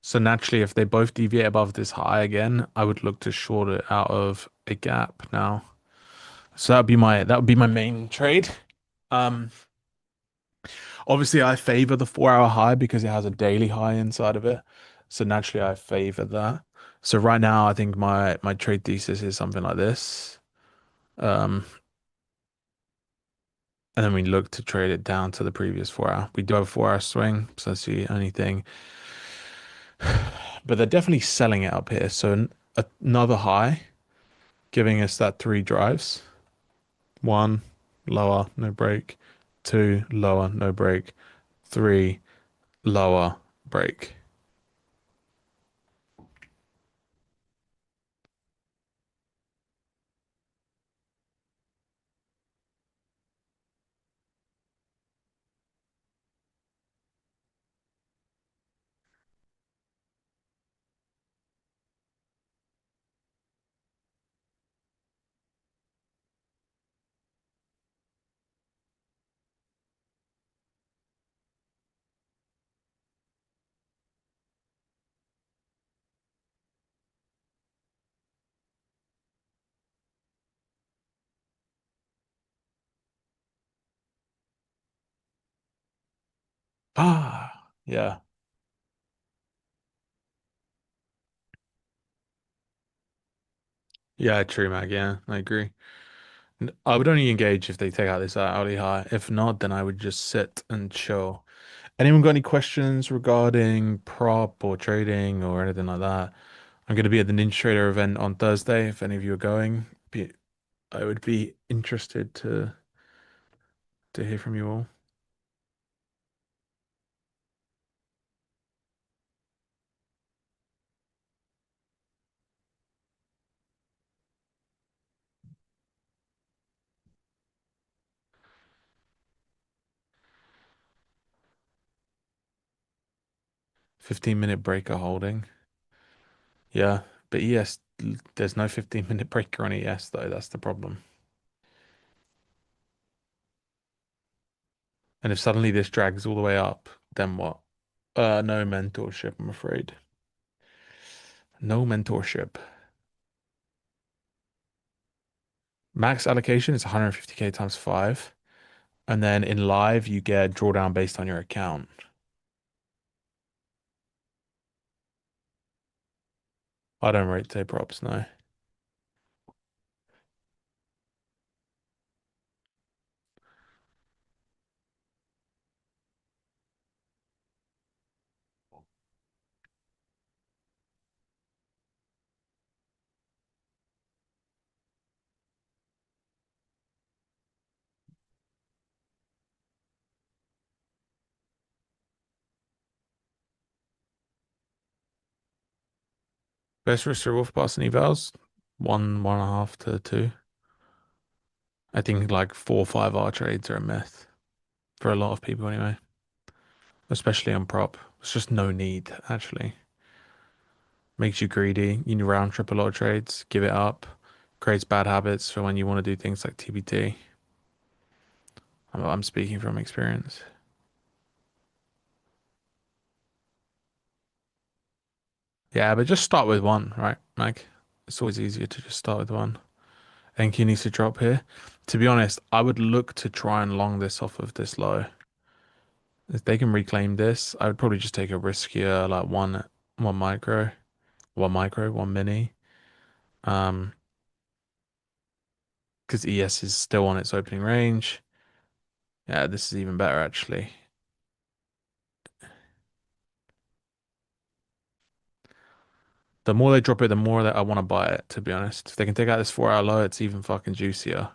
[SPEAKER 2] So naturally, if they both deviate above this high again, I would look to short it out of a gap now. So that would be my main trade. Um, Obviously I favor the 4 hour high because it has a daily high inside of it. So naturally I favor that. So right now I think my trade thesis is something like this. Um, and then we look to trade it down to the previous 4 hour. We do have a 4 hour swing, so that's the only thing. But they're definitely selling it up here. So another high, giving us that three drives. One, lower, no break. Two, lower, no break. Three, lower, break. Ah, yeah. Yeah, true, Mag. Yeah, I agree. I would only engage if they take out this hourly high. If not, then I would just sit and chill. Anyone got any questions regarding prop or trading or anything like that? I'm going to be at the Ninja Trader event on Thursday. If any of you are going, I would be interested to hear from you all. 15-minute breaker holding. Yeah, but ES, there's no 15-minute breaker on ES though. That's the problem. And if suddenly this drags all the way up, then what? No mentorship, I'm afraid. No mentorship. Max allocation is 150k times 5. And then in live, you get drawdown based on your account. I don't rate tape props, no. Best risk reward for passing evals, 1.5 to 2. I think like 4 or 5 R trades are a myth for a lot of people anyway, especially on prop. It's just no need, actually. Makes you greedy. You round trip a lot of trades, give it up, creates bad habits for when you want to do things like TBT. I'm speaking from experience. Yeah, but just start with one, right, Mike? It's always easier to just start with one. NQ needs to drop here. To be honest, I would look to try and long this off of this low. If they can reclaim this, I would probably just take a riskier, like one micro, one mini. Um, because ES is still on its opening range. Yeah, this is even better actually. The more they drop it, the more that I want to buy it, to be honest. If they can take out this 4 hour low, it's even fucking juicier.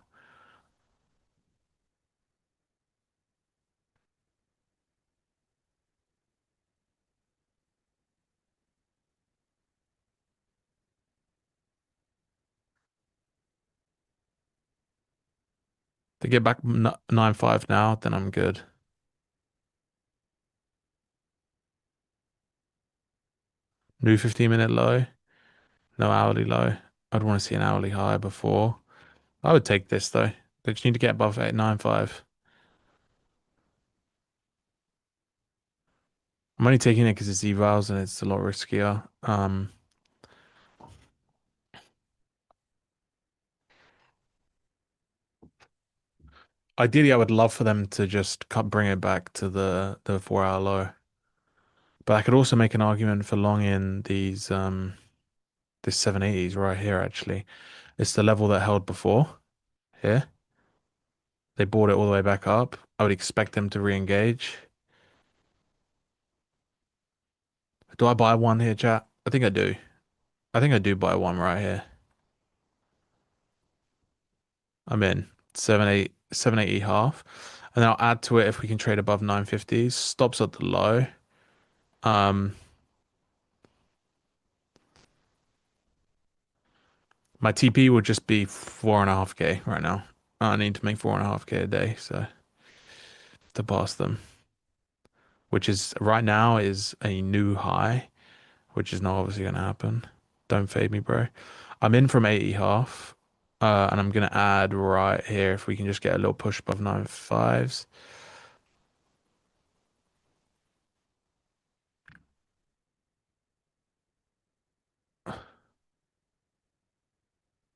[SPEAKER 2] They get back 9.5 now, then I'm good. New 15-minute low, no hourly low. I'd want to see an hourly high before. I would take this though. They just need to get above 8.95. I'm only taking it because it's evals and it's a lot riskier. Ideally, I would love for them to just bring it back to the 4 hour low. But I could also make an argument for long in this 780s right here actually. It's the level that held before here. They brought it all the way back up. I would expect them to re-engage. Do I buy one here, chat? I think I do. I think I do buy one right here. I'm in 780 half. And then I'll add to it if we can trade above 950s. Stops at the low. Um, my TP would just be 4.5K right now. I need to make 4.5K a day, so to pass them, which is right now is a new high, which is not obviously gonna happen. Don't fade me, bro. I'm in from 80 half, and I'm gonna add right here if we can just get a little push above 9.5s.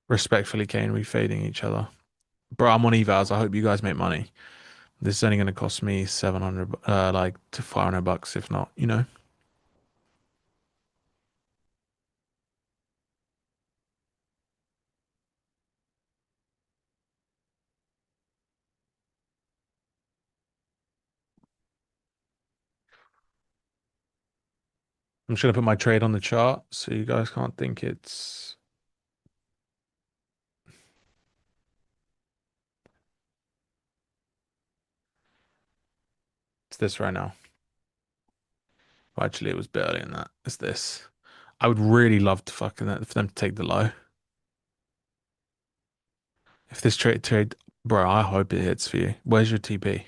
[SPEAKER 2] Respectfully, Kane, we fading each other. Bro, I'm on evals. I hope you guys make money. This is only going to cost me 700, like to 500 bucks, if not, you know. I'm just going to put my trade on the chart so you guys can't think it's this right now. Well, actually, it was barely in that. It's this. I would really love to fucking for them to take the low. If this trade, bro, I hope it hits for you. Where's your TP?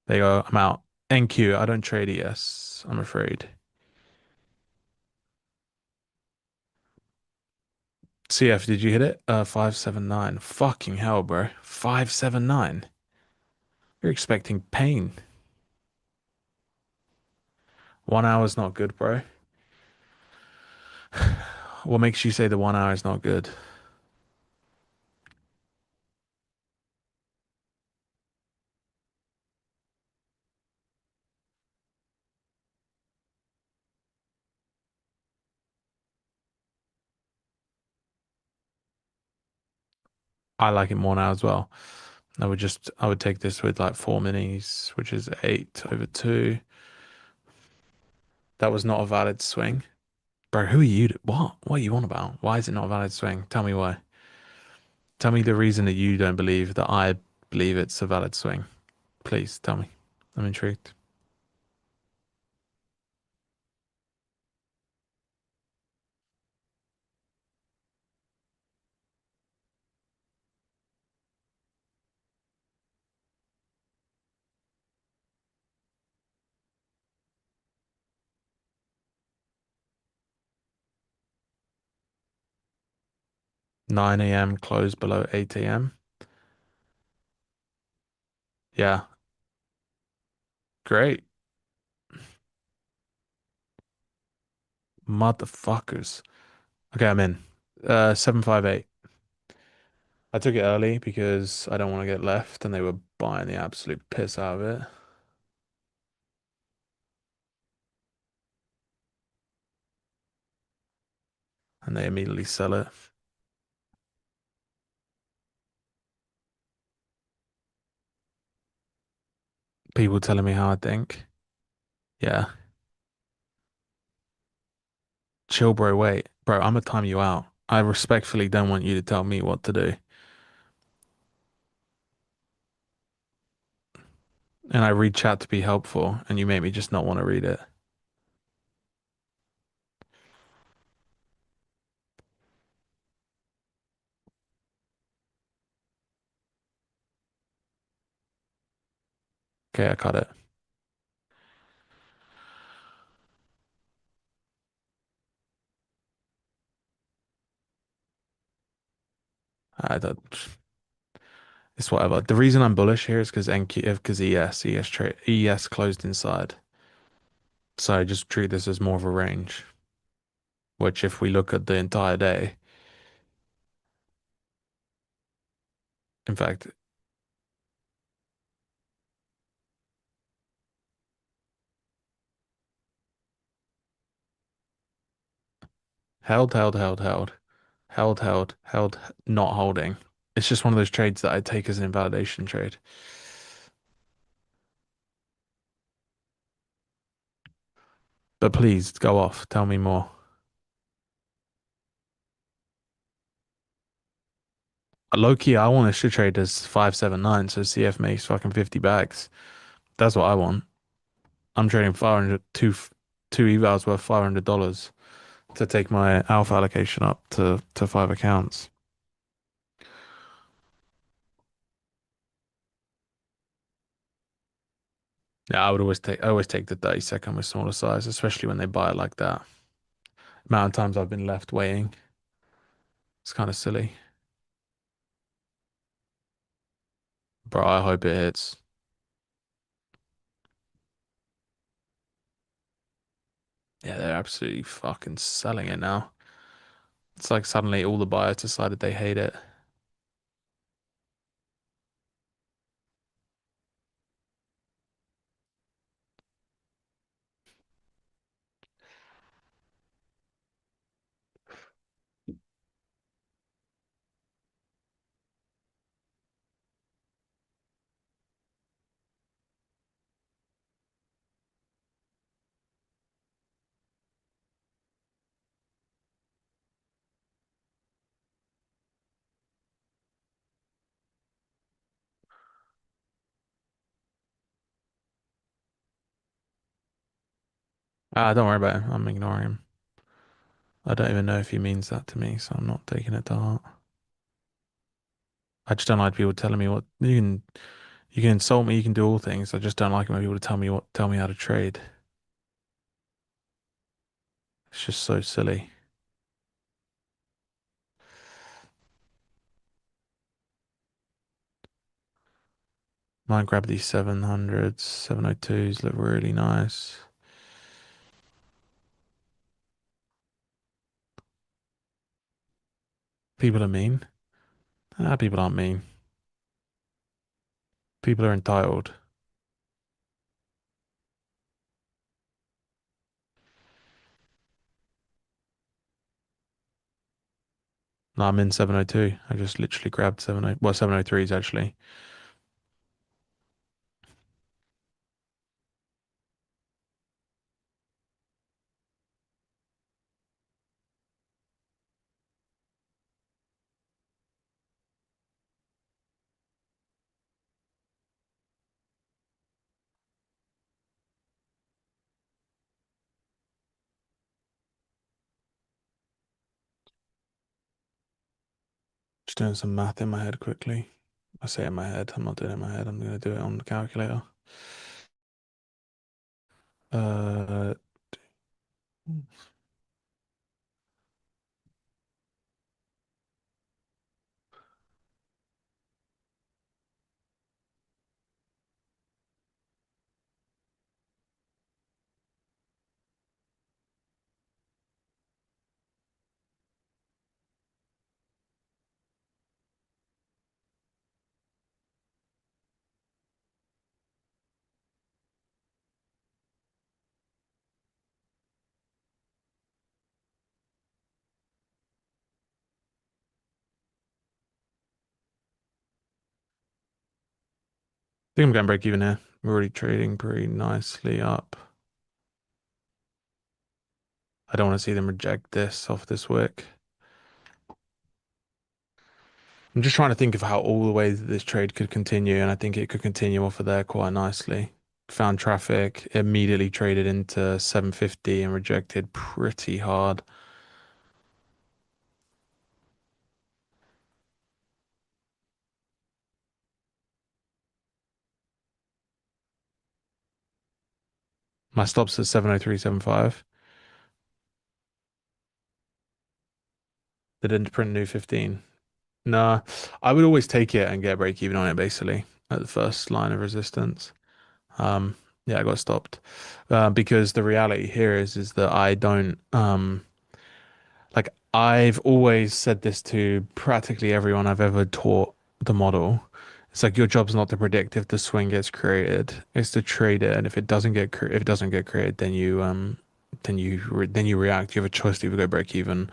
[SPEAKER 2] There you go. I'm out. NQ. I don't trade ES. I'm afraid. CF, did you hit it? 579. Fucking hell, bro. 579. You're expecting pain. 1 hour is not good, bro. What makes you say the 1 hour is not good? I like it more now as well. I would take this with like 4 minis, which is 8/2. That was not a valid swing. Bro, who are you? What? What are you on about? Why is it not a valid swing? Tell me why. Tell me the reason that you don't believe that I believe it's a valid swing. Please tell me. I'm intrigued. 9 a.m. close below 8 a.m. Yeah, great. Motherfuckers. Okay, I'm in. 758. I took it early because I don't want to get left, and they were buying the absolute piss out of it. And they immediately sell it. People telling me how I think. Yeah. Chill, bro. Wait, bro. I'm gonna time you out. I respectfully don't want you to tell me what to do, and I read chat to be helpful, and you make me just not want to read it. Okay, I cut it. I don't. It's whatever. The reason I'm bullish here is because NQ, because ES closed inside. So I just treat this as more of a range, which if we look at the entire day, in fact, held, not holding. It's just one of those trades that I take as an invalidation trade. But please go off. Tell me more. Low key, I want to trade as 579, so CF makes fucking 50 bags. That's what I want. I'm trading 500, two evals worth $500 to take my alpha allocation up to five accounts. Yeah, I always take the 30-second with smaller size, especially when they buy it like that. Amount of times I've been left waiting. It's kind of silly. Bro, I hope it hits. Yeah, they're absolutely fucking selling it now. It's like suddenly all the buyers decided they hate it. Ah, don't worry about him. I'm ignoring him. I don't even know if he means that to me, so I'm not taking it to heart. I just don't like people telling me what you can insult me, you can do all things. I just don't like it when people tell me how to trade. It's just so silly. Might grab these 700s, 702s look really nice. People are mean. Ah, people aren't mean. People are entitled. No, I'm in 702. I just literally grabbed 70, well, 703s actually. Just doing some math in my head quickly. I say it in my head. I'm not doing it in my head. I'm gonna do it on the calculator. Uh, I think I'm going break even here. We're already trading pretty nicely up. I don't want to see them reject this off this wick. I'm just trying to think of how all the ways that this trade could continue, and I think it could continue off of there quite nicely. Found traffic, immediately traded into 750 and rejected pretty hard. My stop's at 703.75. They didn't print new 15. Nah, I would always take it and get a break even on it basically at the first line of resistance. Um, yeah, I got stopped because the reality here is that I don't like I've always said this to practically everyone I've ever taught the model. It's like your job's not to predict if the swing gets created. It's to trade it, and if it doesn't get created, then you react. You have a choice to either go break even,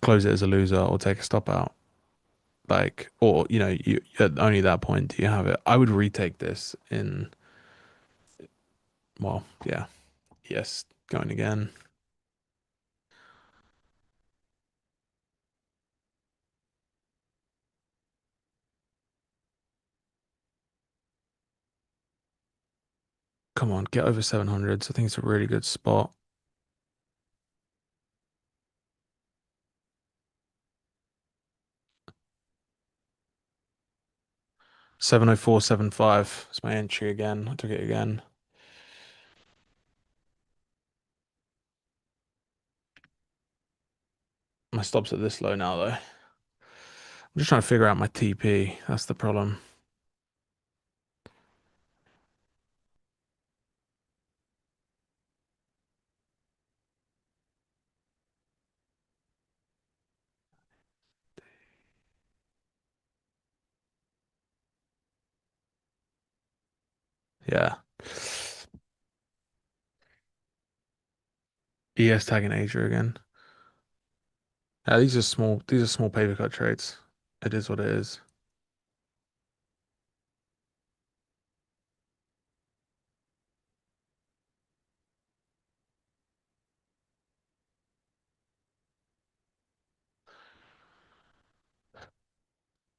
[SPEAKER 2] close it as a loser, or take a stop out. Like, or you at only that point do you have it. I would retake this in, well, yeah, yes, going again. Come on, get over 700s. I think it's a really good spot. 704.75 is my entry again. I took it again. My stop's at this low now, though. I'm just trying to figure out my TP. That's the problem. Yeah. ES tagging Asia again. Yeah, these are small. These are small paper cut trades. It is what it is.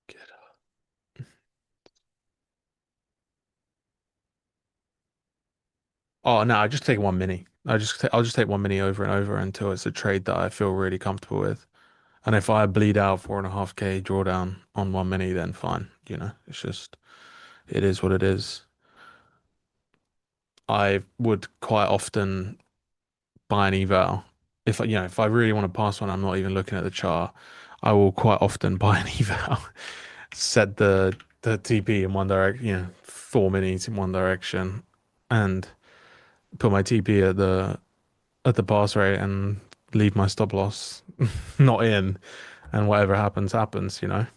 [SPEAKER 2] Get up. Oh no, I just take one mini. I'll just take one mini over and over until it's a trade that I feel really comfortable with. And if I bleed out 4.5K drawdown on one mini, then fine. It's just it is what it is. I would quite often buy an eval. If I really want to pass one, I'm not even looking at the chart. I will quite often buy an eval, set the TP in one direction, 4 minis in one direction, and put my TP at the pass rate and leave my stop loss not in, and whatever happens, happens. But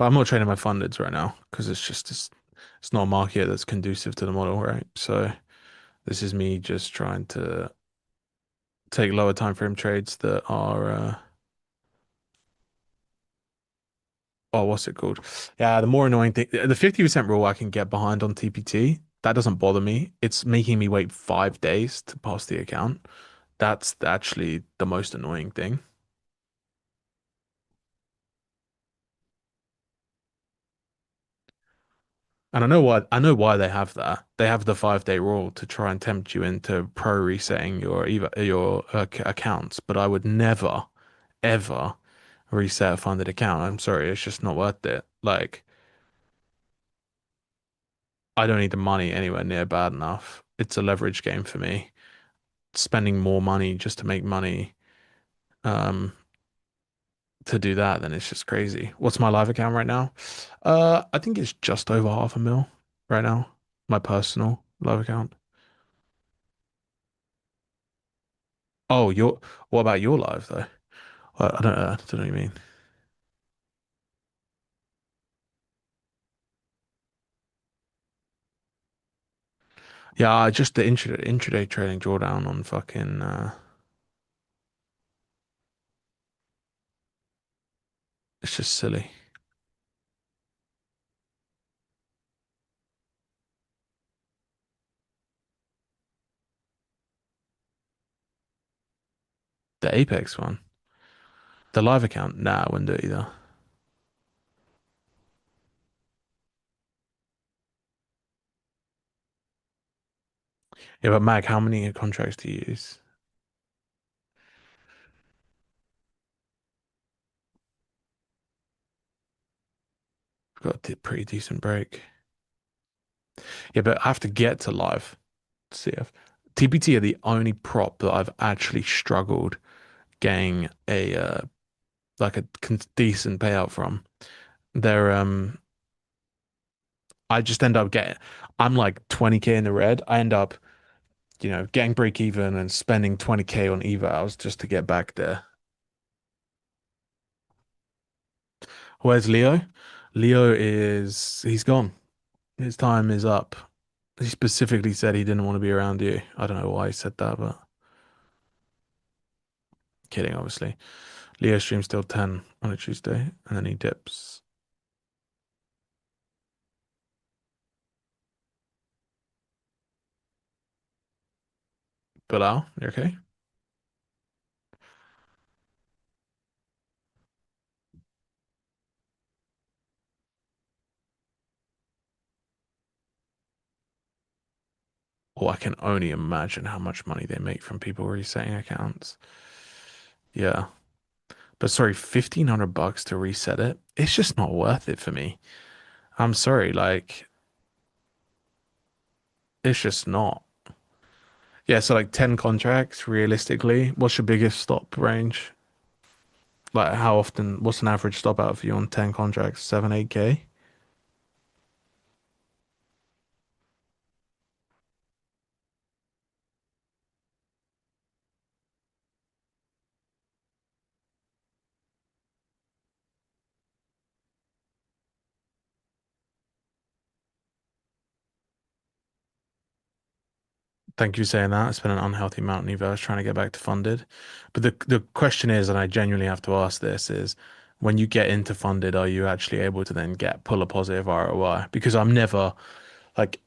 [SPEAKER 2] I'm not trading my fundeds right now because it's not a market that's conducive to the model, right? So this is me just trying to take lower time frame trades that are oh, what's it called? Yeah, the more annoying thing, the 50% rule I can get behind on TPT. That doesn't bother me. It's making me wait 5 days to pass the account. That's actually the most annoying thing. And I know why they have that. They have the 5 day rule to try and tempt you into pro resetting your accounts. But I would never, ever reset a funded account. I'm sorry, it's just not worth it. Like, I don't need the money anywhere near bad enough. It's a leverage game for me. Spending more money just to make money, um, to do that, then it's just crazy. What's my live account right now? I think it's just over 500,000 right now. My personal live account. Oh, what about your live though? I don't know what you mean. Yeah, just the intraday trading drawdown on fucking it's just silly. The Apex one. The live account, nah, I wouldn't do it either. Yeah, but Mag, how many contracts do you use? Got a pretty decent break. Yeah, but I have to get to live CF. TPT are the only prop that I've actually struggled getting a like a decent payout from. They're I just end up getting I'm like 20k in the red. I end up, getting break even and spending 20k on evals just to get back there. Where's Leo? Leo is he's gone. His time is up. He specifically said he didn't want to be around you. I don't know why he said that, but kidding, obviously. Leo streams till 10 on a Tuesday, and then he dips. Bilal, you okay? Oh, I can only imagine how much money they make from people resetting accounts. Yeah. But sorry, 1,500 bucks to reset it. It's just not worth it for me. I'm sorry, like it's just not. Yeah, so like 10 contracts realistically. What's your biggest stop range? Like how often, what's an average stop out for you on 10 contracts? 7, 8K? Thank you for saying that. It's been an unhealthy amount of Evo. Trying to get back to funded. But the question is, and I genuinely have to ask this, is when you get into funded, are you actually able to then pull a positive ROI? Because I'm never like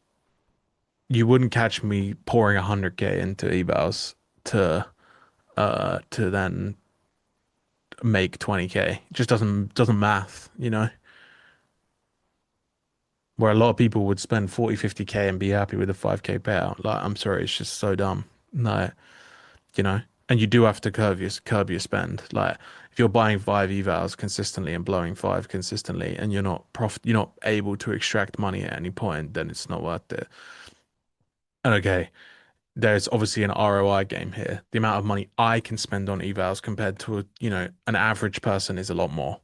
[SPEAKER 2] you wouldn't catch me pouring 100k into evals to then make 20k. It just doesn't math. Where a lot of people would spend 40, 50k and be happy with a 5k payout. Like, I'm sorry, it's just so dumb. No, you know, and you do have to curb your spend. Like, if you're buying five evals consistently and blowing five consistently, and you're not able to extract money at any point, then it's not worth it. And okay, there's obviously an ROI game here. The amount of money I can spend on evals compared to an average person is a lot more.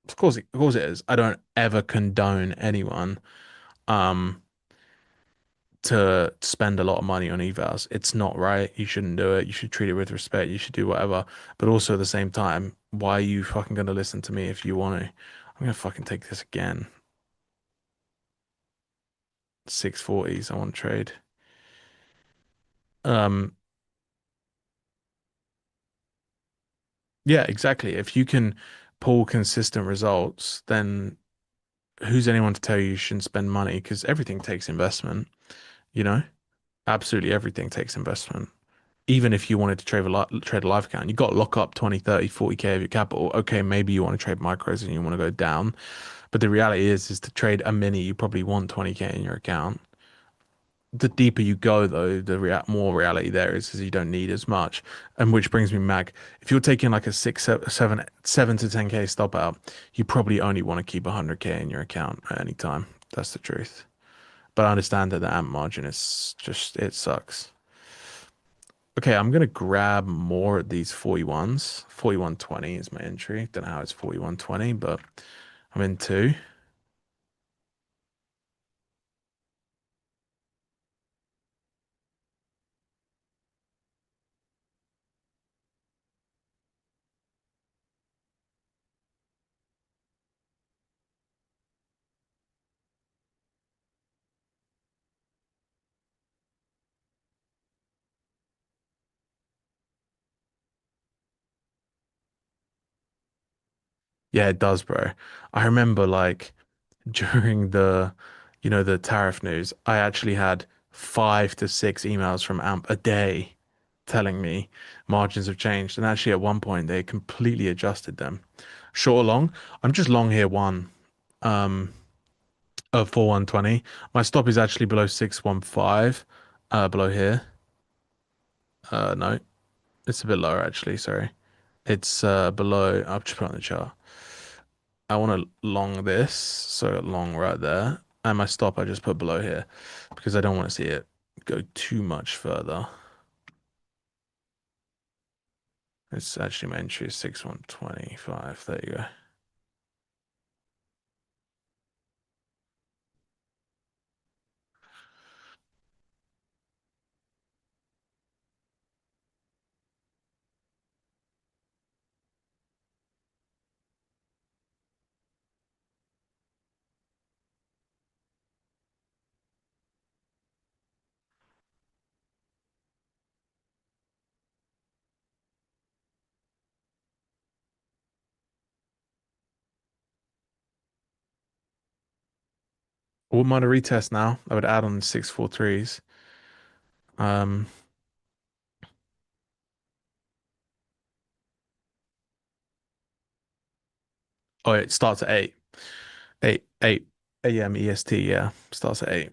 [SPEAKER 2] Of course it is. I don't ever condone anyone um to spend a lot of money on evals. It's not right. You shouldn't do it. You should treat it with respect. You should do whatever. But also at the same time, why are you fucking gonna listen to me if you want to? I'm gonna fucking take this again. 640s. I want to trade. Um, yeah, exactly. If you can pull consistent results, then who's anyone to tell you you shouldn't spend money? Because everything takes investment, you know? Absolutely everything takes investment. Even if you wanted to trade a live account, you got to lock up 20, 30, 40k of your capital. Okay, maybe you want to trade micros and you want to go down. But the reality is to trade a mini, you probably want 20k in your account. The deeper you go, though, the more reality there is you don't need as much. And which brings me, Mag, if you're taking like a 7 to 10k stop out, you probably only want to keep 100k in your account at any time. That's the truth. But I understand that the amp margin is just, it sucks. Okay, I'm gonna grab more of these 41s. 4120 is my entry. Don't know how it's 4120, but I'm in two. Yeah, it does, bro. I remember like during the tariff news, I actually had 5 to 6 emails from AMP a day telling me margins have changed. And actually, at one point, they completely adjusted them. Short or long, I'm just long here one of 4120. My stop is actually below 615, below here. No, it's a bit lower actually. Sorry, it's below. I'll just put it on the chart. I want to long this, so long right there. And my stop I just put below here because I don't want to see it go too much further. It's actually my entry is 6125. There you go. I wouldn't mind a retest now. I would add on 643s. Um, oh, it starts at 8 a.m. EST. Yeah, starts at 8.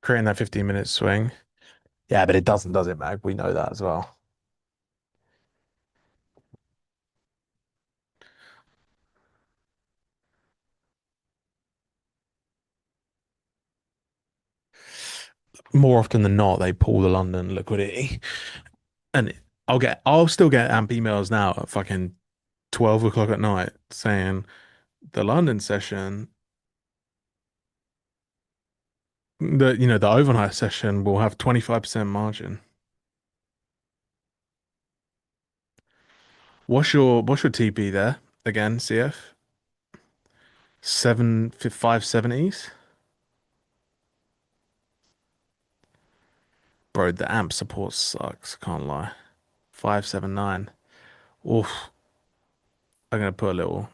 [SPEAKER 2] Creating that 15-minute swing. Yeah, but it doesn't, does it, Mag? We know that as well. More often than not, they pull the London liquidity, and I'll still get AMP emails now at fucking 12 o'clock at night saying the London session, the overnight session will have 25% margin. What's your TP there again, CF? 570s? Bro, the AMP support sucks, can't lie. 579. Oof. I'm gonna put a little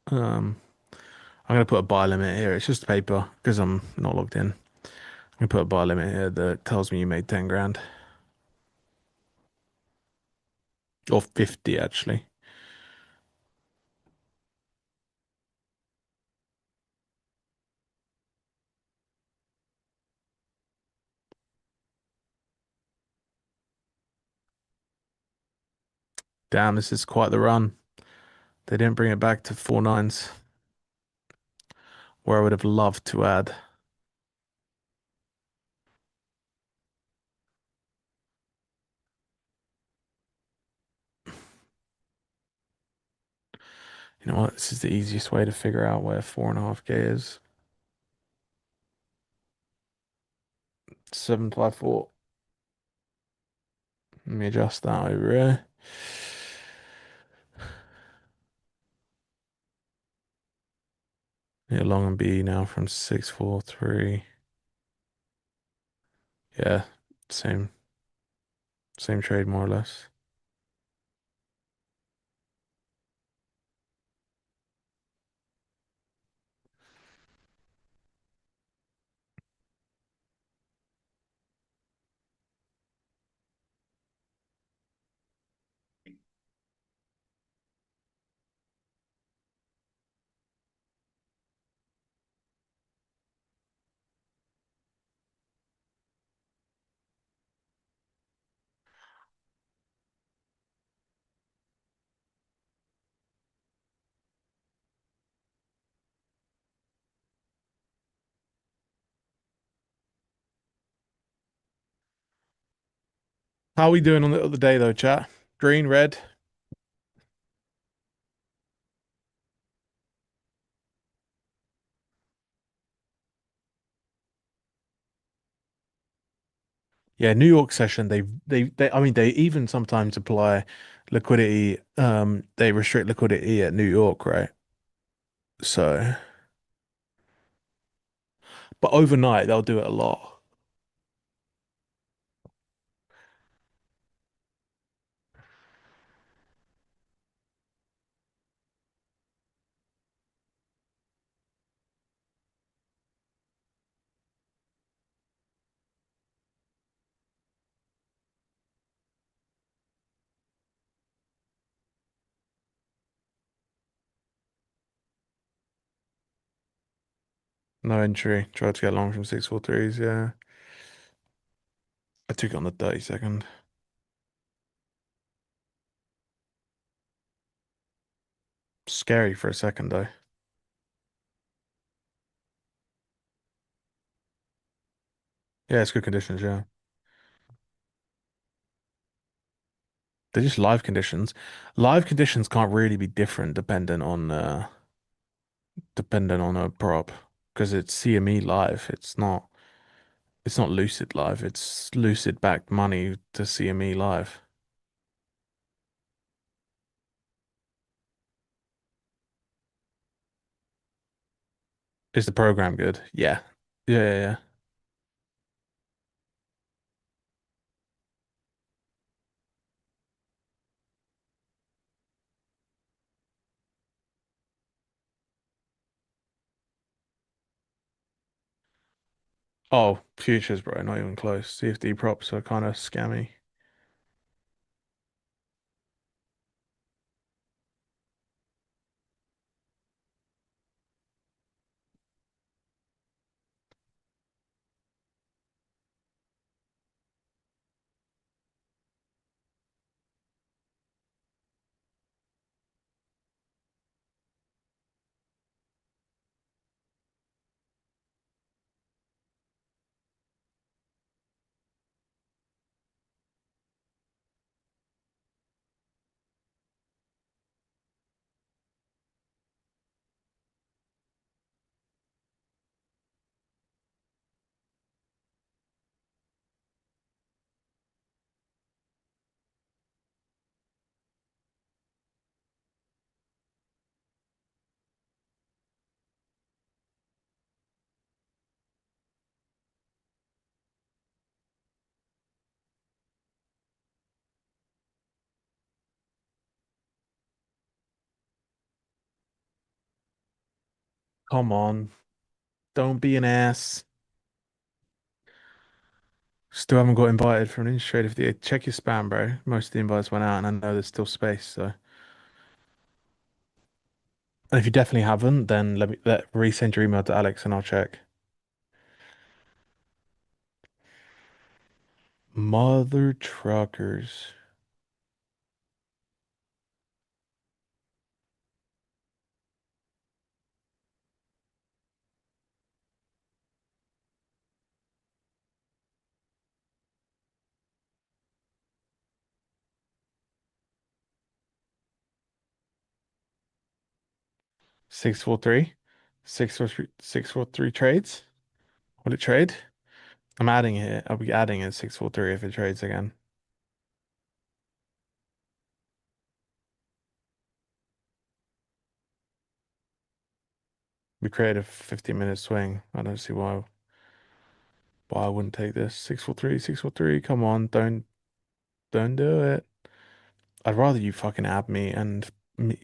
[SPEAKER 2] um I'm gonna put a buy limit here. It's just paper because I'm not logged in. I'm gonna put a buy limit here that tells me you made 10 grand. Or 50 actually. Damn, this is quite the run. They didn't bring it back to 4 nines, where I would have loved to add. You know what? This is the easiest way to figure out where 4.5K is. 754. Let me adjust that over here. Yeah, long and B now from 643. Yeah, same same trade more or less. How are we doing on the other day though, chat? Green, red? Yeah, New York session, they I mean they even sometimes apply liquidity, they restrict liquidity at New York, right? So, but overnight they'll do it a lot. No entry. Tried to get long from 643s, yeah. I took it on the 30-second. Scary for a second though. Yeah, it's good conditions, yeah. They're just live conditions. Live conditions can't really be different dependent on a prop because it's CME live. It's not Lucid live. It's Lucid backed money to CME live. Is the program good? Yeah. Yeah, yeah, yeah. Oh, futures, bro, not even close. CFD props are kind of scammy. Come on, don't be an ass. Still haven't got invited for an interest trade. If the check your spam, bro. Most of the invites went out, and I know there's still space. So, and if you definitely haven't, then let resend your email to Alex, and I'll check. Mother truckers. 643, 643, 643 trades. Will it trade? I'm adding it. I'll be adding it 643 if it trades again. We create a 15-minute swing. I don't see why I wouldn't take this. 643, 643. Come on, don't do it. I'd rather you fucking add me and me.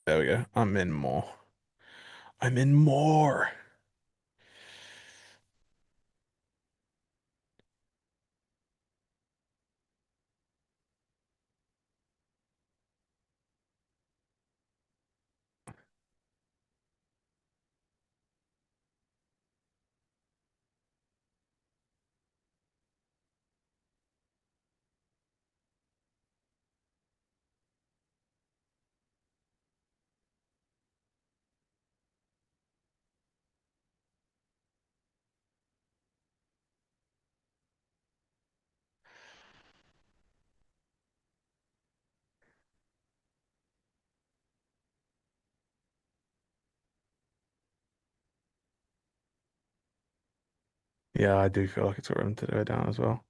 [SPEAKER 2] There we go. I'm in more. I'm in more. Yeah, I do feel like it's got room to do it down as well.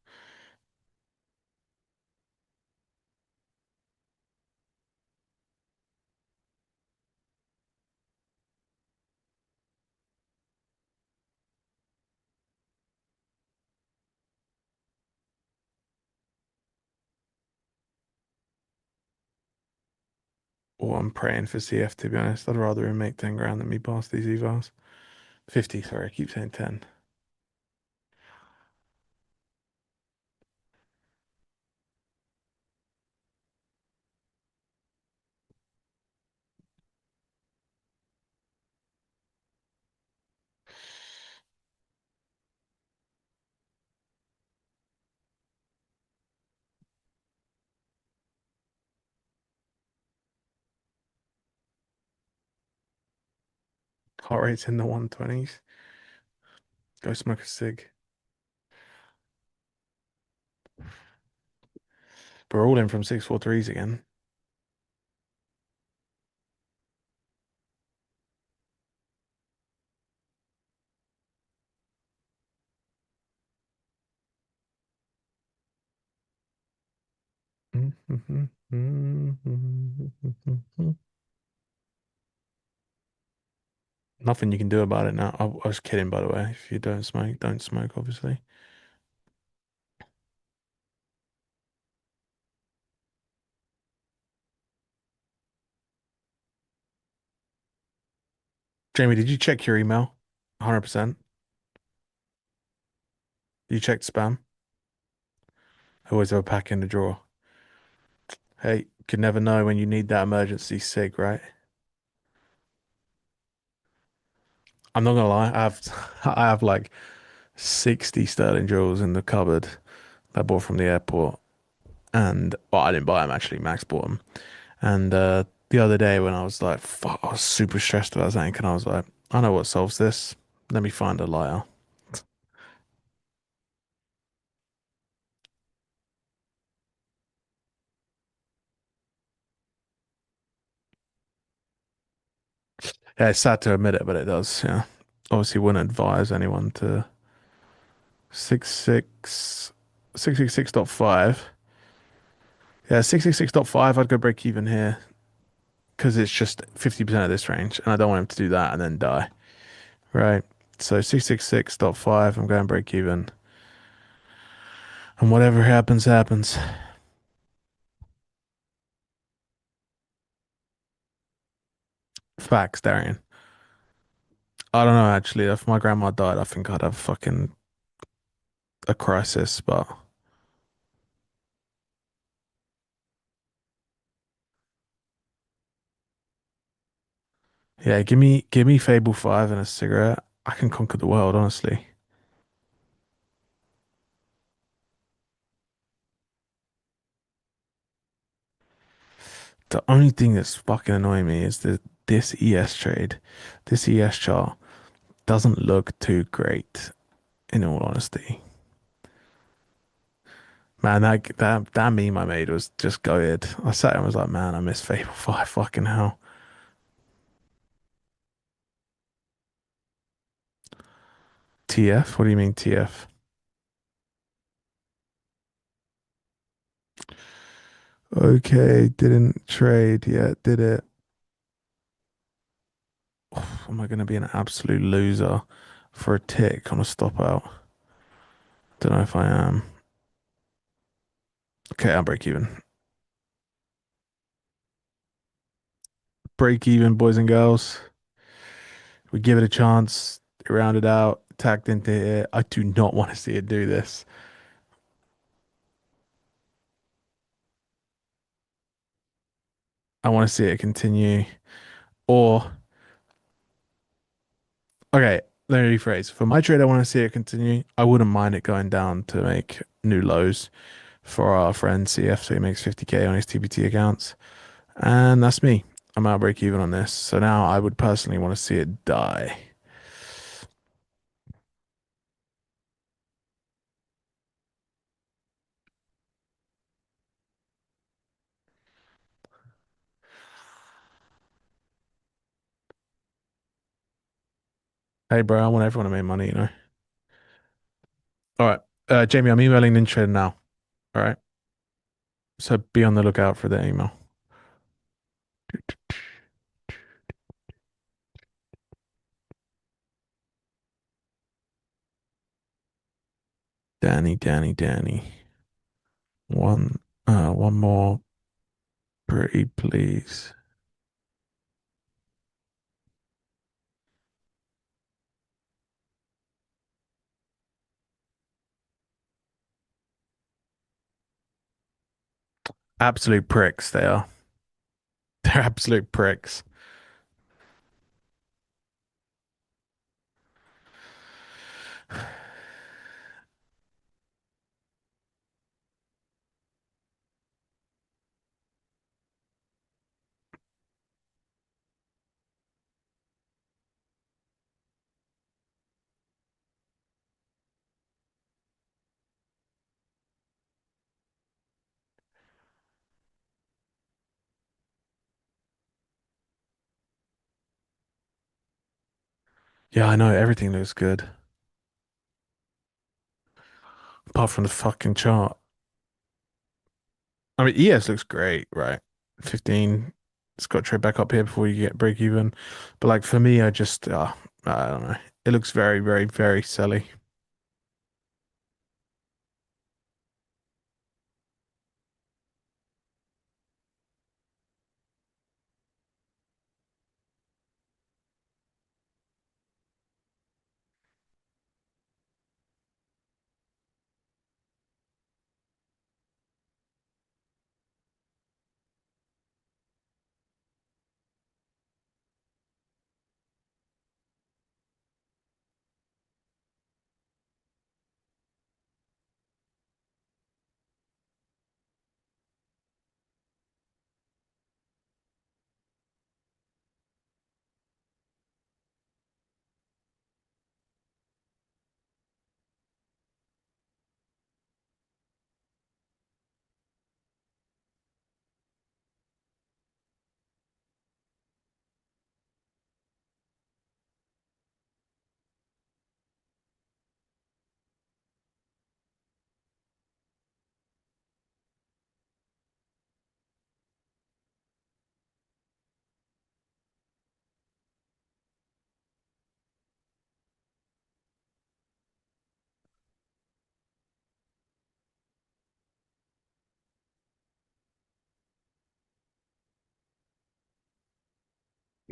[SPEAKER 2] Or I'm praying for CF to be honest. I'd rather him make 10 grand than me pass these evals. 50, sorry, I keep saying 10. Heart rate's in the 120s. Go smoke a cig. But we're all in from 643s again. Nothing you can do about it now. I was kidding, by the way. If you don't smoke, obviously. Jamie, did you check your email? 100%. You checked spam? I always have a pack in the drawer. Hey, you can never know when you need that emergency cig, right? I'm not gonna lie, I have I have like 60 sterling jewels in the cupboard that I bought from the airport. And well, I didn't buy them actually, Max bought them. And the other day when I was like, fuck, I was super stressed about something, and I was like, I know what solves this. Let me find a lighter. Yeah, it's sad to admit it, but it does. Yeah, obviously wouldn't advise anyone to 66 666.5. Yeah, 666.5. I'd go break even here because it's just 50% of this range, and I don't want him to do that and then die. Right. So 666.5. I'm going break even, and whatever happens, happens. Facts, Darian. I don't know actually. If my grandma died, I think I'd have fucking a crisis. But yeah, give me Fable 5 and a cigarette. I can conquer the world, honestly. The only thing that's fucking annoying me is that this ES trade, this ES chart doesn't look too great, in all honesty. Man, that meme I made was just goated. I sat and was like, man, I miss Fable 5, fucking hell. TF? What do you mean TF? Okay, didn't trade yet, did it? Am I going to be an absolute loser for a tick on a stop out? Don't know if I am. Okay, I'll break even. Break even, boys and girls. We give it a chance. Round it out. Tacked into it. I do not want to see it do this. I want to see it continue. Or, okay, let me rephrase. For my trade, I want to see it continue. I wouldn't mind it going down to make new lows for our friend CF, so he makes 50k on his TBT accounts. And that's me. I'm out break even on this. So now I would personally want to see it die. Hey, bro, I want everyone to make money, you know? All right. Jamie, I'm emailing Ninja now. All right. So be on the lookout for the email. Danny. One one more pretty please. Absolute pricks they are. They're absolute pricks. Yeah, I know everything looks good. Apart from the fucking chart. I mean, ES looks great, right? 15. It's got to trade back up here before you get break even. But like for me, I don't know. It looks very silly.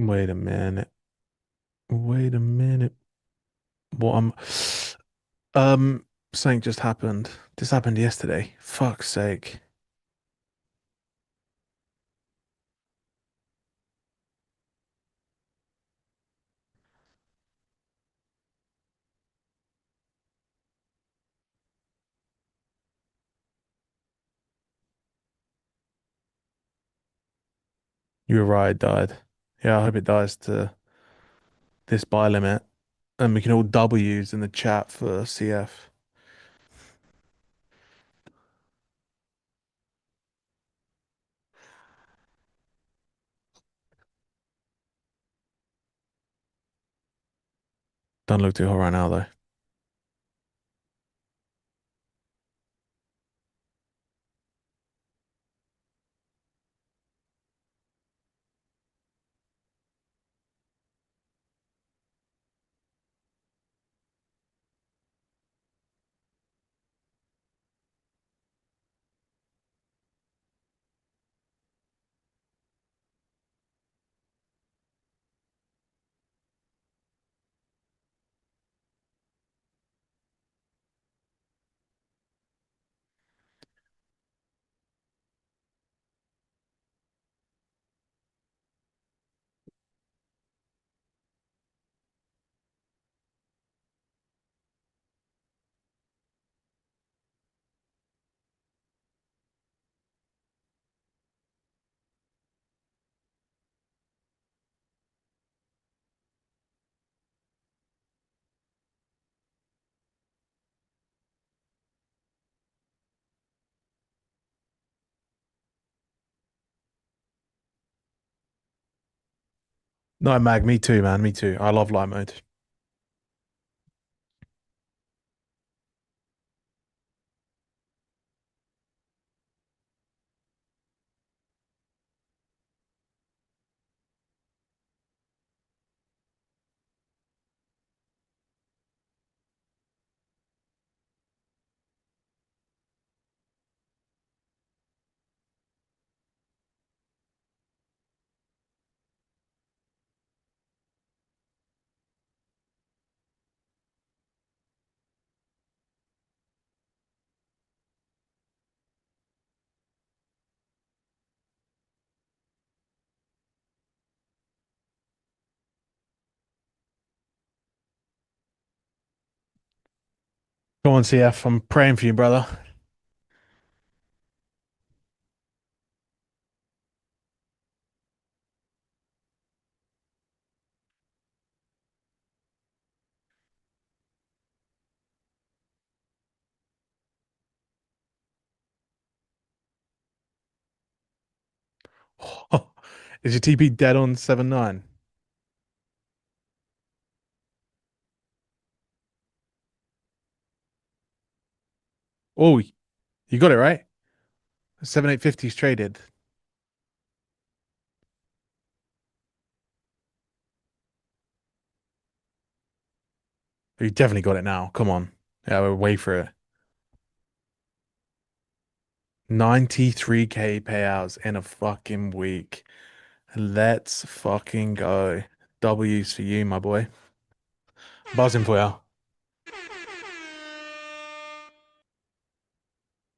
[SPEAKER 2] Wait a minute. Wait a minute. What something just happened. This happened yesterday. Fuck's sake. You were right, it died. Yeah, I hope it dies to this buy limit. And we can all W's in the chat for CF. Don't look too hot right now though. No, Mag, me too, man. Me too. I love light mode. Go on, CF. I'm praying for you, brother. Is your TP dead on 7-9? Oh, you got it right. 7,850's traded. You definitely got it now. Come on. Yeah, we'll wait for it. 93K payouts in a fucking week. Let's fucking go. W's for you, my boy. Buzzing for you.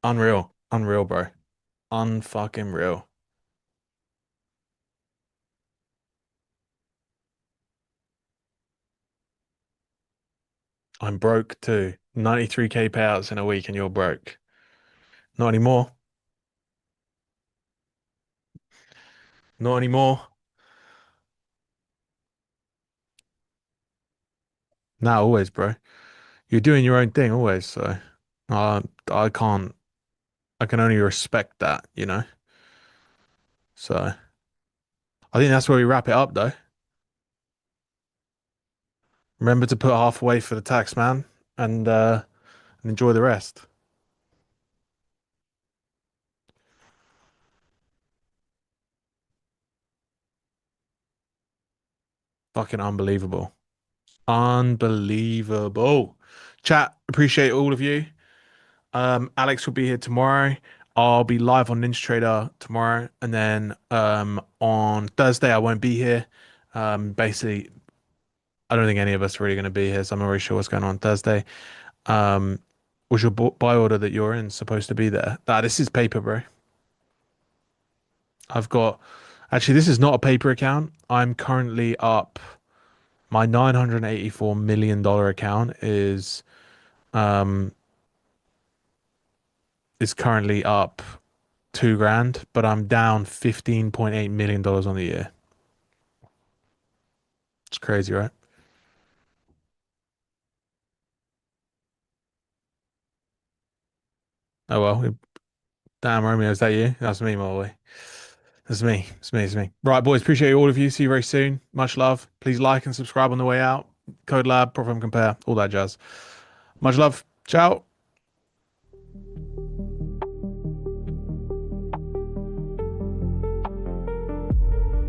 [SPEAKER 2] Unreal. Unreal, bro. Unfucking real. I'm broke too. 93K payouts in a week and you're broke. Not anymore. Not anymore. Now, always, bro. You're doing your own thing always, so I can't. I can only respect that, you know. So I think that's where we wrap it up, though. Remember to put half away for the tax man, and enjoy the rest. Fucking unbelievable. Unbelievable. Chat, appreciate all of you. Alex will be here tomorrow. I'll be live on Ninja Trader tomorrow, and then on Thursday I won't be here. Basically, I don't think any of us are really going to be here, so I'm not really sure what's going on Thursday. Um, was your buy order that you're in supposed to be there? Ah, this is paper, bro. I've got actually this is not a paper account. I'm currently up. My $984 million account um is currently up 2 grand, but I'm down $15.8 million on the year. It's crazy, right? Oh well. Damn, Romeo, is that you? That's me, my boy. That's me. It's me. It's me. Right, boys. Appreciate all of you. See you very soon. Much love. Please like and subscribe on the way out. Code Lab, Profit and Compare, all that jazz. Much love. Ciao.